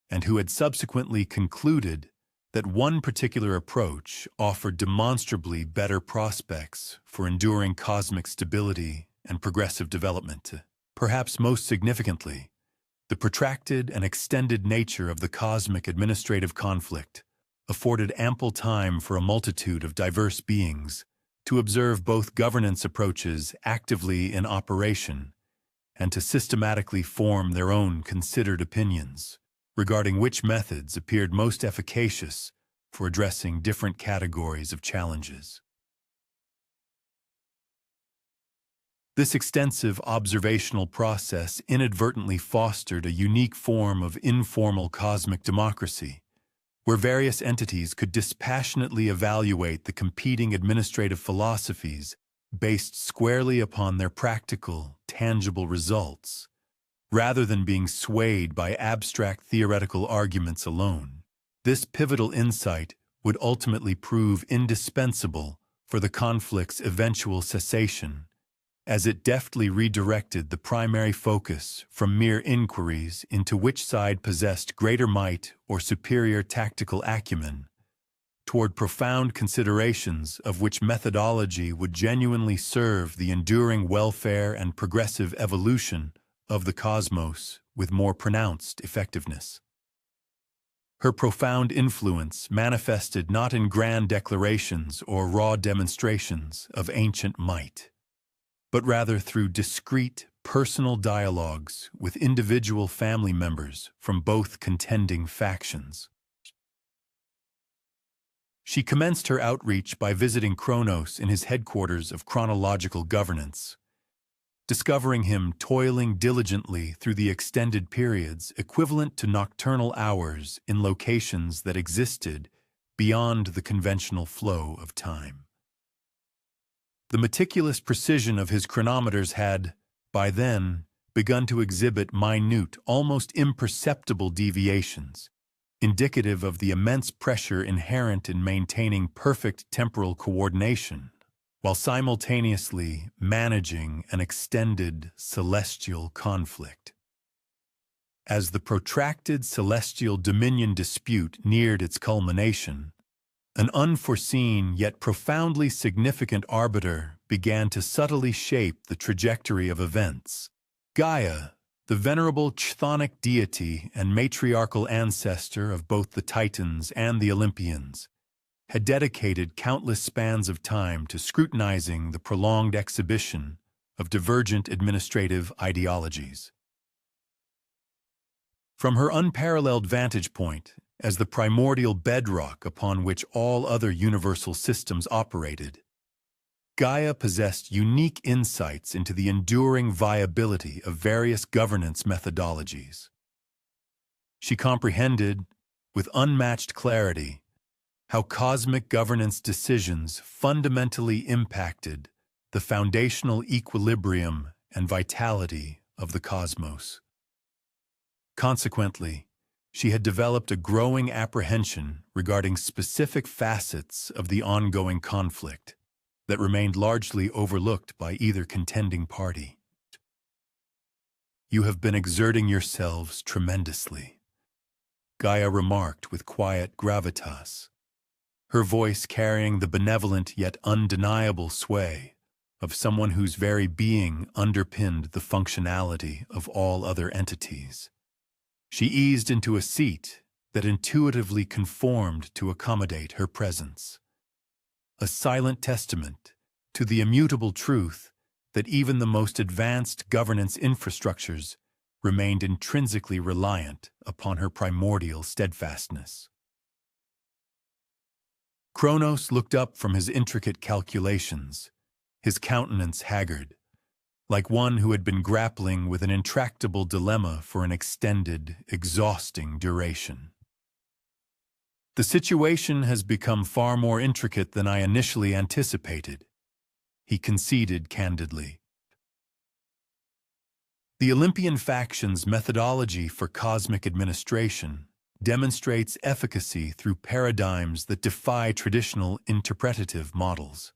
and who had subsequently concluded that one particular approach offered demonstrably better prospects for enduring cosmic stability and progressive development. Perhaps most significantly, the protracted and extended nature of the cosmic administrative conflict afforded ample time for a multitude of diverse beings to observe both governance approaches actively in operation and to systematically form their own considered opinions regarding which methods appeared most efficacious for addressing different categories of challenges. This extensive observational process inadvertently fostered a unique form of informal cosmic democracy, where various entities could dispassionately evaluate the competing administrative philosophies based squarely upon their practical, tangible results, rather than being swayed by abstract theoretical arguments alone. This pivotal insight would ultimately prove indispensable for the conflict's eventual cessation, as it deftly redirected the primary focus from mere inquiries into which side possessed greater might or superior tactical acumen, toward profound considerations of which methodology would genuinely serve the enduring welfare and progressive evolution of the cosmos with more pronounced effectiveness. Her profound influence manifested not in grand declarations or raw demonstrations of ancient might, but rather through discreet, personal dialogues with individual family members from both contending factions. She commenced her outreach by visiting Kronos in his headquarters of chronological governance, discovering him toiling diligently through the extended periods equivalent to nocturnal hours in locations that existed beyond the conventional flow of time. The meticulous precision of his chronometers had, by then, begun to exhibit minute, almost imperceptible deviations, indicative of the immense pressure inherent in maintaining perfect temporal coordination, while simultaneously managing an extended celestial conflict. As the protracted celestial dominion dispute neared its culmination, an unforeseen yet profoundly significant arbiter began to subtly shape the trajectory of events. Gaia, the venerable chthonic deity and matriarchal ancestor of both the Titans and the Olympians, had dedicated countless spans of time to scrutinizing the prolonged exhibition of divergent administrative ideologies. From her unparalleled vantage point, as the primordial bedrock upon which all other universal systems operated, Gaia possessed unique insights into the enduring viability of various governance methodologies. She comprehended, with unmatched clarity, how cosmic governance decisions fundamentally impacted the foundational equilibrium and vitality of the cosmos. Consequently, she had developed a growing apprehension regarding specific facets of the ongoing conflict that remained largely overlooked by either contending party. "You have been exerting yourselves tremendously," Gaia remarked with quiet gravitas, her voice carrying the benevolent yet undeniable sway of someone whose very being underpinned the functionality of all other entities. She eased into a seat that intuitively conformed to accommodate her presence, a silent testament to the immutable truth that even the most advanced governance infrastructures remained intrinsically reliant upon her primordial steadfastness. Kronos looked up from his intricate calculations, his countenance haggard, like one who had been grappling with an intractable dilemma for an extended, exhausting duration. "The situation has become far more intricate than I initially anticipated," he conceded candidly. The Olympian faction's methodology for cosmic administration demonstrates efficacy through paradigms that defy traditional interpretative models.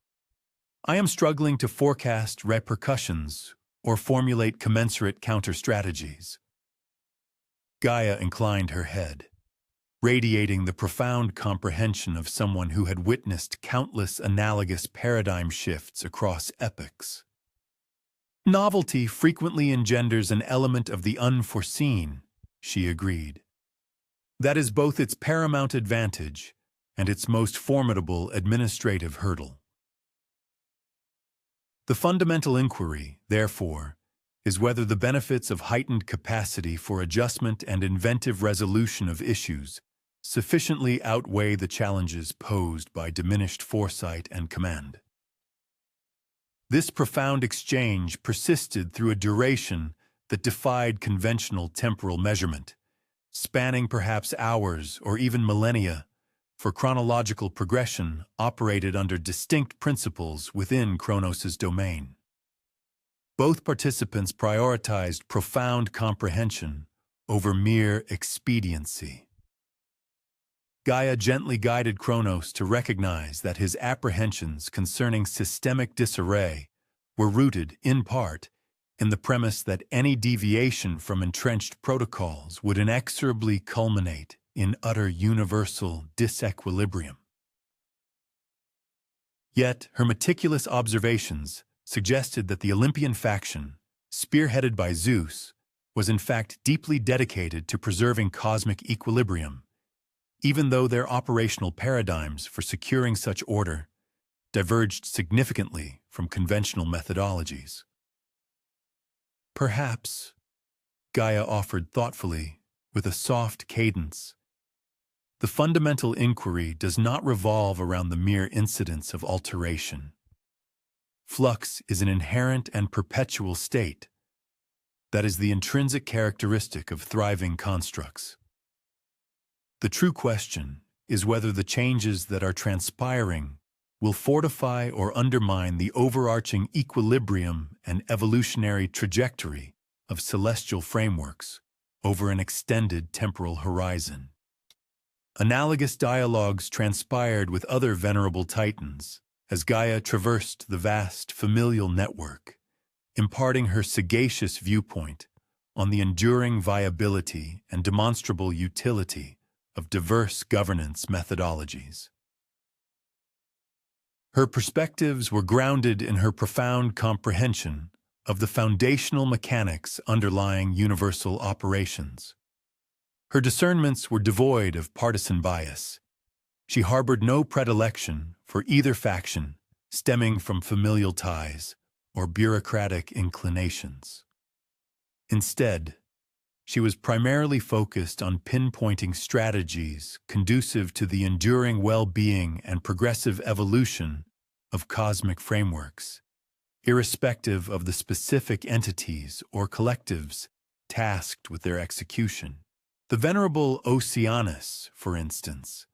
I am struggling to forecast repercussions or formulate commensurate counter-strategies. Gaia inclined her head, radiating the profound comprehension of someone who had witnessed countless analogous paradigm shifts across epochs. Novelty frequently engenders an element of the unforeseen, she agreed. That is both its paramount advantage and its most formidable administrative hurdle. The fundamental inquiry, therefore, is whether the benefits of heightened capacity for adjustment and inventive resolution of issues sufficiently outweigh the challenges posed by diminished foresight and command. This profound exchange persisted through a duration that defied conventional temporal measurement, spanning perhaps hours or even millennia, for chronological progression operated under distinct principles within Kronos' domain. Both participants prioritized profound comprehension over mere expediency. Gaia gently guided Kronos to recognize that his apprehensions concerning systemic disarray were rooted, in part, in the premise that any deviation from entrenched protocols would inexorably culminate in utter universal disequilibrium. Yet, her meticulous observations suggested that the Olympian faction, spearheaded by Zeus, was in fact deeply dedicated to preserving cosmic equilibrium, even though their operational paradigms for securing such order diverged significantly from conventional methodologies. Perhaps, Gaia offered thoughtfully, with a soft cadence, the fundamental inquiry does not revolve around the mere incidence of alteration. Flux is an inherent and perpetual state that is the intrinsic characteristic of thriving constructs. The true question is whether the changes that are transpiring will fortify or undermine the overarching equilibrium and evolutionary trajectory of celestial frameworks over an extended temporal horizon. Analogous dialogues transpired with other venerable titans as Gaia traversed the vast familial network, imparting her sagacious viewpoint on the enduring viability and demonstrable utility of diverse governance methodologies. Her perspectives were grounded in her profound comprehension of the foundational mechanics underlying universal operations. Her discernments were devoid of partisan bias. She harbored no predilection for either faction stemming from familial ties or bureaucratic inclinations. Instead, she was primarily focused on pinpointing strategies conducive to the enduring well-being and progressive evolution of cosmic frameworks, irrespective of the specific entities or collectives tasked with their execution. The venerable Oceanus, for instance,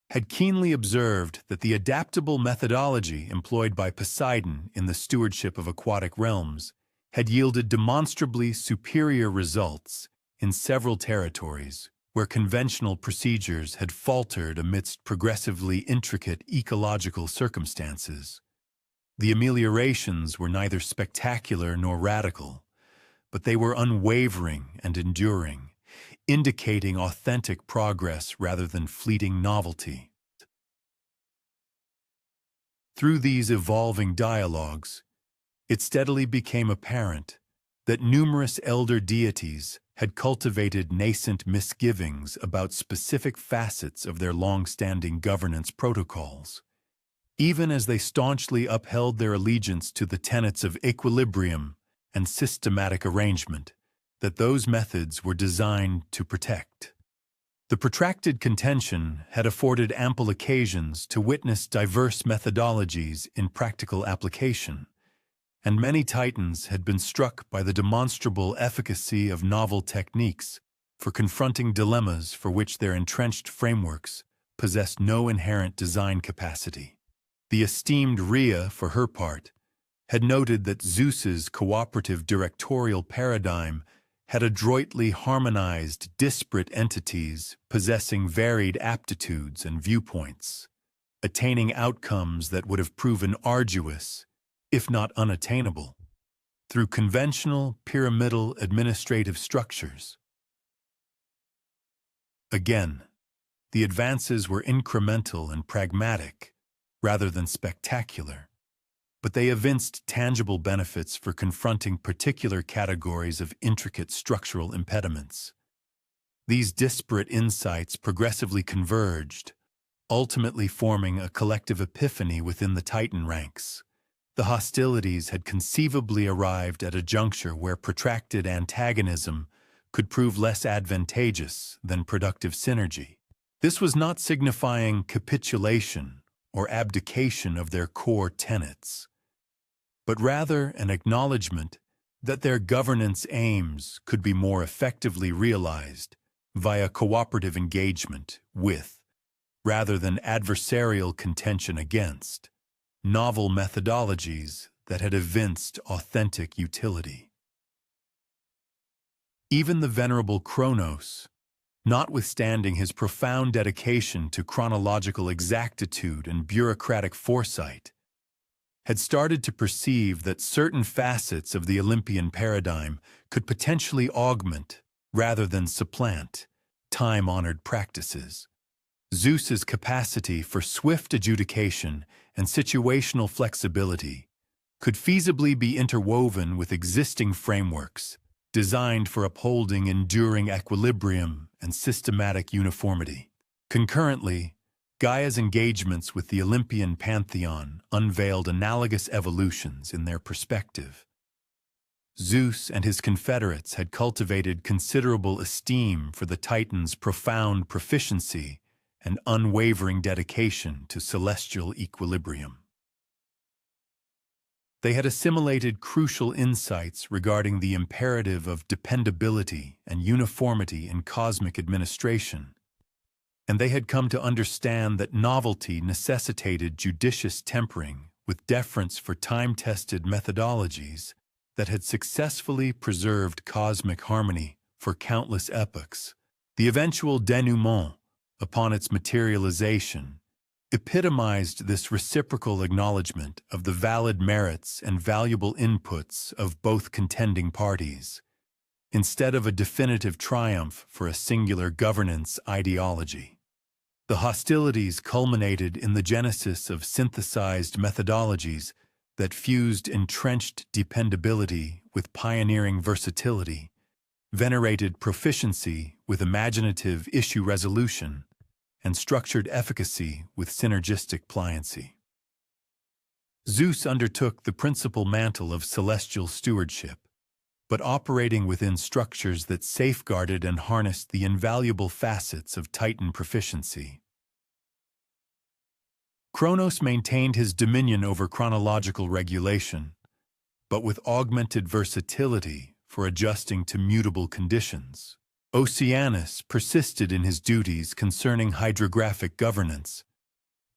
had keenly observed that the adaptable methodology employed by Poseidon in the stewardship of aquatic realms had yielded demonstrably superior results in several territories where conventional procedures had faltered amidst progressively intricate ecological circumstances. The ameliorations were neither spectacular nor radical, but they were unwavering and enduring, indicating authentic progress rather than fleeting novelty. Through these evolving dialogues, it steadily became apparent that numerous elder deities had cultivated nascent misgivings about specific facets of their long-standing governance protocols, even as they staunchly upheld their allegiance to the tenets of equilibrium and systematic arrangement that those methods were designed to protect. The protracted contention had afforded ample occasions to witness diverse methodologies in practical application, and many titans had been struck by the demonstrable efficacy of novel techniques for confronting dilemmas for which their entrenched frameworks possessed no inherent design capacity. The esteemed Rhea, for her part, had noted that Zeus's cooperative directorial paradigm had adroitly harmonized disparate entities possessing varied aptitudes and viewpoints, attaining outcomes that would have proven arduous, if not unattainable, through conventional pyramidal administrative structures. Again, the advances were incremental and pragmatic, rather than spectacular, but they evinced tangible benefits for confronting particular categories of intricate structural impediments. These disparate insights progressively converged, ultimately forming a collective epiphany within the Titan ranks. The hostilities had conceivably arrived at a juncture where protracted antagonism could prove less advantageous than productive synergy. This was not signifying capitulation or abdication of their core tenets, but rather an acknowledgement that their governance aims could be more effectively realized via cooperative engagement with, rather than adversarial contention against, novel methodologies that had evinced authentic utility. Even the venerable Kronos, notwithstanding his profound dedication to chronological exactitude and bureaucratic foresight, had started to perceive that certain facets of the Olympian paradigm could potentially augment, rather than supplant, time-honored practices. Zeus's capacity for swift adjudication and situational flexibility could feasibly be interwoven with existing frameworks designed for upholding enduring equilibrium and systematic uniformity. Concurrently, Gaia's engagements with the Olympian pantheon unveiled analogous evolutions in their perspective. Zeus and his confederates had cultivated considerable esteem for the Titan's profound proficiency and unwavering dedication to celestial equilibrium. They had assimilated crucial insights regarding the imperative of dependability and uniformity in cosmic administration, and they had come to understand that novelty necessitated judicious tempering with deference for time-tested methodologies that had successfully preserved cosmic harmony for countless epochs. The eventual denouement, upon its materialization, epitomized this reciprocal acknowledgement of the valid merits and valuable inputs of both contending parties, instead of a definitive triumph for a singular governance ideology. The hostilities culminated in the genesis of synthesized methodologies that fused entrenched dependability with pioneering versatility, venerated proficiency with imaginative issue resolution, and structured efficacy with synergistic pliancy. Zeus undertook the principal mantle of celestial stewardship, but operating within structures that safeguarded and harnessed the invaluable facets of Titan proficiency. Kronos maintained his dominion over chronological regulation, but with augmented versatility for adjusting to mutable conditions. Oceanus persisted in his duties concerning hydrographic governance,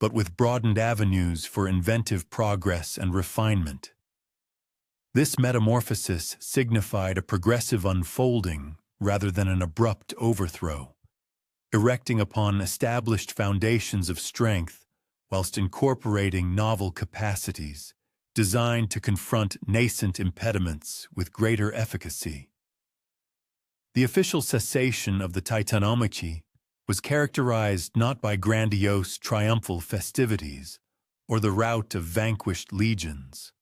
but with broadened avenues for inventive progress and refinement. This metamorphosis signified a progressive unfolding rather than an abrupt overthrow, erecting upon established foundations of strength whilst incorporating novel capacities designed to confront nascent impediments with greater efficacy. The official cessation of the Titanomachy was characterized not by grandiose triumphal festivities or the rout of vanquished legions,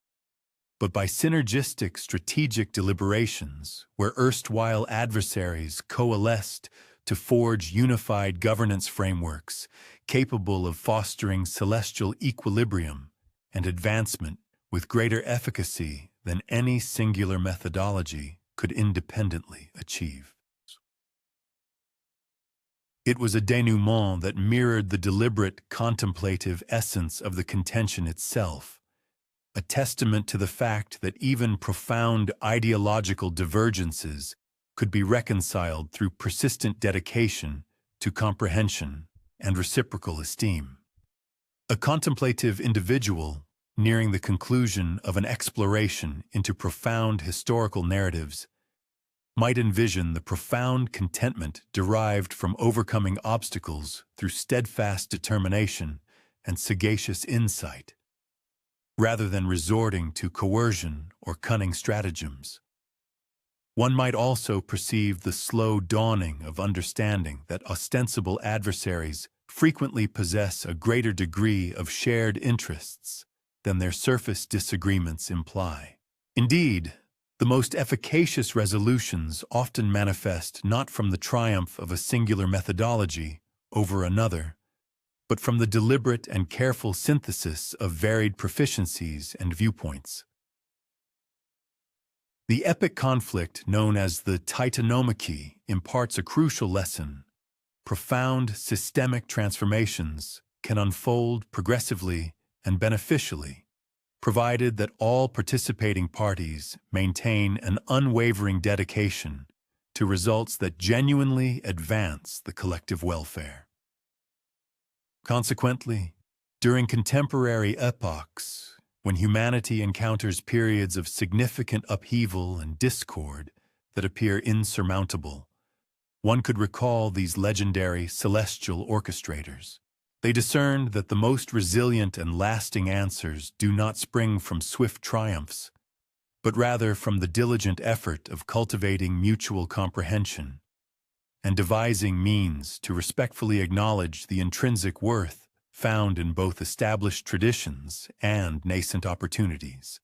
but by synergistic strategic deliberations where erstwhile adversaries coalesced to forge unified governance frameworks capable of fostering celestial equilibrium and advancement with greater efficacy than any singular methodology could independently achieve. It was a denouement that mirrored the deliberate, contemplative essence of the contention itself, a testament to the fact that even profound ideological divergences could be reconciled through persistent dedication to comprehension and reciprocal esteem. A contemplative individual, nearing the conclusion of an exploration into profound historical narratives, might envision the profound contentment derived from overcoming obstacles through steadfast determination and sagacious insight, rather than resorting to coercion or cunning stratagems. One might also perceive the slow dawning of understanding that ostensible adversaries frequently possess a greater degree of shared interests than their surface disagreements imply. Indeed, the most efficacious resolutions often manifest not from the triumph of a singular methodology over another, but from the deliberate and careful synthesis of varied proficiencies and viewpoints. The epic conflict known as the Titanomachy imparts a crucial lesson. Profound systemic transformations can unfold progressively and beneficially, provided that all participating parties maintain an unwavering dedication to results that genuinely advance the collective welfare. Consequently, during contemporary epochs, when humanity encounters periods of significant upheaval and discord that appear insurmountable, one could recall these legendary celestial orchestrators. They discerned that the most resilient and lasting answers do not spring from swift triumphs, but rather from the diligent effort of cultivating mutual comprehension and devising means to respectfully acknowledge the intrinsic worth found in both established traditions and nascent opportunities.